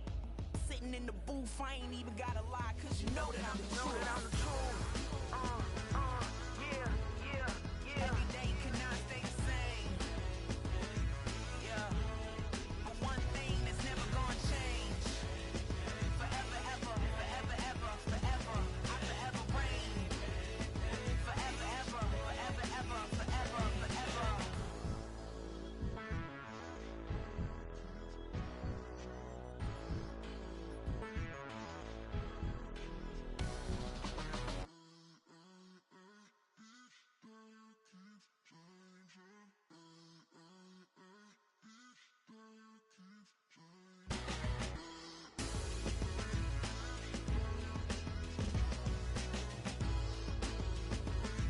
sitting in the booth, I ain't even gotta lie, cause you know that I'm the truth. Yeah. Every day cannot stay the same. Yeah. But one thing that's never gonna change. Forever, ever, forever, ever, forever. I forever reign. Forever, ever, forever, ever, forever, forever.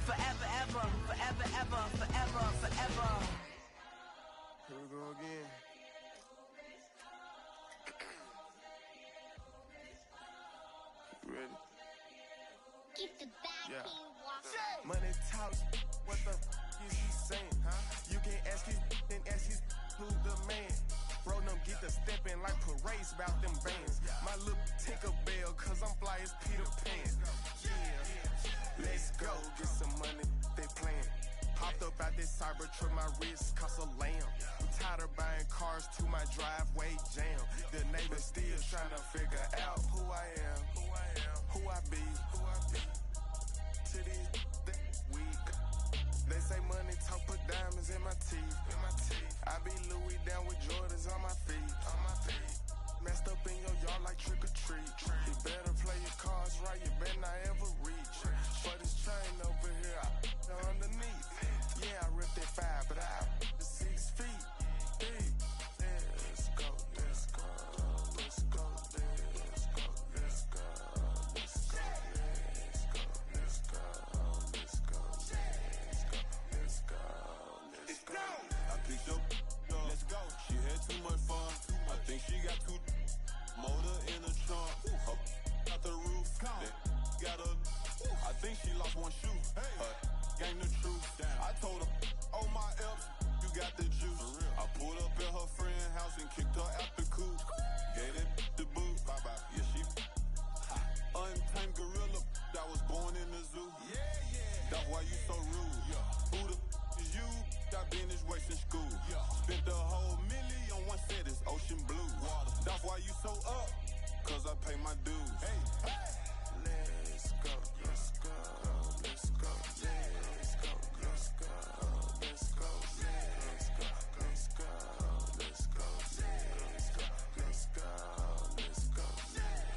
Forever, ever, forever, ever, forever, forever. Here we go again. Ready? Keep the back Yeah. walking. Money talks, what the is he saying? Huh? You can ask his and ask his who the man. Bro, them get the steppin' like parades about them bands. My little Tinkerbell, cause I'm fly as Peter Pan. Yeah, let's go, get some money, they playin'. Hopped up out this Cybertruck, my wrist cost a lamb. I'm tired of buying cars to my driveway jam. The neighbors still trying to figure out who I am, who I be. To these weak. They say money talk, put diamonds in my teeth. I be Louis down with Jordans on my feet. Messed up in your yard like trick or treat. You better play your cards right, you better not ever reach. For this chain over here, I underneath. Yeah, I ripped that 5, but I 6 feet deep. Let's go, let's go, let's go, let's go, let's go, let's go, let's go, let's go, let's go, let's go. I picked up, let's go. She had too much fun. I think she got too motor in the trunk. Up out the roof. Got a. I think she lost one shoe. Gang the truth. I told her, oh my F's, you got the juice. I pulled up at her friend's house and kicked her out the coop. Gave that the boot. Bye bye. Yeah, she. Untamed gorilla that was born in the zoo. That's why you so rude. Who the is you? Got business wasting school. Spent the whole million on one set, it's ocean blue. That's why you so up, cause I pay my dues. Let's go, let's go, let's go, let's go, let's go, let's go, let's go, let's go, let's go, let's go, let's go, let's go,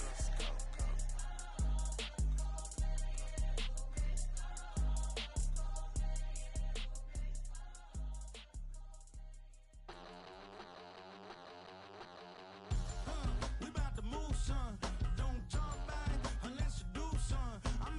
let's go, We about to move, son. Don't talk back unless you do, son. I'm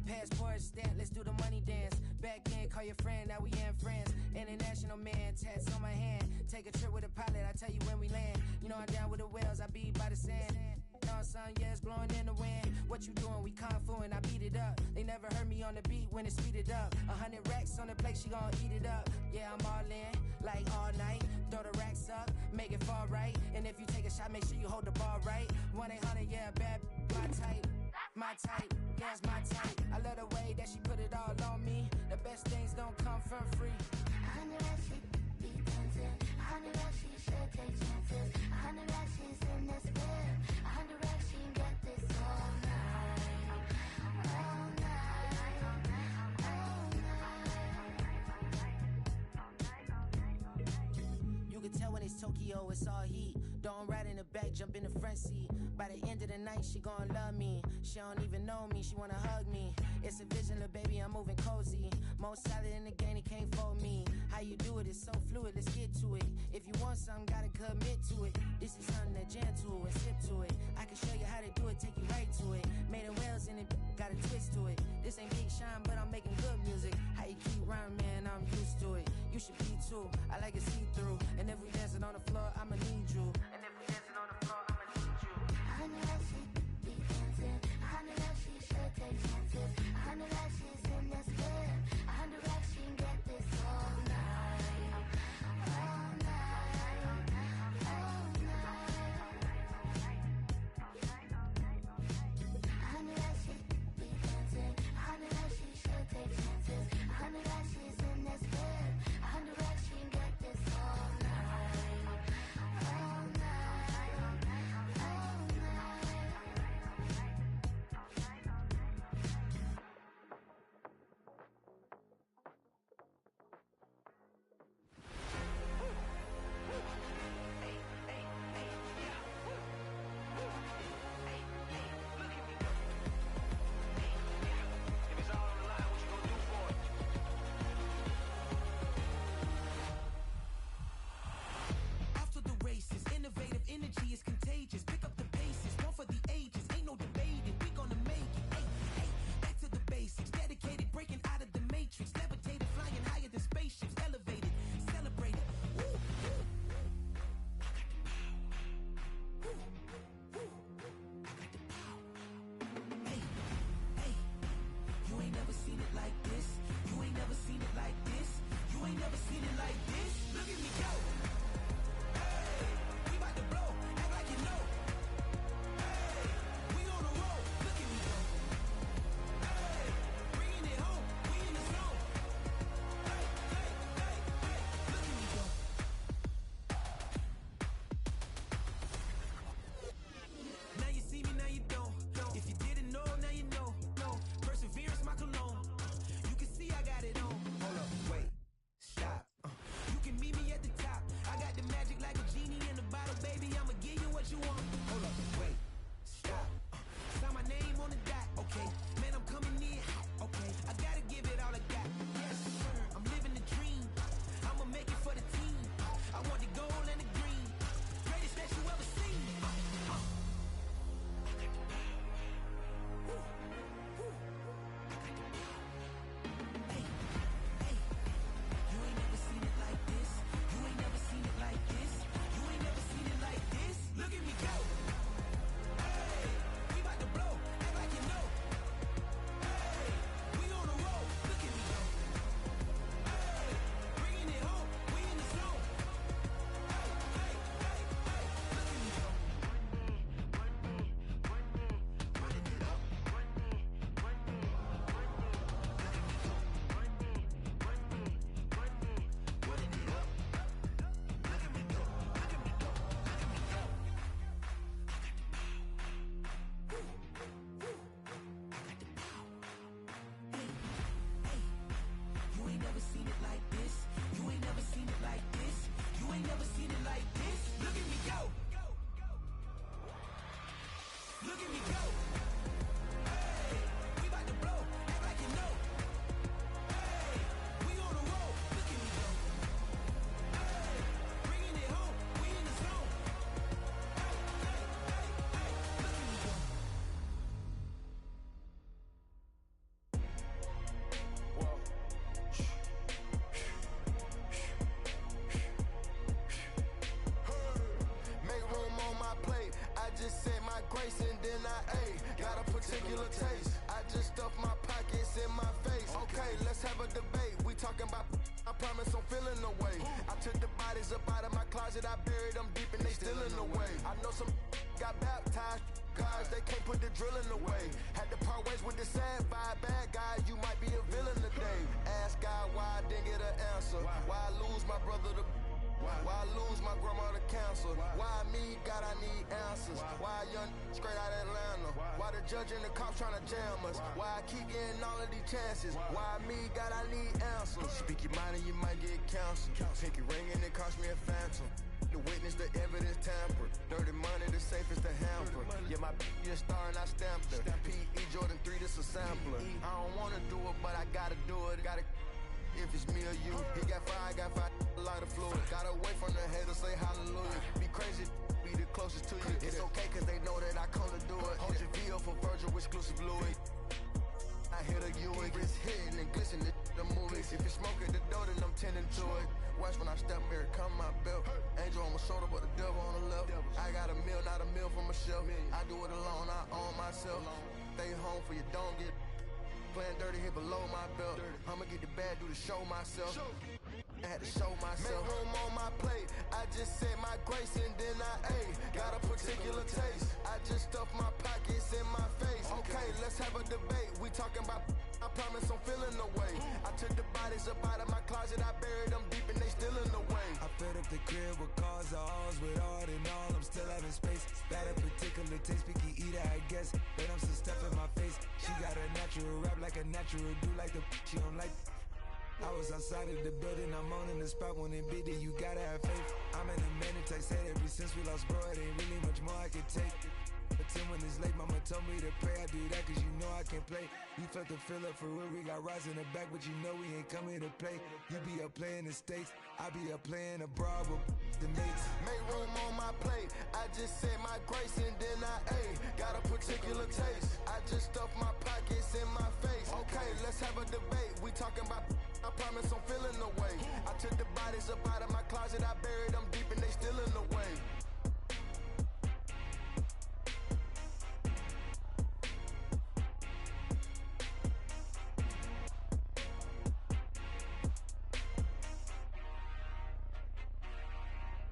Passport stamp, let's do the money dance. Back in, call your friend, now we in friends. International man, tats on my hand. Take a trip with a pilot, I tell you when we land. You know I'm down with the whales, I be by the sand. On sun, yeah, it's blowing in the wind. What you doing? We kung fu and I beat it up. They never heard me on the beat when it's speeded up. 100 racks on the plate, she gon' eat it up. Yeah, I'm all in, like all night. Throw the racks up, make it fall right. And if you take a shot, make sure you hold the ball right. 1-800, yeah, bad, my type. My type, yeah, it's my type. I love the way that she put it all on me. The best things don't come for free. 100 racks, she be dancing. 100 racks, she should take chances. 100 racks, she's in this bed. 100 racks, she can get this all night. All night. All night. You can tell when it's Tokyo, it's all heat. Don't ride in the back, jump in the front seat. By the end of the night, she gon' love me. She don't even know me, she wanna hug me. It's a vision, little baby, I'm moving cozy. Most solid in the game, he can't fold me. How you do it, it's so fluid, let's get to it. If you want something, gotta commit to it. This is something that jam to and sip to it. I can show you how to do it, take you right to it. Made of whales in it, got a twist to it. This ain't Big Sean, but I'm making good music. How you keep rhyming, man, I'm used to it. You should be too, I like it see-through. And if we dancing on the floor, I'ma need you. And if we dancing on the floor, I'ma need you. 100 racks, she be dancing. 100 racks, she should take chances. 100 racks, she's in this bed. 100 racks, she can get this all night. All night. All night. 100 racks, she be dancing. 100 racks, she should take chances. 100 racks, she's in this bed. 100 racks, she can get this all night. All night. All After the races, innovative energy is contagious. Pick up the paces, one for the ages. Ain't no debating, we gonna make it. Hey, hey, back to the basics. Dedicated, breaking out of the matrix. Levitated, flying higher than spaceships. Elevated, celebrated. Woo, woo. I got the power. Woo, woo. I got the power. Hey, hey, you ain't never seen it like this. You ain't never seen it like this. You ain't never seen it like this. Look at me go. We bout to blow, act like you know. Hey, we on a roll, look at me go. Hey, bringing it home, we in the zone. Hey, hey, hey, hey, look at me go. Now you see me, now you don't. If you didn't know, now you know. No, perseverance, my cologne. You can see I got it on. Hold up, wait, stop. You can meet me at the top. I got the magic like a genie in a bottle, baby. I'ma give you what you want. Hold up, wait, stop. Sign my name on the dot, okay. Man, I'm coming in hot, okay. I gotta give it all I got. Yes, sir. I'm living the dream. I'ma make it for the team. I want the gold and the green. Greatest that you ever seen. I got the power. Woo, woo. I got the power. Hey, hey. You ain't never seen it like this. You ain't never seen it like this. You ain't never seen it like this. Look at me go. Hey, we bout to blow, act like you know. Hey, we on a roll. Look at me go. Hey, bringing it home, we in the zone. Hey, hey, hey, hey, look at me go. Running it up. Running it up. Look at me go. Look at me go. Look at me go. I got the power. Woo, woo. I got the power. Hey, hey. You ain't never seen it like this. You ain't never seen it like this. You ain't never seen it like this. Look at me go. Look at me go. Hey, we bout to blow, act like you know. Hey, we on a roll. Look at me go. Hey, bringing it home, we in the zone. Hey, hey, hey, hey, look at me go. grace and then got a particular taste. I just stuff my pockets in my face. Okay, let's have a debate. We talking about, I promise I'm feeling the way. I took the bodies up out of my closet, I buried them deep and they still in the way. I know some got baptized, guys, they can't put the drilling away. Had to part ways with the sad vibe, bad guy, you might be a villain today. Ask God why I didn't get an answer. Why I lose my brother to why I lose my grandma to cancer? Why me? God, I need answers. Why a young straight out of Atlanta? Why the judge and the cops trying to jam us? Why I keep getting all of these chances? Why me? God, I need answers. Speak your mind and you might get counseled. Pinky ring and it cost me a phantom. The witness, the evidence tampered. Dirty money, the safest to hamper. Yeah, my a star and I stamped her. P.E. Jordan 3, this a sampler. I don't wanna do it, but I gotta do it. Gotta. If it's me or you, he got fire, I got fire, a lot of fluid. Gotta wait from the haters, say hallelujah. Be crazy, be the closest to you. It's okay, cause they know that I come to do it. Hold your VO for Virgil, exclusive Louis. I hit a U, it gets hitting and glistening the movies. If you smoke at the door, then I'm tending to it. Watch when I step here, come my belt. Angel on my shoulder, but the devil on the left. I got a meal, not a meal for myself. I do it alone, I own myself. Stay home for you, don't get playing dirty here below my belt. I'ma get the bad, do the show myself. I had to show myself. Make room on my plate. I just said my grace and then I got a particular taste. I just stuffed my pockets in my face. Okay, let's have a debate. We talking about, I promise I'm feeling the way. I took the bodies up out of my closet, I buried them deep and they still in the way. I fed up the crib with cars, the halls with all in all. I'm still having space. Got a particular taste, picky eater, I guess. But I'm still stuff in my face. She got a natural rap like a natural do like the she don't like. I was outside of the building, I'm on in the spot when it bid it, you gotta have faith. I'm in a minute, I said ever since we lost bro, it ain't really much more I can take. But 10 when it's late, mama told me to pray. I do that cause you know I can play. You felt the fill up for real, we got rise in the back, but you know we ain't coming to play. You be up playing the States, I be up playing abroad with the mates. Make room on my plate, I just said my grace and then I got a particular taste. I just stuffed my pockets in my face. Okay, let's have a debate. We talking about, I promise I'm feeling the way. I took the bodies up out of my closet, I buried them deep and they still in the way.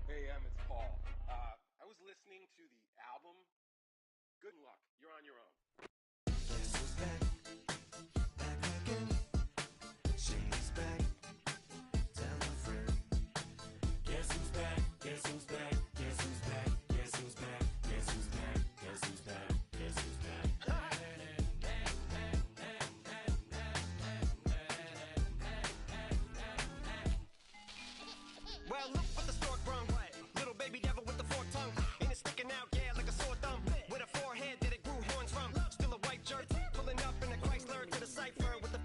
Hey, it's Paul. I was listening to the album. Good luck. You're on your own. Guess who's back? Back again. She's back. Tell a friend. Guess who's back? Guess who's back? Guess who's back? Guess who's back? Guess who's back? Guess who's back? Guess who's back? Well, look what the stork brung. Little baby devil with the forked tongue. And it's sticking out, yeah, like a sore thumb. With a forehead that it grew horns from. Still a white shirt, pulling up in a Chrysler to the cipher with the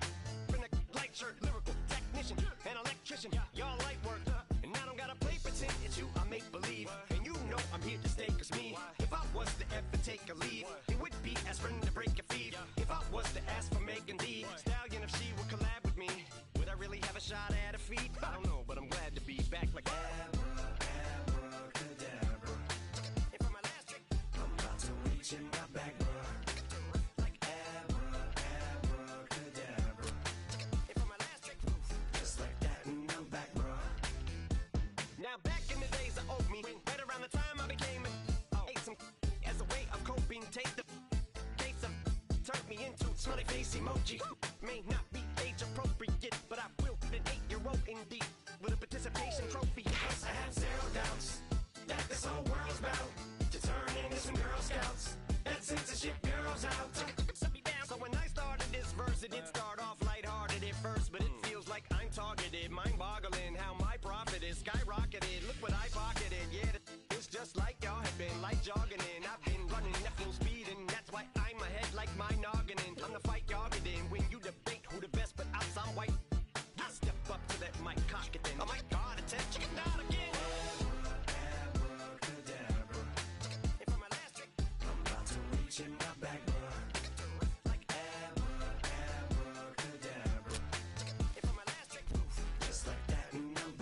in a light shirt. Lyrical technician, an electrician, y'all light work. And I don't gotta play pretend, it's you I make believe. And you know I'm here to stay, cause me, if I was to ever take a lead, it would be as friend to break your feet. If I was to ask for Megan D Stallion, if she would collab with me, would I really have a shot at her feet? I don't know, but I'm glad to be back like in my back, bruh. Like abracadabra. And for my last trick, just like that, and I'm back, bruh. Now back in the days of oat me, right around the time I became ate some as a way of coping. Take the case of turned me into smiley face emoji. May not be age appropriate, but I will put an 8-year-old indeed with a participation trophy. Because I have zero doubts that this whole world's about to turn into some Girl Scouts. That censorship bureau's out. So when I started this verse, it did start off lighthearted at first, but it feels like I'm targeted. Mind-boggling how my profit is skyrocketed. Look what I pocketed. Yeah, it's just like y'all have been light jogging in. I've been running at full speed, and that's why I'm ahead like my noggin. I'm the fight y'all get in when you debate who the best, but I'm some white. I step up to that mic, cock it then. Oh my God, it's a chicken out again. In my back, bruh. Like abracadabra. And for my last trick, just like that, and I'm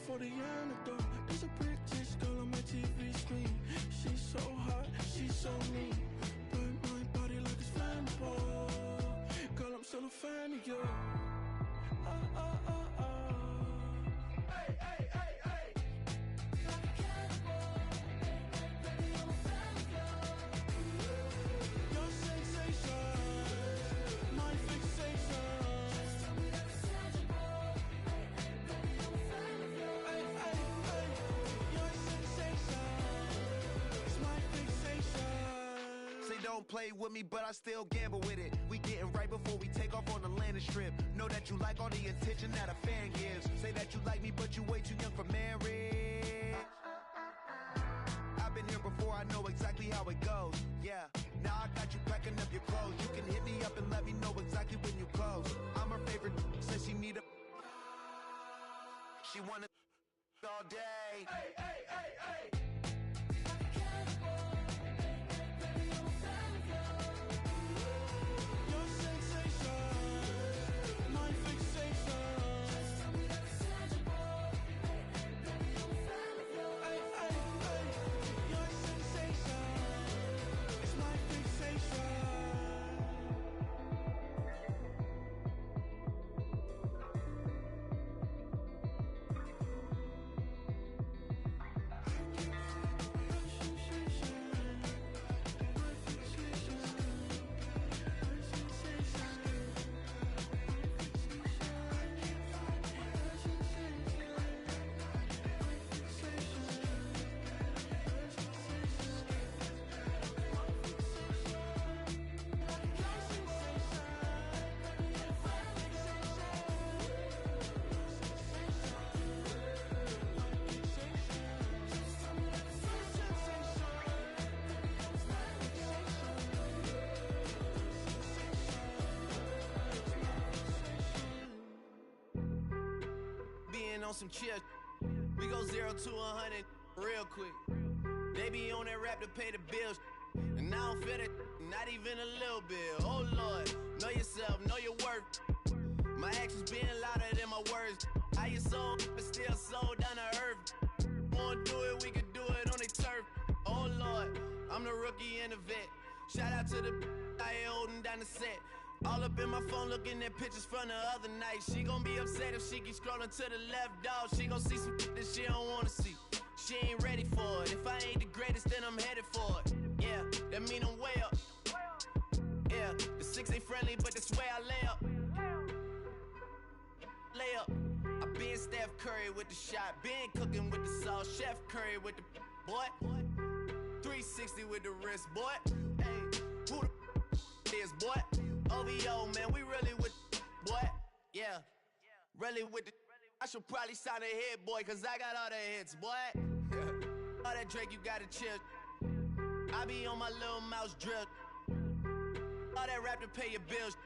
for the antidote. There's a British girl on my TV screen. She's so hot, she's so mean. Burn my body like it's flammable. Girl, I'm still a fan of you. Hey, hey, hey, hey. Like a cannibal. Baby, I'm a fan of you. Your sensation, my fixation. Just tell me that it's tangible. Hey, hey, baby, I'm a fan of you. Hey, hey, hey. Your sensation is my fixation. Say don't play with me, but I still gamble with it. We getting right before we take off on the landing strip. Know that you like all the attention that a fan gives. Say that you like me, but you way too young for marriage. I've been here before, I know exactly how it goes. Yeah, now I got you packing up your clothes. You can hit me up and let me know exactly when you close. I'm her favorite, says she need a... She wanna all day. Hey, hey, hey, hey. Like a cannibal. Baby, I'm a fan of you. Your sensation, my fixation. Just tell me that it's tangible. Hey, hey, baby, I'm a fan of you. Hey, hey, hey. Your sensation is my fixation. Being on some chill, we go 0 to 100 real quick. They be on that rap to pay the bills, and I don't feel it, not even a little bit. Oh Lord, know yourself, know your worth. My actions being louder than my words. How you soul, but still soul down to earth. Wanna do it, we could do it on their turf. Oh Lord, I'm the rookie and the vet. Shout out to the I ain't holding down the set. All up in my phone looking at pictures from the other night. She gon' be upset if she keeps scrolling to the left, dog. She gon' see some that she don't wanna see. She ain't ready for it. If I ain't the greatest, then I'm headed for it. Yeah, that mean I'm way up. Yeah, the 6 ain't friendly, but that's where I lay up. Lay up. I been Steph Curry with the shot. Been cooking with the sauce. Chef Curry with the boy. 360 with the wrist, boy. Hey, who the is, boy? OVO, man, we really with boy. Yeah, really with the. I should probably sign a hit, boy, cause I got all the hits, boy. All that Drake, you gotta chill. I be on my little mouse drill. All that rap to pay your bills.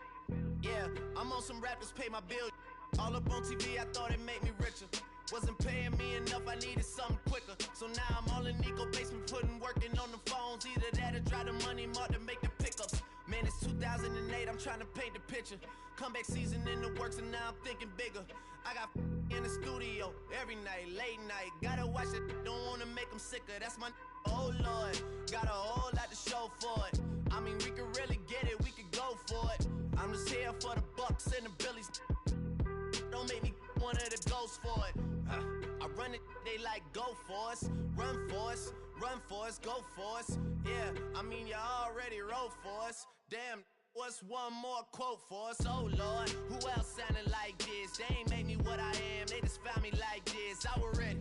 Yeah, I'm on some rappers pay my bills. All up on TV, I thought it made me richer. Wasn't paying me enough, I needed something quicker. So now I'm all in Nico basement, working on the phones. Either that or drive the money mark to make the pickups. Man, it's 2008, I'm trying to paint the picture. Comeback season in the works and now I'm thinking bigger. I got in the studio every night, late night. Gotta watch it, don't wanna make them sicker. That's my oh Lord, got a whole lot to show for it. I mean, we could really get it, we could go for it. I'm just here for the Bucks and the Billies. Don't make me one of the ghosts for it. I run it, they like go for us, run for us, run for us, go for us. Yeah, I mean you already wrote for us. Damn, what's one more quote for us? Oh Lord, who else sounded like this? They ain't made me what I am, they just found me like this. I was ready,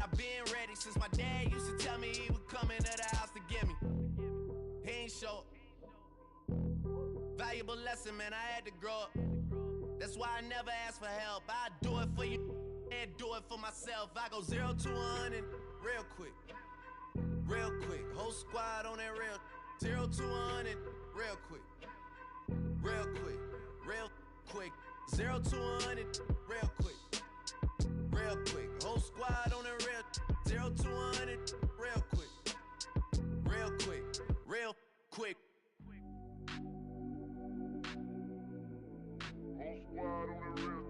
I've been ready since my dad used to tell me he would come into the house to get me. He ain't show up. Valuable lesson, man, I had to grow up. That's why I never ask for help. I do it for you and do it for myself. I go 0 to 100 real quick. Real quick. Whole squad on that real. 0 to 100 real quick. Real quick. Real quick. 0 to 100 real quick. Real quick. Whole squad on that real. 0 to 100 real quick. Real quick. Real quick. Whole squad on the real.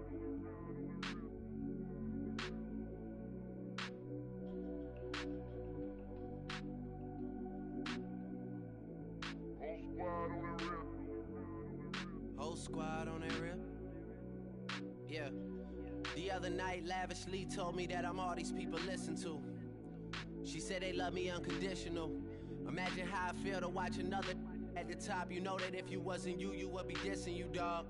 God on that real? Yeah. The other night, lavishly told me that I'm all these people listen to. She said they love me unconditional. Imagine how I feel to watch another at the top. You know that if you wasn't you, you would be dissing you, dog.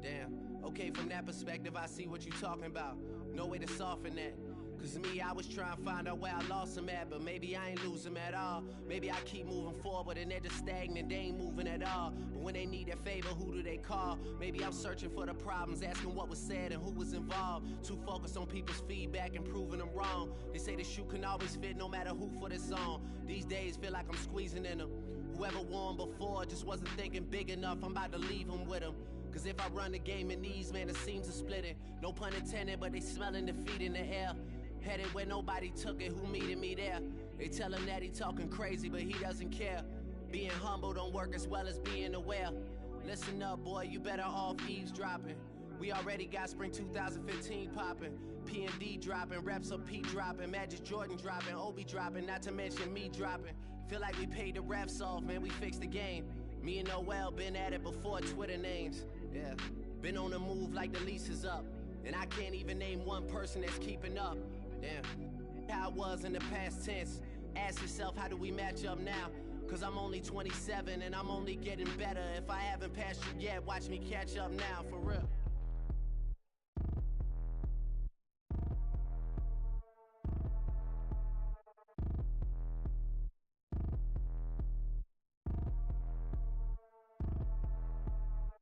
Damn. Okay, from that perspective, I see what you talking about. No way to soften that. Cause me, I was trying to find out where I lost them at, but maybe I ain't lose them at all. Maybe I keep moving forward and they're just stagnant, they ain't moving at all. But when they need their favor, who do they call? Maybe I'm searching for the problems, asking what was said and who was involved. Too focused on people's feedback and proving them wrong. They say the shoe can always fit no matter who for this song. These days feel like I'm squeezing in them. Whoever won before just wasn't thinking big enough, I'm about to leave them with them. Cause if I run the game in these, man, the seams are splitting. No pun intended, but they smelling defeat in the air. Headed where nobody took it, who meeted me there? They tell him that he talking crazy, but he doesn't care. Being humble don't work as well as being aware. Listen up, boy, you better off eavesdropping. We already got spring 2015 popping. P&D dropping, reps up P dropping, Magic Jordan dropping, Obi dropping, not to mention me dropping. Feel like we paid the refs off, man, we fixed the game. Me and Noel been at it before Twitter names. Yeah, been on the move like the lease is up. And I can't even name one person that's keeping up. Damn, how it was in the past tense. Ask yourself, how do we match up now? Cause I'm only 27 and I'm only getting better. If I haven't passed you yet, watch me catch up now, for real.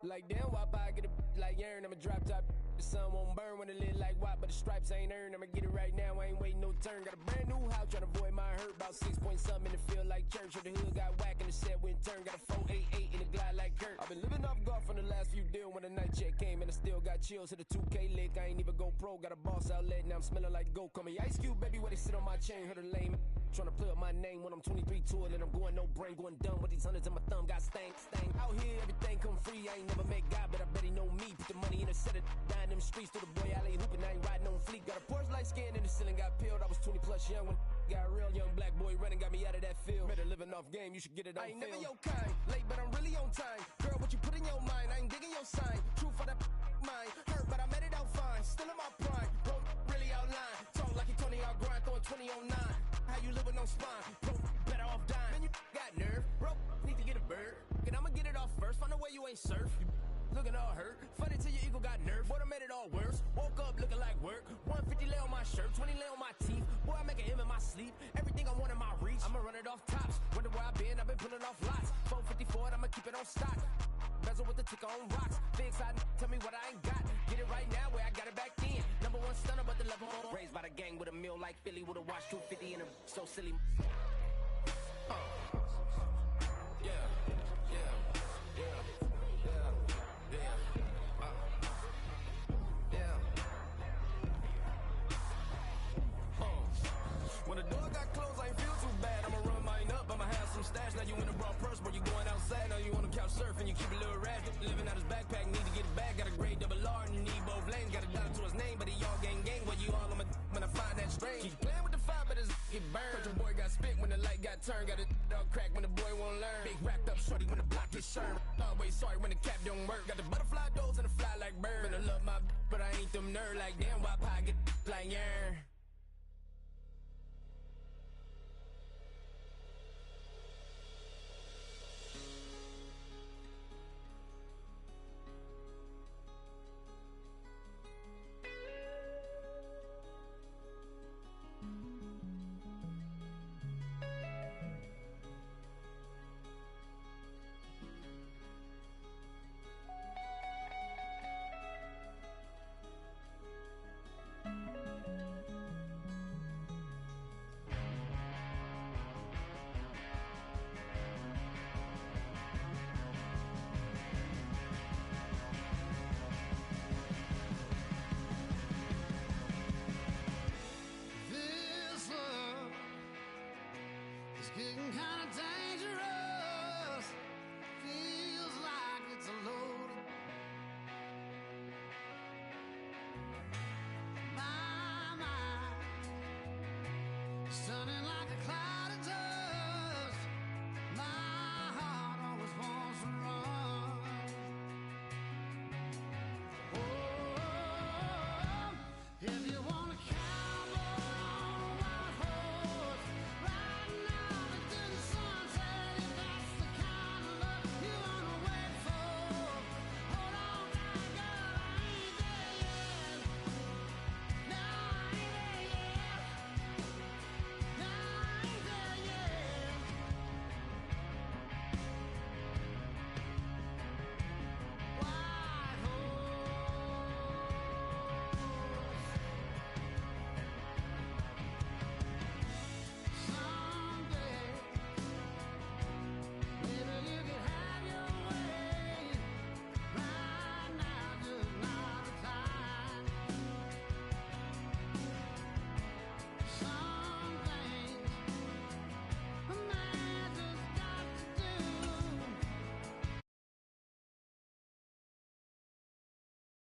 Like damn, why I get a like urn, I'ma drop top. The sun won't burn when it lit like what, but the stripes ain't earned. I'ma get it right now, I ain't waiting no turn. Got a brand new house, tryna avoid my hurt. About 6 point something in the field like church. Or the hood got whack and the set went turn. Got a 488 in the glide like Kurt. I've been living off golf from the last few deals. When the night check came and I still got chills. Hit a 2K lick, I ain't even go pro. Got a boss outlet, now I'm smelling like gold. Call me Ice Cube, baby, where they sit on my chain. Heard a lame tryna play up my name when I'm 23 to it. And I'm going no brain, going dumb with these hundreds in my thumb. Got stank. Out here, everything come free. I ain't never met God, but I bet he know me. Put the money in a set of down them streets to the boy alley hooping. I ain't riding on fleek. Got a Porsche light skin in the ceiling, got peeled. I was 20 plus young when got real. Young black boy running, got me out of that field. Better living off game, you should get it on film. I ain't never your kind, late but I'm really on time. Girl, what you put in your mind, I ain't digging your sign. True for that mind, hurt but I made it out fine. Still in my prime, bro, really outline. Talk like you Tony out grind, throwing 20 on 9. How you living on spine, bro, better off dying. Man, you got nerve, bro, need to get a bird. And I'ma get it off first, find a way you ain't surf. You looking all hurt, funny till your ego got nerve. Boy, I made it all worse, woke up looking like work. 150 lay on my shirt, 20 lay on my teeth. Boy, I make an M in my sleep, everything I want in my reach. I'ma run it off tops, wonder where I've been pulling off lots. 454, I'ma keep it on stock. Bezel with the ticker on rocks. Big side, tell me what I ain't got. Get it right now where I got it back then. Number one stunner, but the level on. Raised by the gang with a meal like Philly with a watch 250 and a so silly. When the door got closed, I ain't feel too bad. I'ma run mine up, I'ma have some stash. Now you in a broad purse, but you going outside. Now you on the couch surfing, you keep a little rash. Living out his backpack, need to get it back. Got a grade double R and you need both lanes. Got a dollar to his name, but he all gang. But you all on my when I find that strange. Keep playing with the fire, but his get burned. But your boy got spit when the light got turned. Got it all crack when the boy won't learn. Big racked up shorty when the block gets shurned. Always sorry when the cap don't work. Got the butterfly doors and the fly like bird. And I love my but I ain't them nerd like damn.